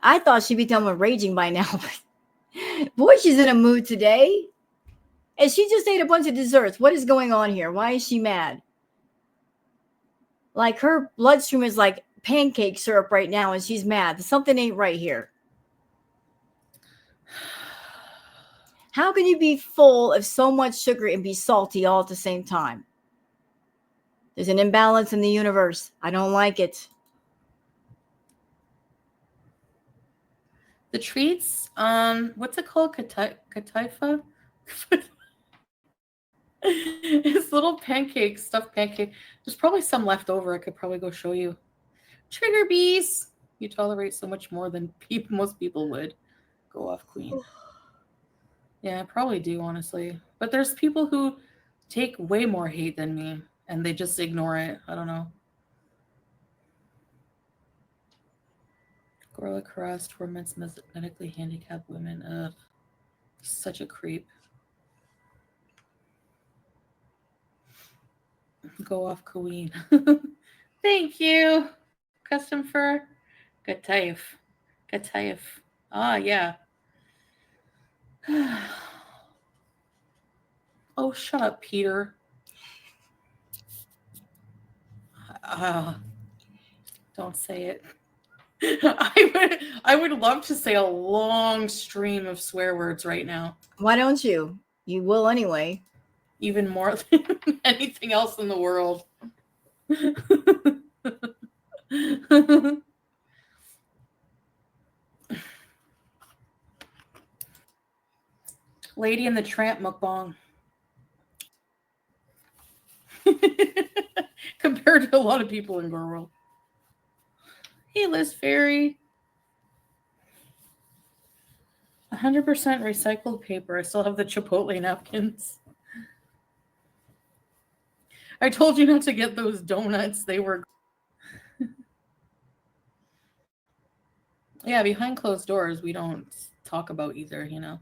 [SPEAKER 1] I thought she'd be done with raging by now. Boy, she's in a mood today. And she just ate a bunch of desserts. What is going on here? Why is she mad? Like, her bloodstream is like pancake syrup right now, and she's mad. Something ain't right here. How can you be full of so much sugar and be salty all at the same time? There's an imbalance in the universe. I don't like it.
[SPEAKER 3] The treats, what's it called? Kataifa? It's little pancake, stuffed pancake. There's probably some left over. I could probably go show you. Trigger bees. You tolerate so much more than most people would. Go off, queen. Yeah, I probably do, honestly. But there's people who take way more hate than me and they just ignore it. I don't know. Gorilla crust for medically handicapped women. Ugh. Such a creep. Go off, Queen. Thank you. Custom fur. Gataif. Gataif. Ah, yeah. Oh, shut up, Peter. Don't say it. I would love to say a long stream of swear words right now.
[SPEAKER 1] Why don't you? You will anyway.
[SPEAKER 3] Even more than anything else in the world. Lady and the Tramp mukbang. Compared to a lot of people in our world. Hey, Liz Fairy. 100% recycled paper. I still have the Chipotle napkins. I told you not to get those donuts. They were... Yeah, behind closed doors, we don't talk about either, you know.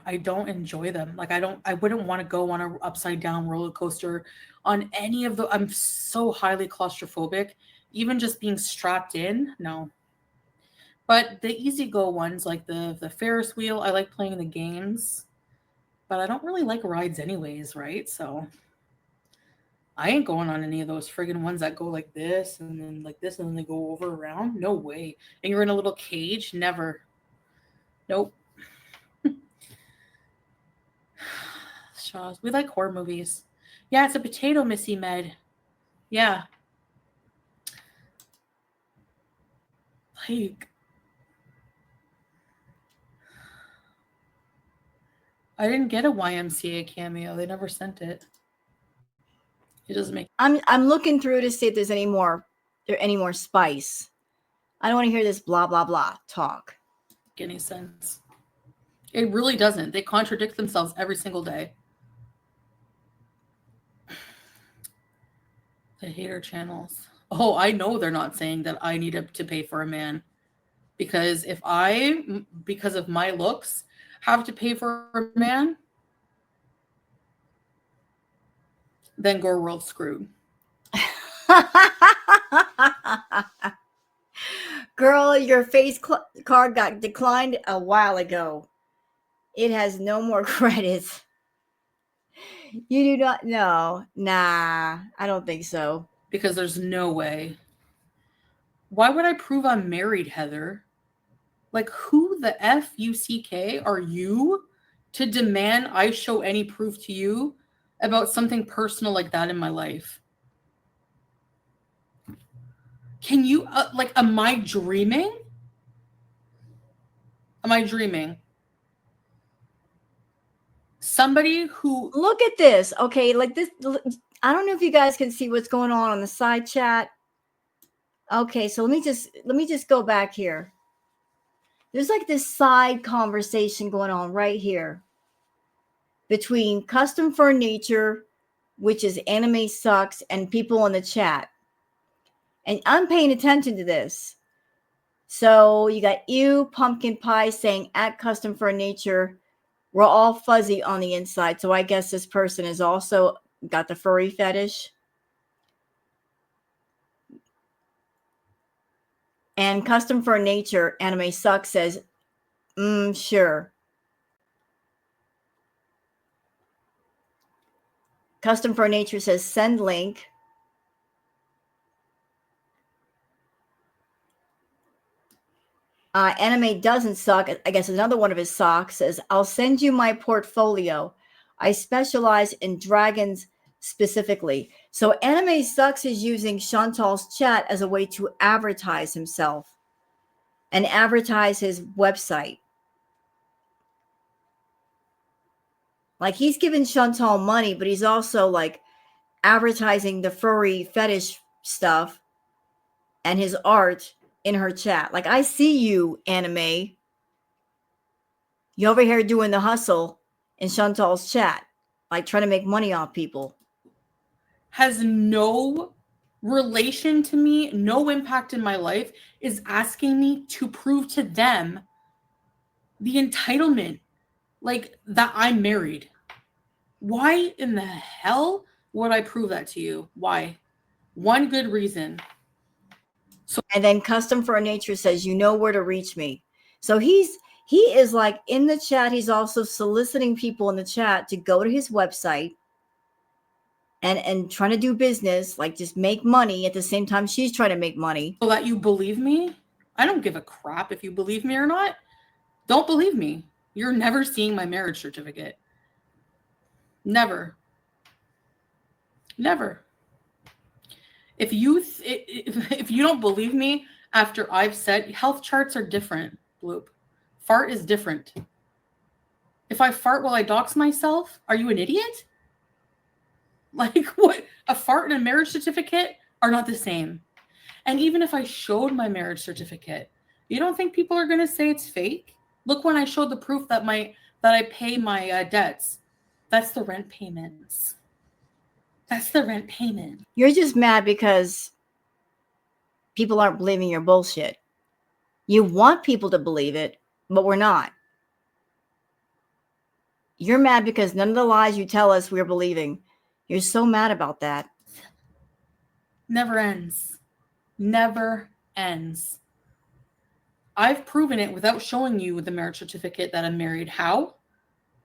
[SPEAKER 3] I don't enjoy them. Like I wouldn't want to go on a upside down roller coaster on any of the, I'm so highly claustrophobic. Even just being strapped in, no. But the easy go ones, like the Ferris wheel, I like playing the games. But I don't really like rides anyways, right? So I ain't going on any of those friggin' ones that go like this and then like this and then they go over around. No way. And you're in a little cage. Never. Nope. Shaws. We like horror movies. Yeah, it's a potato, Missy Med. Yeah. Like, I didn't get a YMCA cameo. They never sent it. It doesn't make.
[SPEAKER 1] I'm looking through to see if there's any more spice. I don't want to hear this blah blah blah talk.
[SPEAKER 3] Any sense? It really doesn't. They contradict themselves every single day. The hater channels. Oh, I know they're not saying that I need to pay for a man. Because if I, because of my looks, have to pay for a man, then Gore World's screwed.
[SPEAKER 1] Girl, your face card got declined a while ago. It has no more credits. You do not know. Nah, I don't think so.
[SPEAKER 3] Because there's no way. Why would I prove I'm married, Heather? Like, who the F-U-C-K are you to demand I show any proof to you about something personal like that in my life? Can you, like, am I dreaming? Am I dreaming? Somebody who...
[SPEAKER 1] Look at this. Okay, like this. I don't know if you guys can see what's going on the side chat. Okay, so let me just go back here. There's like this side conversation going on right here between Custom for Nature, which is Anime Sucks, and people in the chat. And I'm paying attention to this. So you got you, Pumpkin Pie, saying at Custom for Nature, we're all fuzzy on the inside. So I guess this person has also got the furry fetish. And Custom for Nature, Anime Sucks, says, sure. Custom for Nature says, send link. Anime Doesn't Suck, I guess another one of his socks, says, I'll send you my portfolio. I specialize in dragons specifically. So Anime Sucks is using Chantal's chat as a way to advertise himself and advertise his website. Like, he's giving Chantal money, but he's also like advertising the furry fetish stuff and his art in her chat. Like, I see you, Anime. You over here doing the hustle. in Chantal's chat, like trying to make money off people.
[SPEAKER 3] Has no relation to me, no impact in my life, is asking me to prove to them the entitlement, like that I'm married. Why in the hell would I prove that to you? Why? One good reason.
[SPEAKER 1] And then Custom for Nature says, you know where to reach me. So he is like in the chat. He's also soliciting people in the chat to go to his website and trying to do business, like just make money at the same time she's trying to make money.
[SPEAKER 3] So that you believe me? I don't give a crap if you believe me or not. Don't believe me. You're never seeing my marriage certificate. Never. Never. If you don't believe me after I've said, health charts are different, Bloop. Fart is different. If I fart while I dox myself, are you an idiot? Like what? A fart and a marriage certificate are not the same. And even if I showed my marriage certificate, you don't think people are going to say it's fake? Look, when I showed the proof that I pay my debts, that's the rent payments. That's the rent payment.
[SPEAKER 1] You're just mad because people aren't believing your bullshit. You want people to believe it, but we're not. You're mad because none of the lies you tell us we're believing. You're so mad about that.
[SPEAKER 3] Never ends. Never ends. I've proven it without showing you the marriage certificate that I'm married. How?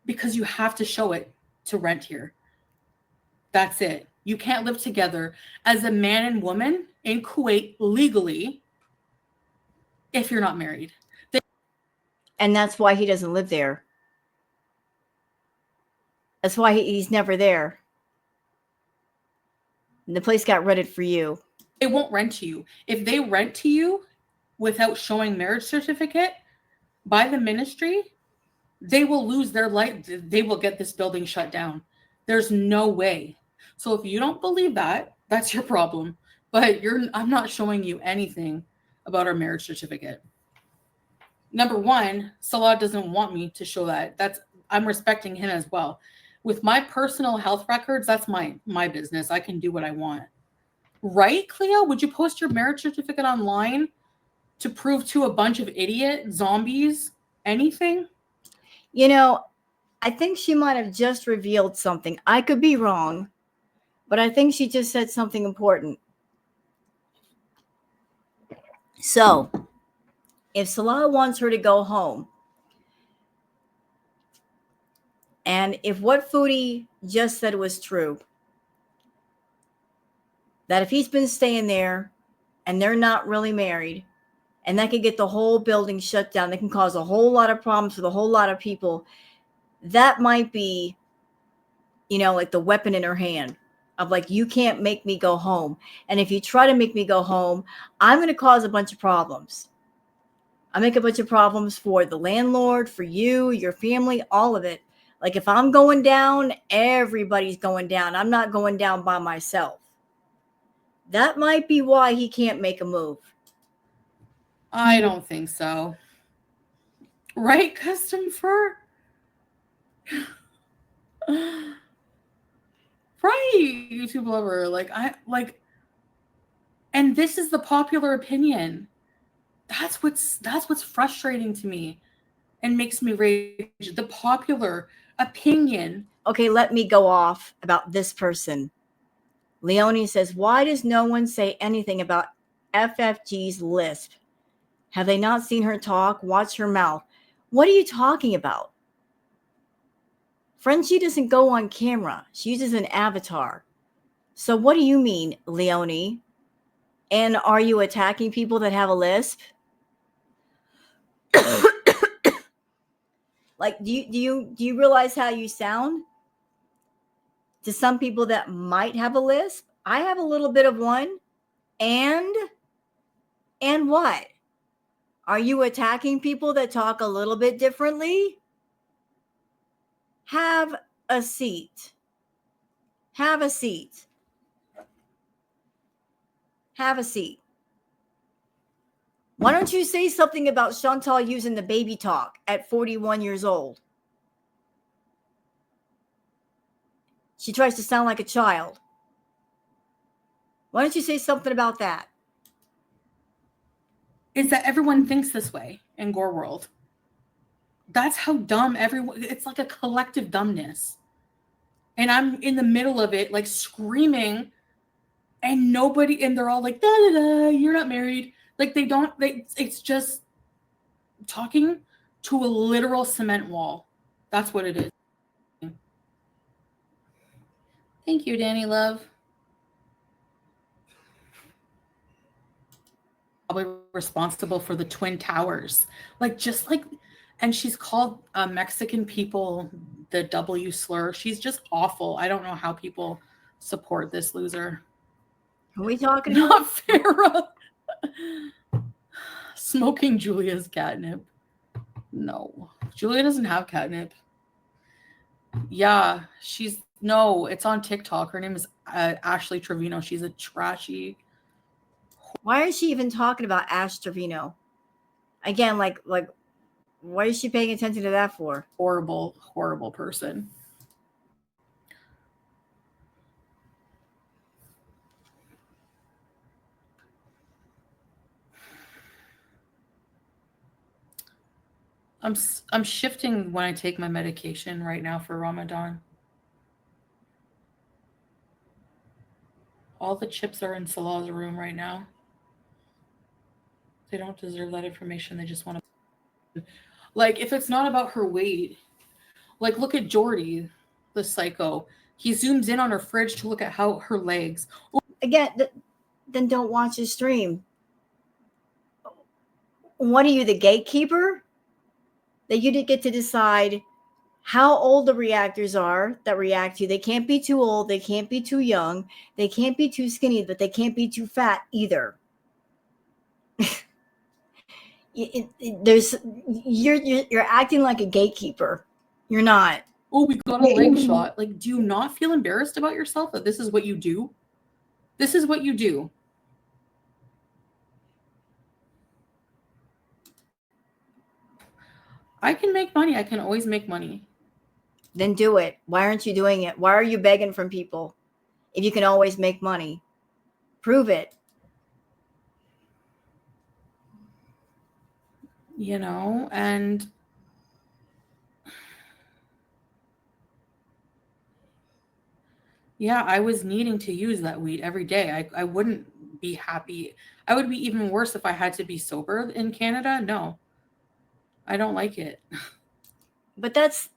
[SPEAKER 3] Because you have to show it to rent here. That's it. You can't live together as a man and woman in Kuwait legally if you're not married.
[SPEAKER 1] And that's why he doesn't live there. That's why he's never there. And the place got rented for you.
[SPEAKER 3] They won't rent to you. If they rent to you without showing marriage certificate by the ministry, they will lose their life. They will get this building shut down. There's no way. So if you don't believe that, that's your problem. But I'm not showing you anything about our marriage certificate. Number one, Salah doesn't want me to show that. I'm respecting him as well. With my personal health records, that's my business. I can do what I want. Right, Cleo? Would you post your marriage certificate online to prove to a bunch of idiot zombies anything?
[SPEAKER 1] You know, I think she might have just revealed something. I could be wrong, but I think she just said something important. So, if Salah wants her to go home, and if what Foodie just said was true, that if he's been staying there and they're not really married, and that could get the whole building shut down, that can cause a whole lot of problems with a whole lot of people, that might be, like the weapon in her hand of like, you can't make me go home. And if you try to make me go home, I'm going to cause a bunch of problems. I make a bunch of problems for the landlord, for you, your family, all of it. Like if I'm going down, everybody's going down. I'm not going down by myself. That might be why he can't make a move.
[SPEAKER 3] I don't think so. Right, Custom Fur? Right, YouTube lover. And this is the popular opinion. That's what's frustrating to me and makes me rage. The popular opinion.
[SPEAKER 1] Okay, let me go off about this person. Leonie says, why does no one say anything about FFG's lisp? Have they not seen her talk? Watch her mouth. What are you talking about? Frenchie doesn't go on camera. She uses an avatar. So what do you mean, Leonie? And are you attacking people that have a lisp? Like, do you realize how you sound? To some people that might have a lisp, I have a little bit of one. And what? Are you attacking people that talk a little bit differently? Have a seat. Have a seat. Have a seat. Why don't you say something about Chantal using the baby talk at 41 years old? She tries to sound like a child. Why don't you say something about that?
[SPEAKER 3] Is that everyone thinks this way in Gore World. That's how dumb everyone, it's like a collective dumbness. And I'm in the middle of it, like screaming, and nobody, and they're all like, da da da, you're not married. Like it's just talking to a literal cement wall. That's what it is. Thank you, Danny Love. Probably responsible for the Twin Towers. And she's called Mexican people the W slur. She's just awful. I don't know how people support this loser.
[SPEAKER 1] Are we talking
[SPEAKER 3] Not
[SPEAKER 1] about?
[SPEAKER 3] Farrah. Smoking Julia's catnip. No. Julia doesn't have catnip. Yeah, it's on TikTok. Her name is Ashley Trevino. She's a trashy.
[SPEAKER 1] Why is she even talking about Ash Trevino? Again, like, what is she paying attention to that for?
[SPEAKER 3] Horrible, horrible person. I'm shifting when I take my medication right now for Ramadan. All the chips are in Salah's room right now. They don't deserve that information. They just want to. Like, if it's not about her weight, like, look at Jordy, the psycho. He zooms in on her fridge to look at how her legs.
[SPEAKER 1] Again, then don't watch his stream. What are you, the gatekeeper? That you didn't get to decide how old the reactors are that react to you. They can't be too old. They can't be too young. They can't be too skinny, but they can't be too fat either. You're acting like a gatekeeper. You're not.
[SPEAKER 3] Oh, we got a leg shot. Like, do you not feel embarrassed about yourself that this is what you do? This is what you do. I can make money. I can always make money.
[SPEAKER 1] Then do it. Why aren't you doing it? Why are you begging from people if you can always make money? Prove it.
[SPEAKER 3] You know, and yeah, I was needing to use that weed every day. I wouldn't be happy. I would be even worse if I had to be sober in Canada. No, I don't like it.
[SPEAKER 1] But that's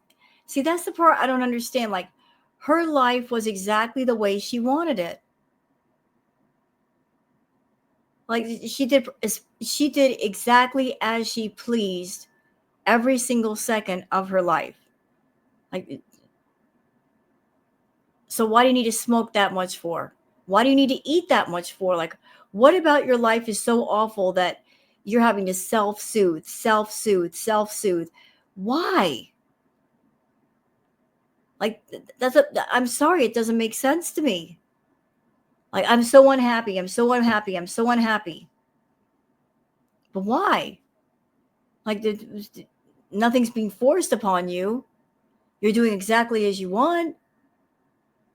[SPEAKER 1] the part I don't understand. Like, her life was exactly the way she wanted it. Like, she did exactly as she pleased every single second of her life. Like, so why do you need to smoke that much for? Why do you need to eat that much for? Like, what about your life is so awful that you're having to self-soothe? Why? Like, I'm sorry, it doesn't make sense to me. Like, I'm so unhappy. But why? Like, nothing's being forced upon you. You're doing exactly as you want.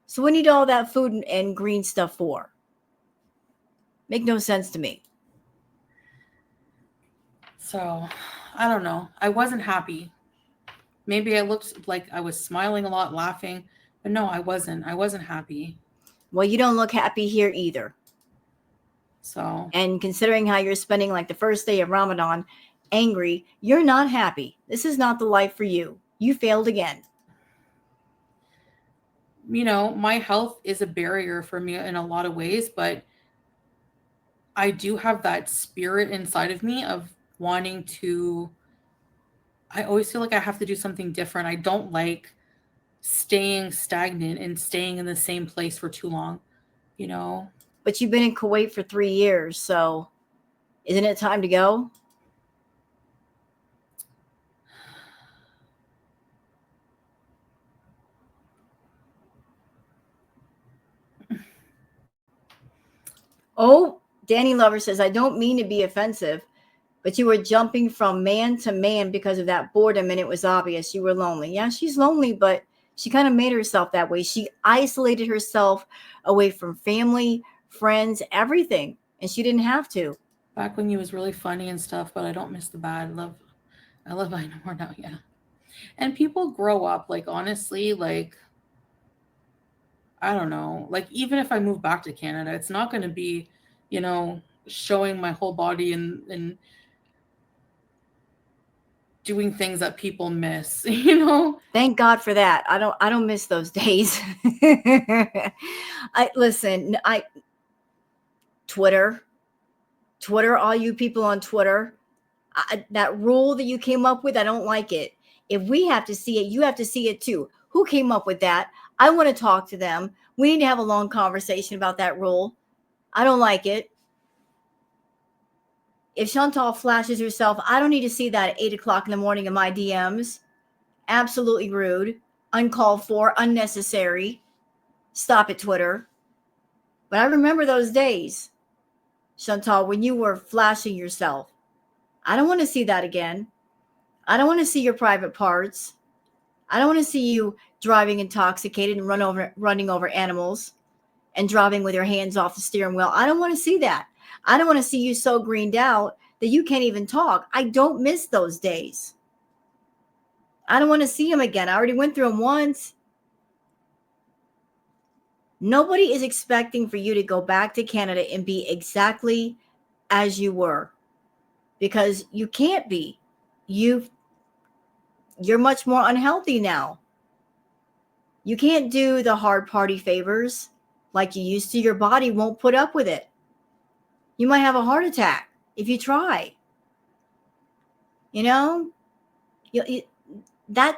[SPEAKER 1] So what do you need all that food and green stuff for? Make no sense to me.
[SPEAKER 3] So, I don't know. I wasn't happy. Maybe I looked like I was smiling a lot, laughing, but no, I wasn't. I wasn't happy.
[SPEAKER 1] Well, you don't look happy here either.
[SPEAKER 3] So,
[SPEAKER 1] and considering how you're spending like the first day of Ramadan, angry, you're not happy. This is not the life for you. You failed again.
[SPEAKER 3] You know, my health is a barrier for me in a lot of ways, but I do have that spirit inside of me of wanting to. I always feel like I have to do something different. I don't like staying stagnant and staying in the same place for too long, you know?
[SPEAKER 1] But you've been in Kuwait for 3 years, so isn't it time to go? Oh, Danny Lover says, I don't mean to be offensive, but you were jumping from man to man because of that boredom, and it was obvious you were lonely. Yeah, she's lonely, but She kind of made herself that way. She isolated herself away from family, friends, everything. And she didn't have to.
[SPEAKER 3] Back when you was really funny and stuff, but I don't miss the bad. I love I know more now, yeah. And people grow up, like, honestly, like, I don't know, like, even if I move back to Canada, it's not going to be, showing my whole body and doing things that people miss,
[SPEAKER 1] Thank God for that. I don't miss those days. Twitter, all you people on Twitter, that rule that you came up with, I don't like it. If we have to see it, you have to see it too. Who came up with that? I want to talk to them. We need to have a long conversation about that rule. I don't like it. If Chantal flashes herself, I don't need to see that at 8 o'clock in the morning in my DMs. Absolutely rude, uncalled for, unnecessary. Stop it, Twitter. But I remember those days, Chantal, when you were flashing yourself. I don't want to see that again. I don't want to see your private parts. I don't want to see you driving intoxicated and running over animals and driving with your hands off the steering wheel. I don't want to see that. I don't want to see you so greened out that you can't even talk. I don't miss those days. I don't want to see them again. I already went through them once. Nobody is expecting for you to go back to Canada and be exactly as you were, because you can't be. You're much more unhealthy now. You can't do the hard party favors like you used to. Your body won't put up with it. You might have a heart attack if you try. That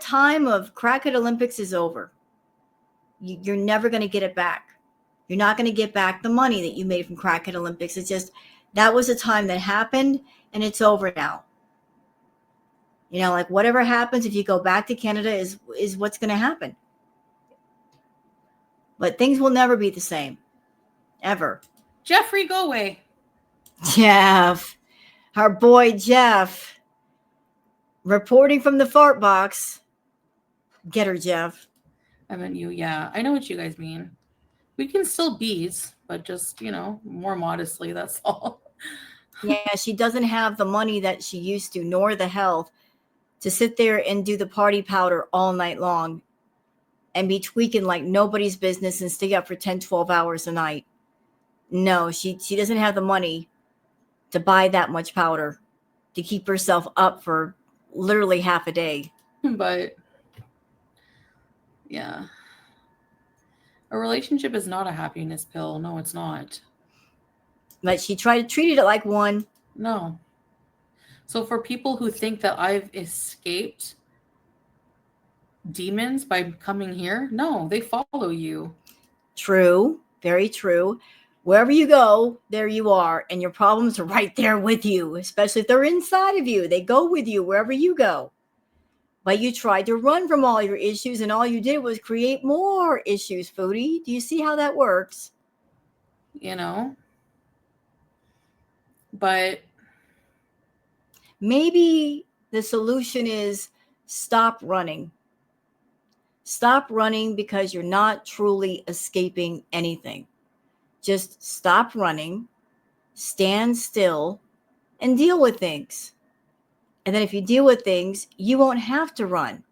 [SPEAKER 1] time of Crackhead Olympics is over. You're never going to get it back. You're not going to get back the money that you made from Crackhead Olympics. It's just, that was a time that happened and it's over now. Like whatever happens, if you go back to Canada is what's going to happen. But things will never be the same. Ever.
[SPEAKER 3] Jeffrey, go away.
[SPEAKER 1] Jeff. Our boy Jeff. Reporting from the fart box. Get her, Jeff.
[SPEAKER 3] I meant you, yeah. I know what you guys mean. We can still bees, but just, more modestly, that's all.
[SPEAKER 1] Yeah, she doesn't have the money that she used to, nor the health, to sit there and do the party powder all night long and be tweaking like nobody's business and stay up for 10, 12 hours a night. No, she doesn't have the money to buy that much powder to keep herself up for literally half a day.
[SPEAKER 3] But yeah, a relationship is not a happiness pill. No, it's not.
[SPEAKER 1] But she tried to treat it like one.
[SPEAKER 3] No. So for people who think that I've escaped demons by coming here, no, they follow you.
[SPEAKER 1] True. Very true. Wherever you go, there you are. And your problems are right there with you, especially if they're inside of you. They go with you wherever you go. But you tried to run from all your issues, and all you did was create more issues, Foodie. Do you see how that works?
[SPEAKER 3] But
[SPEAKER 1] maybe the solution is stop running. Stop running because you're not truly escaping anything. Just stop running, stand still, and deal with things. And then if you deal with things, you won't have to run.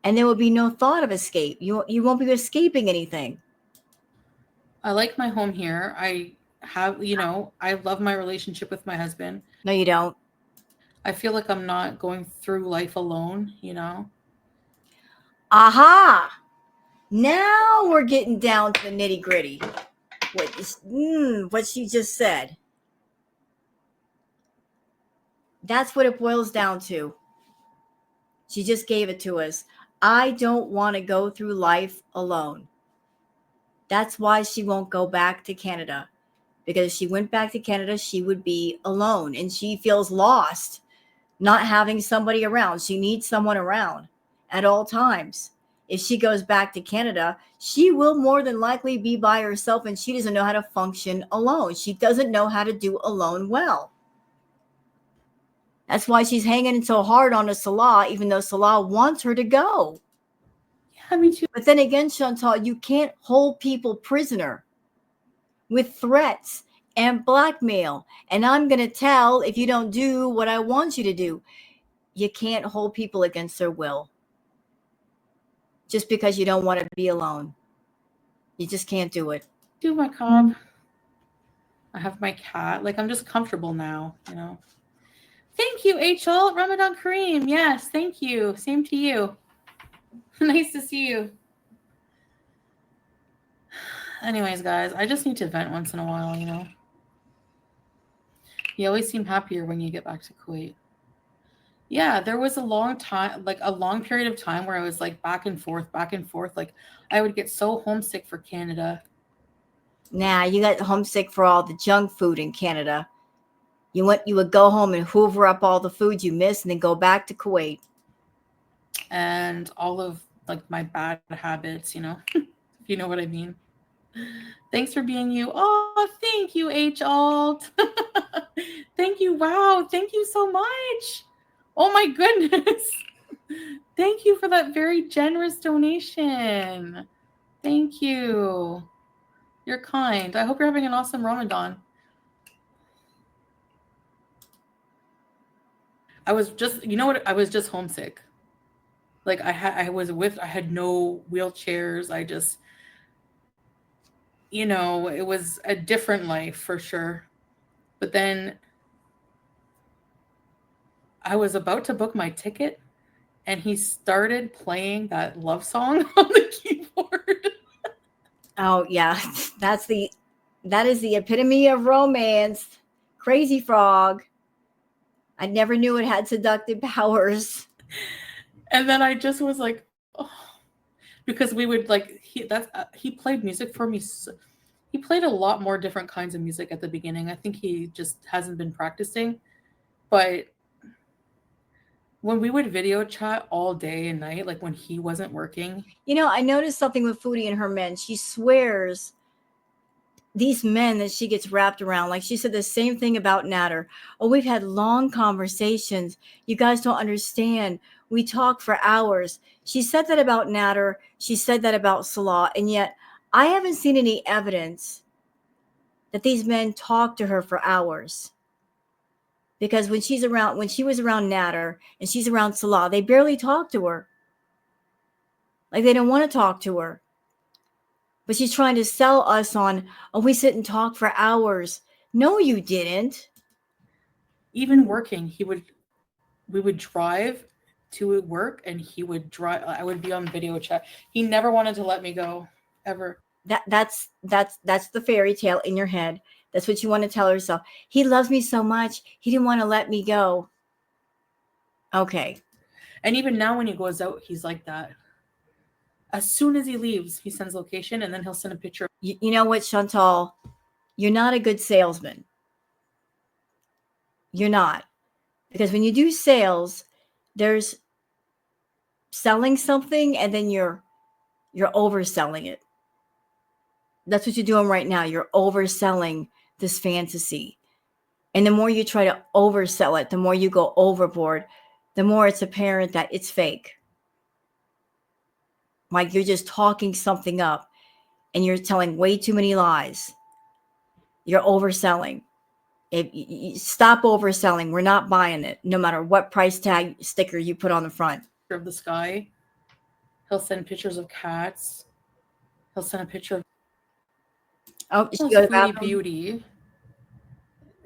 [SPEAKER 1] And there will be no thought of escape. You won't be escaping anything.
[SPEAKER 3] I like my home here. I have, I love my relationship with my husband.
[SPEAKER 1] No, you don't.
[SPEAKER 3] I feel like I'm not going through life alone,
[SPEAKER 1] Aha! Now we're getting down to the nitty gritty. What she just said. That's what it boils down to. She just gave it to us. I don't want to go through life alone. That's why she won't go back to Canada. Because if she went back to Canada, she would be alone. And she feels lost not having somebody around. She needs someone around at all times. If she goes back to Canada, she will more than likely be by herself, and she doesn't know how to function alone. She doesn't know how to do alone well. That's why she's hanging so hard on a Salah, even though Salah wants her to go.
[SPEAKER 3] Yeah. Yeah, me too.
[SPEAKER 1] But then again, Chantal, you can't hold people prisoner with threats and blackmail. And I'm going to tell if you don't do what I want you to do. You can't hold people against their will just because you don't want to be alone. You just can't do it.
[SPEAKER 3] Do my cob. I have my cat. Like, I'm just comfortable now, you know. Thank you, HL. Ramadan Kareem. Yes, thank you. Same to you. Nice to see you. Anyways, guys, I just need to vent once in a while, you know. You always seem happier when you get back to Kuwait. Yeah, there was a long time, like a long period of time where I was like back and forth. Like I would get so homesick for Canada.
[SPEAKER 1] Nah, you got homesick for all the junk food in Canada. You would go home and hoover up all the food you missed and then go back to Kuwait.
[SPEAKER 3] And all of like my bad habits, you know, if you know what I mean. Thanks for being you. Oh, thank you, H Alt. Thank you. Wow. Thank you so much. Oh my goodness. Thank you for that very generous donation. Thank you. You're kind. I hope you're having an awesome Ramadan. I was just, you know what? I was just homesick. Like I had no wheelchairs. I just, you know, it was a different life for sure. But then I was about to book my ticket and he started playing that love song on the keyboard.
[SPEAKER 1] Oh yeah, that is the epitome of romance. Crazy Frog. I never knew it had seductive powers.
[SPEAKER 3] And then I just was like, oh, because we would like he played music for me. He played a lot more different kinds of music at the beginning. I think he just hasn't been practicing, but when we would video chat all day and night, like when he wasn't working.
[SPEAKER 1] You know, I noticed something with Foodie and her men. She swears these men that she gets wrapped around. Like she said the same thing about Natter. Oh, we've had long conversations. You guys don't understand. We talk for hours. She said that about Natter. She said that about Salah. And yet I haven't seen any evidence that these men talk to her for hours. Because when she was around Natter and she's around Salah, they barely talk to her. Like they don't want to talk to her. But she's trying to sell us on, oh, we sit and talk for hours. No, you didn't.
[SPEAKER 3] Even working, we would drive to work and he would drive. I would be on video chat. He never wanted to let me go ever.
[SPEAKER 1] That's the fairy tale in your head. That's what you want to tell yourself. He loves me so much. He didn't want to let me go. Okay.
[SPEAKER 3] And even now when he goes out, he's like that. As soon as he leaves, he sends location and then he'll send a picture.
[SPEAKER 1] You know what, Chantal? You're not a good salesman. You're not. Because when you do sales, there's selling something and then you're overselling it. That's what you're doing right now. You're overselling this fantasy. And the more you try to oversell it, the more you go overboard, the more it's apparent that it's fake. Like you're just talking something up and you're telling way too many lies. You're overselling. If you stop overselling, we're not buying it, no matter what price tag sticker you put on the front.
[SPEAKER 3] Of the sky. He'll send pictures of cats. He'll send a picture of Foodie Beauty.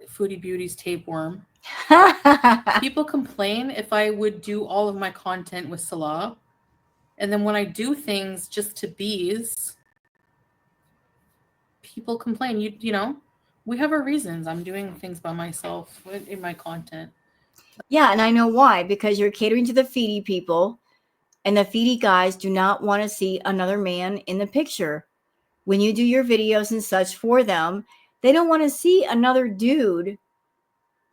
[SPEAKER 3] Foodie Beauty's tapeworm. People complain if I would do all of my content with Salah. And then when I do things just to bees, people complain. You know, we have our reasons. I'm doing things by myself in my content.
[SPEAKER 1] Yeah, and I know why. Because you're catering to the feedy people. And the feedy guys do not want to see another man in the picture. When you do your videos and such for them, they don't want to see another dude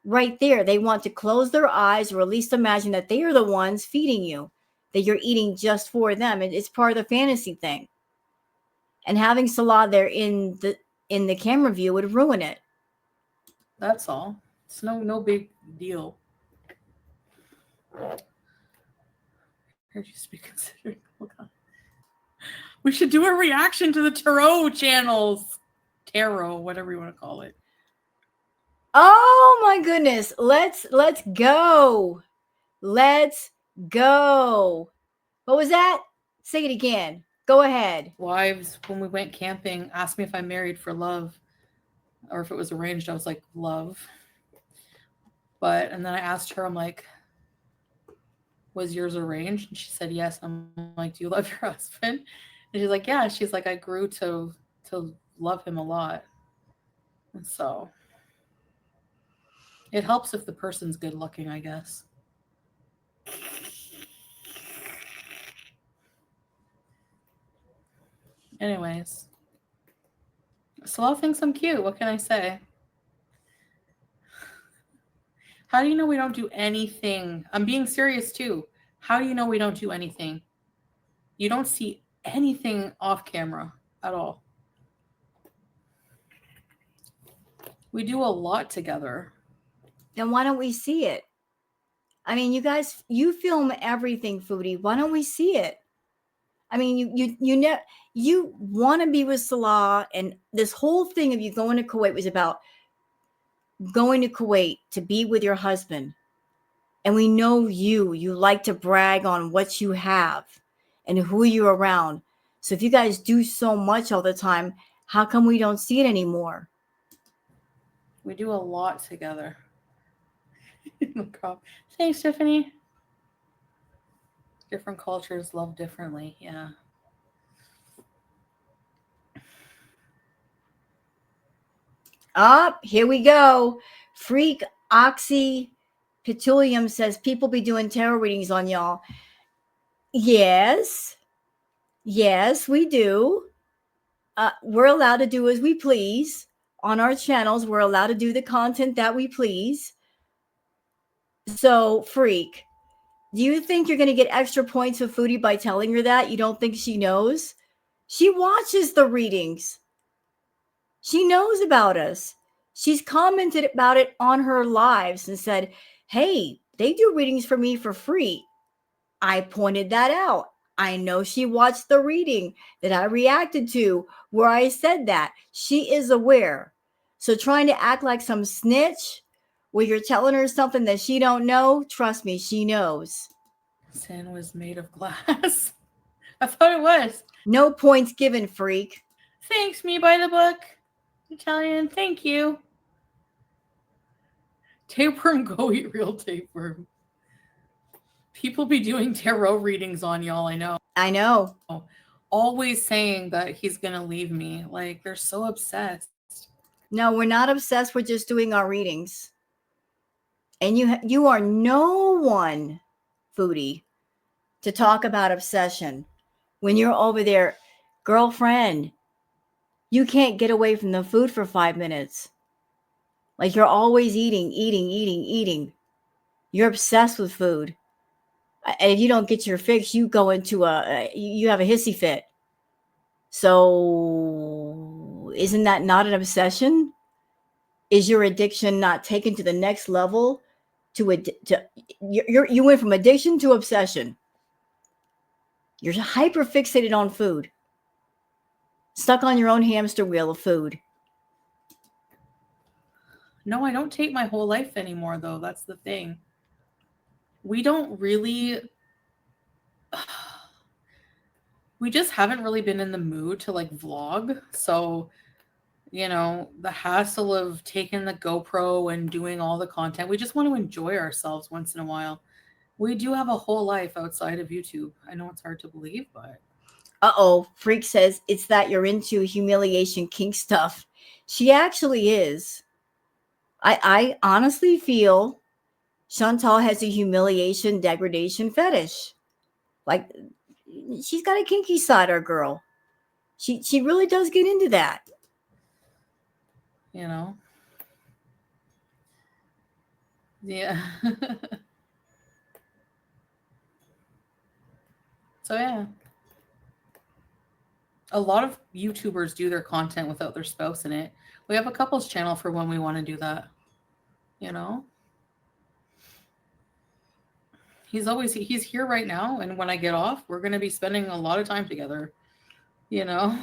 [SPEAKER 1] right there. They want to close their eyes or at least imagine that they are the ones feeding you, that you're eating just for them. It's part of the fantasy thing. And having Salah there in the camera view would ruin it.
[SPEAKER 3] That's all. It's no big deal. Should just be considered. Oh God. We should do a reaction to the tarot channels. Tarot, whatever you want to call it.
[SPEAKER 1] Oh my goodness. Let's go. Let's go. What was that? Say it again. Go ahead.
[SPEAKER 3] Wives, when we went camping, asked me if I married for love or if it was arranged. I was like, love. And then I asked her, I'm like, was yours arranged? And she said, yes. I'm like, do you love your husband? And she's like, yeah. She's like, I grew to love him a lot. And so it helps if the person's good looking, I guess. Anyways. Slow thinks I'm cute. What can I say? How do you know we don't do anything? I'm being serious too. How do you know we don't do anything? You don't see anything off camera at all. We do a lot together.
[SPEAKER 1] Then why don't we see it? I mean, you guys, you film everything, Foodie. Why don't we see it? I mean, you want to be with Salah, and this whole thing of you going to Kuwait was about going to Kuwait to be with your husband. And we know you like to brag on what you have and who you're around. So if you guys do so much all the time, how come we don't see it anymore?
[SPEAKER 3] We do a lot together. Thanks, Tiffany. Different cultures love differently. Yeah.
[SPEAKER 1] Here we go. Freak Oxy Petulium says people be doing tarot readings on y'all. Yes, we do. We're allowed to do as we please on our channels. We're allowed to do the content that we please. So, Freak, do you think you're going to get extra points with Foodie by telling her that? You don't think she knows? She watches the readings. She knows about us. She's commented about it on her lives and said, hey, they do readings for me for free. I pointed that out. I know she watched the reading that I reacted to where I said that. She is aware. So trying to act like some snitch where you're telling her something that she don't know, trust me, she knows.
[SPEAKER 3] Sin was made of glass. I thought it was.
[SPEAKER 1] No points given, Freak.
[SPEAKER 3] Thanks, me by the book. Italian, thank you. Tapeworm, go eat real tapeworm. People be doing tarot readings on y'all, I know.
[SPEAKER 1] I know.
[SPEAKER 3] Always saying that he's going to leave me. Like, they're so obsessed.
[SPEAKER 1] No, we're not obsessed. We're just doing our readings. And you are no one, Foodie, to talk about obsession. When you're over there, girlfriend, you can't get away from the food for 5 minutes. Like you're always eating. You're obsessed with food. And if you don't get your fix, you go into you have a hissy fit. So isn't that not an obsession? Is your addiction not taken to the next level? You went from addiction to obsession. You're hyper fixated on food. Stuck on your own hamster wheel of food.
[SPEAKER 3] No, I don't take my whole life anymore, though. That's the thing. We don't really... We just haven't really been in the mood to, like, vlog. So, you know, the hassle of taking the GoPro and doing all the content, we just want to enjoy ourselves once in a while. We do have a whole life outside of YouTube. I know it's hard to believe, but...
[SPEAKER 1] Uh-oh, Freak says it's that you're into humiliation kink stuff. She actually is. I honestly feel Chantal has a humiliation degradation fetish. Like, she's got a kinky side, our girl. She really does get into that.
[SPEAKER 3] You know? Yeah. So, yeah. A lot of YouTubers do their content without their spouse in it. We have a couples channel for when we want to do that. You know? He's here right now, and when I get off, we're going to be spending a lot of time together. You know?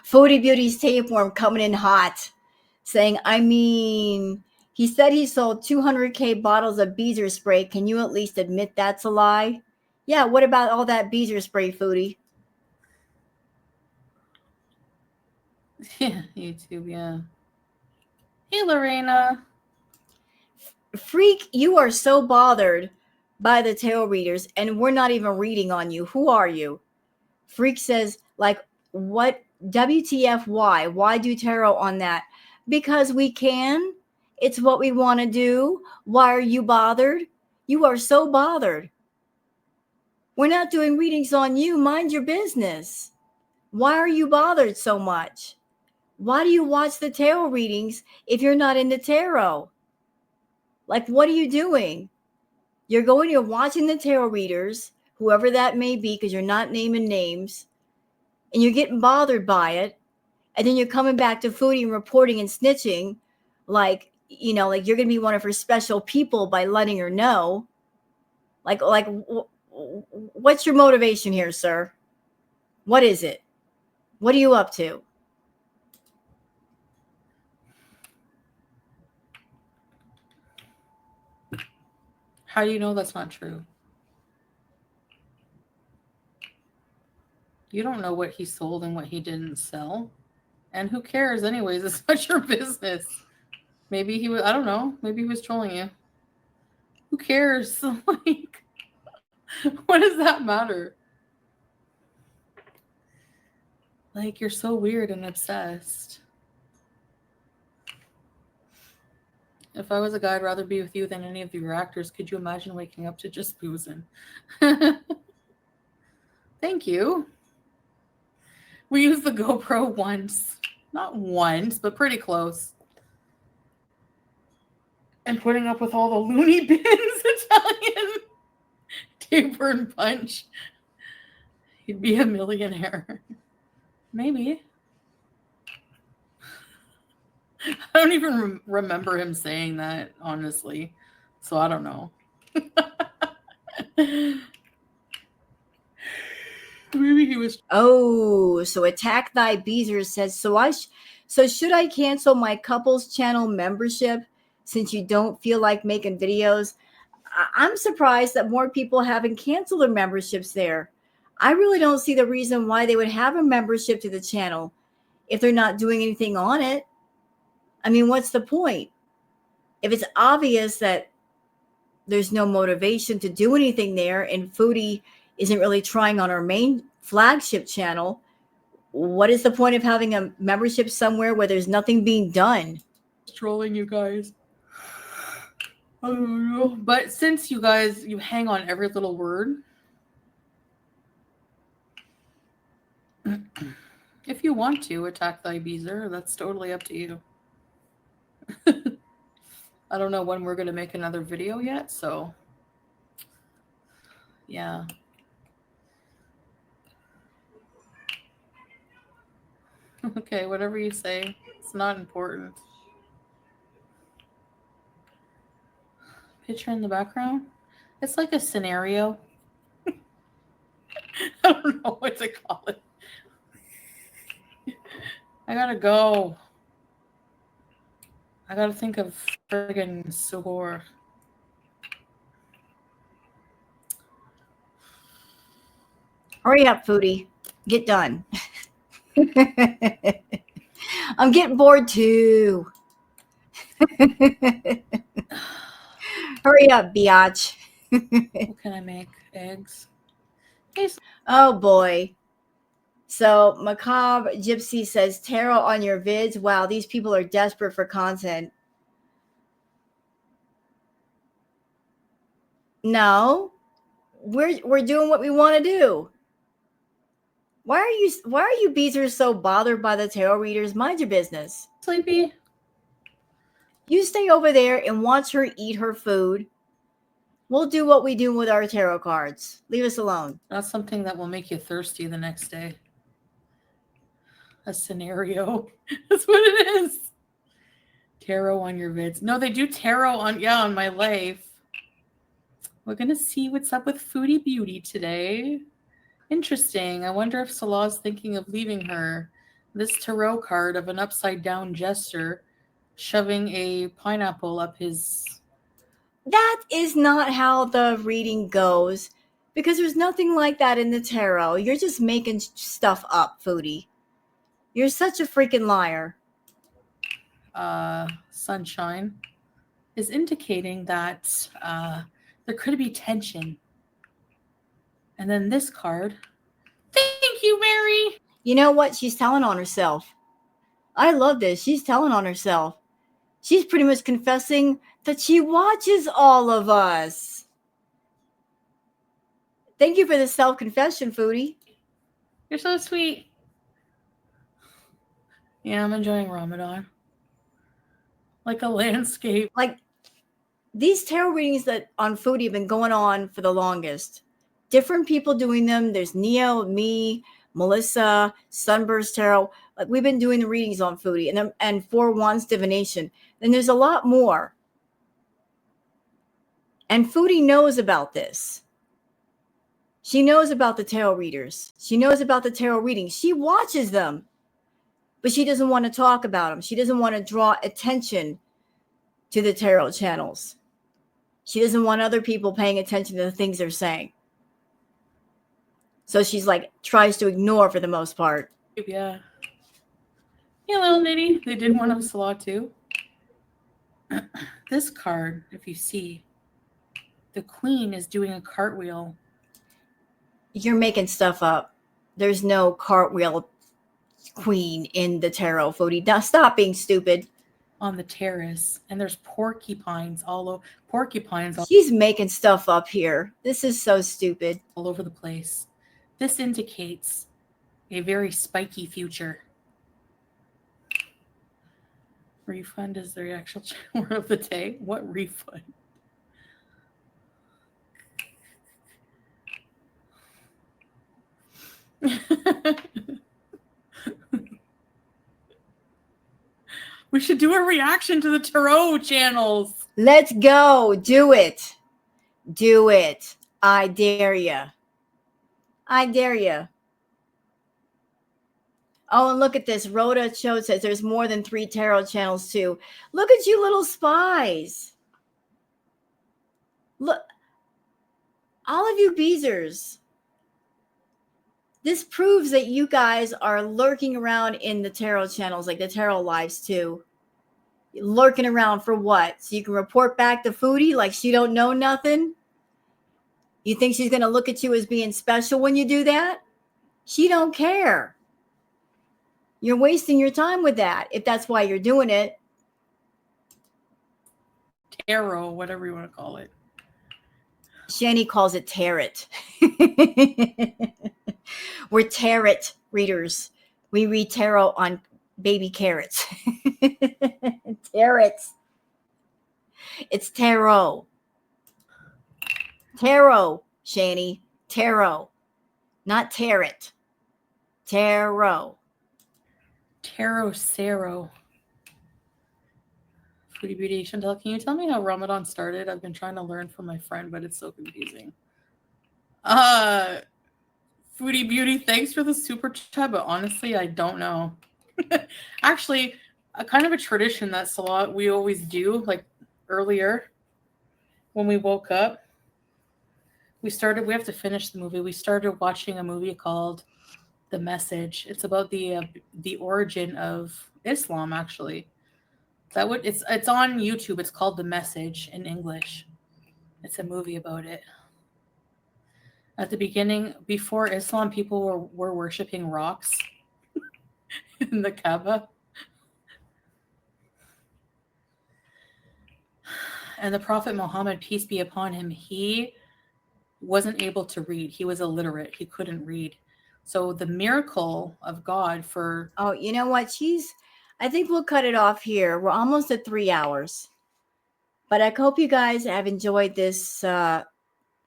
[SPEAKER 1] Foodie Beauty's tapeworm coming in hot, saying, I mean, he said he sold 200K bottles of beezer spray. Can you at least admit that's a lie? Yeah, what about all that beezer spray, Foodie?
[SPEAKER 3] Yeah, YouTube, yeah. Hey, Lorena.
[SPEAKER 1] Freak, you are so bothered by the tarot readers, and we're not even reading on you. Who are you? Freak says, like, what? WTF, why? Why do tarot on that? Because we can. It's what we want to do. Why are you bothered? You are so bothered. We're not doing readings on you. Mind your business. Why are you bothered so much? Why do you watch the tarot readings if you're not into tarot? Like, what are you doing? You're watching the tarot readers, whoever that may be, because you're not naming names, and you're getting bothered by it. And then you're coming back to Foodie and reporting and snitching like, you know, like you're going to be one of her special people by letting her know. What's your motivation here, sir? What is it? What are you up to?
[SPEAKER 3] How do you know that's not true? You don't know what he sold and what he didn't sell. And who cares anyways? It's not your business. Maybe he was, I don't know. Maybe he was trolling you. Who cares? Like, what does that matter? Like, you're so weird and obsessed. If I was a guy, I'd rather be with you than any of the reactors. Could you imagine waking up to just boozing? Thank you. We used the GoPro once. Not once, but pretty close. And putting up with all the loony bins Italian tapeworm punch. He'd be a millionaire. Maybe. I don't even remember him saying that, honestly. So I don't know. Maybe he was.
[SPEAKER 1] Oh, so Attack Thy Beezer says, so should I cancel my couples channel membership since you don't feel like making videos? I'm surprised that more people haven't canceled their memberships there. I really don't see the reason why they would have a membership to the channel if they're not doing anything on it. I mean, what's the point? If it's obvious that there's no motivation to do anything there and Foodie isn't really trying on our main flagship channel, what is the point of having a membership somewhere where there's nothing being done?
[SPEAKER 3] Trolling you guys. I don't know. But since you guys, you hang on every little word, if you want to attack thy beezer, that's totally up to you. I don't know when we're going to make another video yet, so yeah. Okay, whatever you say. It's not important. Picture in the background? It's like a scenario. I don't know what to call it. I gotta go. I gotta think of friggin' Suhor.
[SPEAKER 1] Hurry up, Foodie. Get done. I'm getting bored too. Hurry up, biatch.
[SPEAKER 3] What can I make? Eggs?
[SPEAKER 1] Oh boy. So Macabre Gypsy says, tarot on your vids. Wow, these people are desperate for content. No, we're doing what we want to do. Why are you beezers so bothered by the tarot readers? Mind your business.
[SPEAKER 3] Sleepy?
[SPEAKER 1] You stay over there and watch her eat her food. We'll do what we do with our tarot cards. Leave us alone.
[SPEAKER 3] That's something that will make you thirsty the next day. A scenario. That's what it is. Tarot on your vids. No, they do tarot on my life. We're going to see what's up with Foodie Beauty today. Interesting. I wonder if Salah's thinking of leaving her. This tarot card of an upside down jester shoving a pineapple up his...
[SPEAKER 1] That is not how the reading goes, because there's nothing like that in the tarot. You're just making stuff up, Foodie. You're such a freaking liar.
[SPEAKER 3] Sunshine is indicating that there could be tension. And then this card. Thank you, Mary.
[SPEAKER 1] You know what? She's telling on herself. I love this. She's telling on herself. She's pretty much confessing that she watches all of us. Thank you for the self-confession, Foodie.
[SPEAKER 3] You're so sweet. Yeah, I'm enjoying Ramadan. Like a landscape.
[SPEAKER 1] Like, these tarot readings that on Foodie have been going on for the longest. Different people doing them. There's Neo, me, Melissa, Sunburst Tarot. Like, we've been doing the readings on Foodie and Four Wands Divination. And there's a lot more. And Foodie knows about this. She knows about the tarot readers. She knows about the tarot readings. She watches them. But she doesn't want to talk about them. She doesn't want to draw attention to the tarot channels. She doesn't want other people paying attention to the things they're saying. So she's like, tries to ignore for the most part.
[SPEAKER 3] Yeah. Yeah, little nitty. They did one of Salah too. This card, if you see, the queen is doing a cartwheel.
[SPEAKER 1] You're making stuff up. There's no cartwheel queen in the tarot, Foodie. Now stop being stupid.
[SPEAKER 3] On the terrace, and there's porcupines all over.
[SPEAKER 1] She's making stuff up here. This is so stupid.
[SPEAKER 3] All over the place. This indicates a very spiky future. Refund is the actual word of the day. What refund? We should do a reaction to the tarot channels.
[SPEAKER 1] Let's go. Do it. Do it. I dare you. I dare you. Oh, and look at this. Rhoda Cho says there's more than 3 tarot channels too. Look at you little spies. Look. All of you beezers. This proves that you guys are lurking around in the tarot channels, like the tarot lives too. Lurking around for what? So you can report back to Foodie like she don't know nothing? You think she's going to look at you as being special when you do that? She don't care. You're wasting your time with that, if that's why you're doing it.
[SPEAKER 3] Tarot, whatever you want to call it.
[SPEAKER 1] Shani calls it tarot. We're tarot readers. We read tarot on baby carrots. Tarot. It's tarot. Tarot, Shani. Tarot. Not tarot. Tarot.
[SPEAKER 3] Tarot Saro. Foodie Beauty, Chantel, can you tell me how Ramadan started? I've been trying to learn from my friend, but it's so confusing. Foodie Beauty, thanks for the super chat, but honestly, I don't know. Actually, a kind of a tradition that Salah we always do, like earlier when we woke up. We have to finish the movie. We started watching a movie called The Message. It's about the origin of Islam, actually. It's on YouTube. It's called The Message in English. It's a movie about it. At the beginning, before Islam, people were worshiping rocks in the Kaaba. And the Prophet Muhammad, peace be upon him, he wasn't able to read. He was illiterate. He couldn't read. So the miracle of God for...
[SPEAKER 1] Oh, you know what? I think we'll cut it off here. We're almost at 3 hours. But I hope you guys have enjoyed this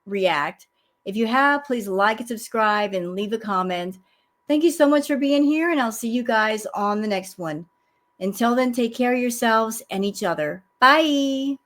[SPEAKER 1] react. If you have, please like and subscribe and leave a comment. Thank you so much for being here, and I'll see you guys on the next one. Until then, take care of yourselves and each other. Bye.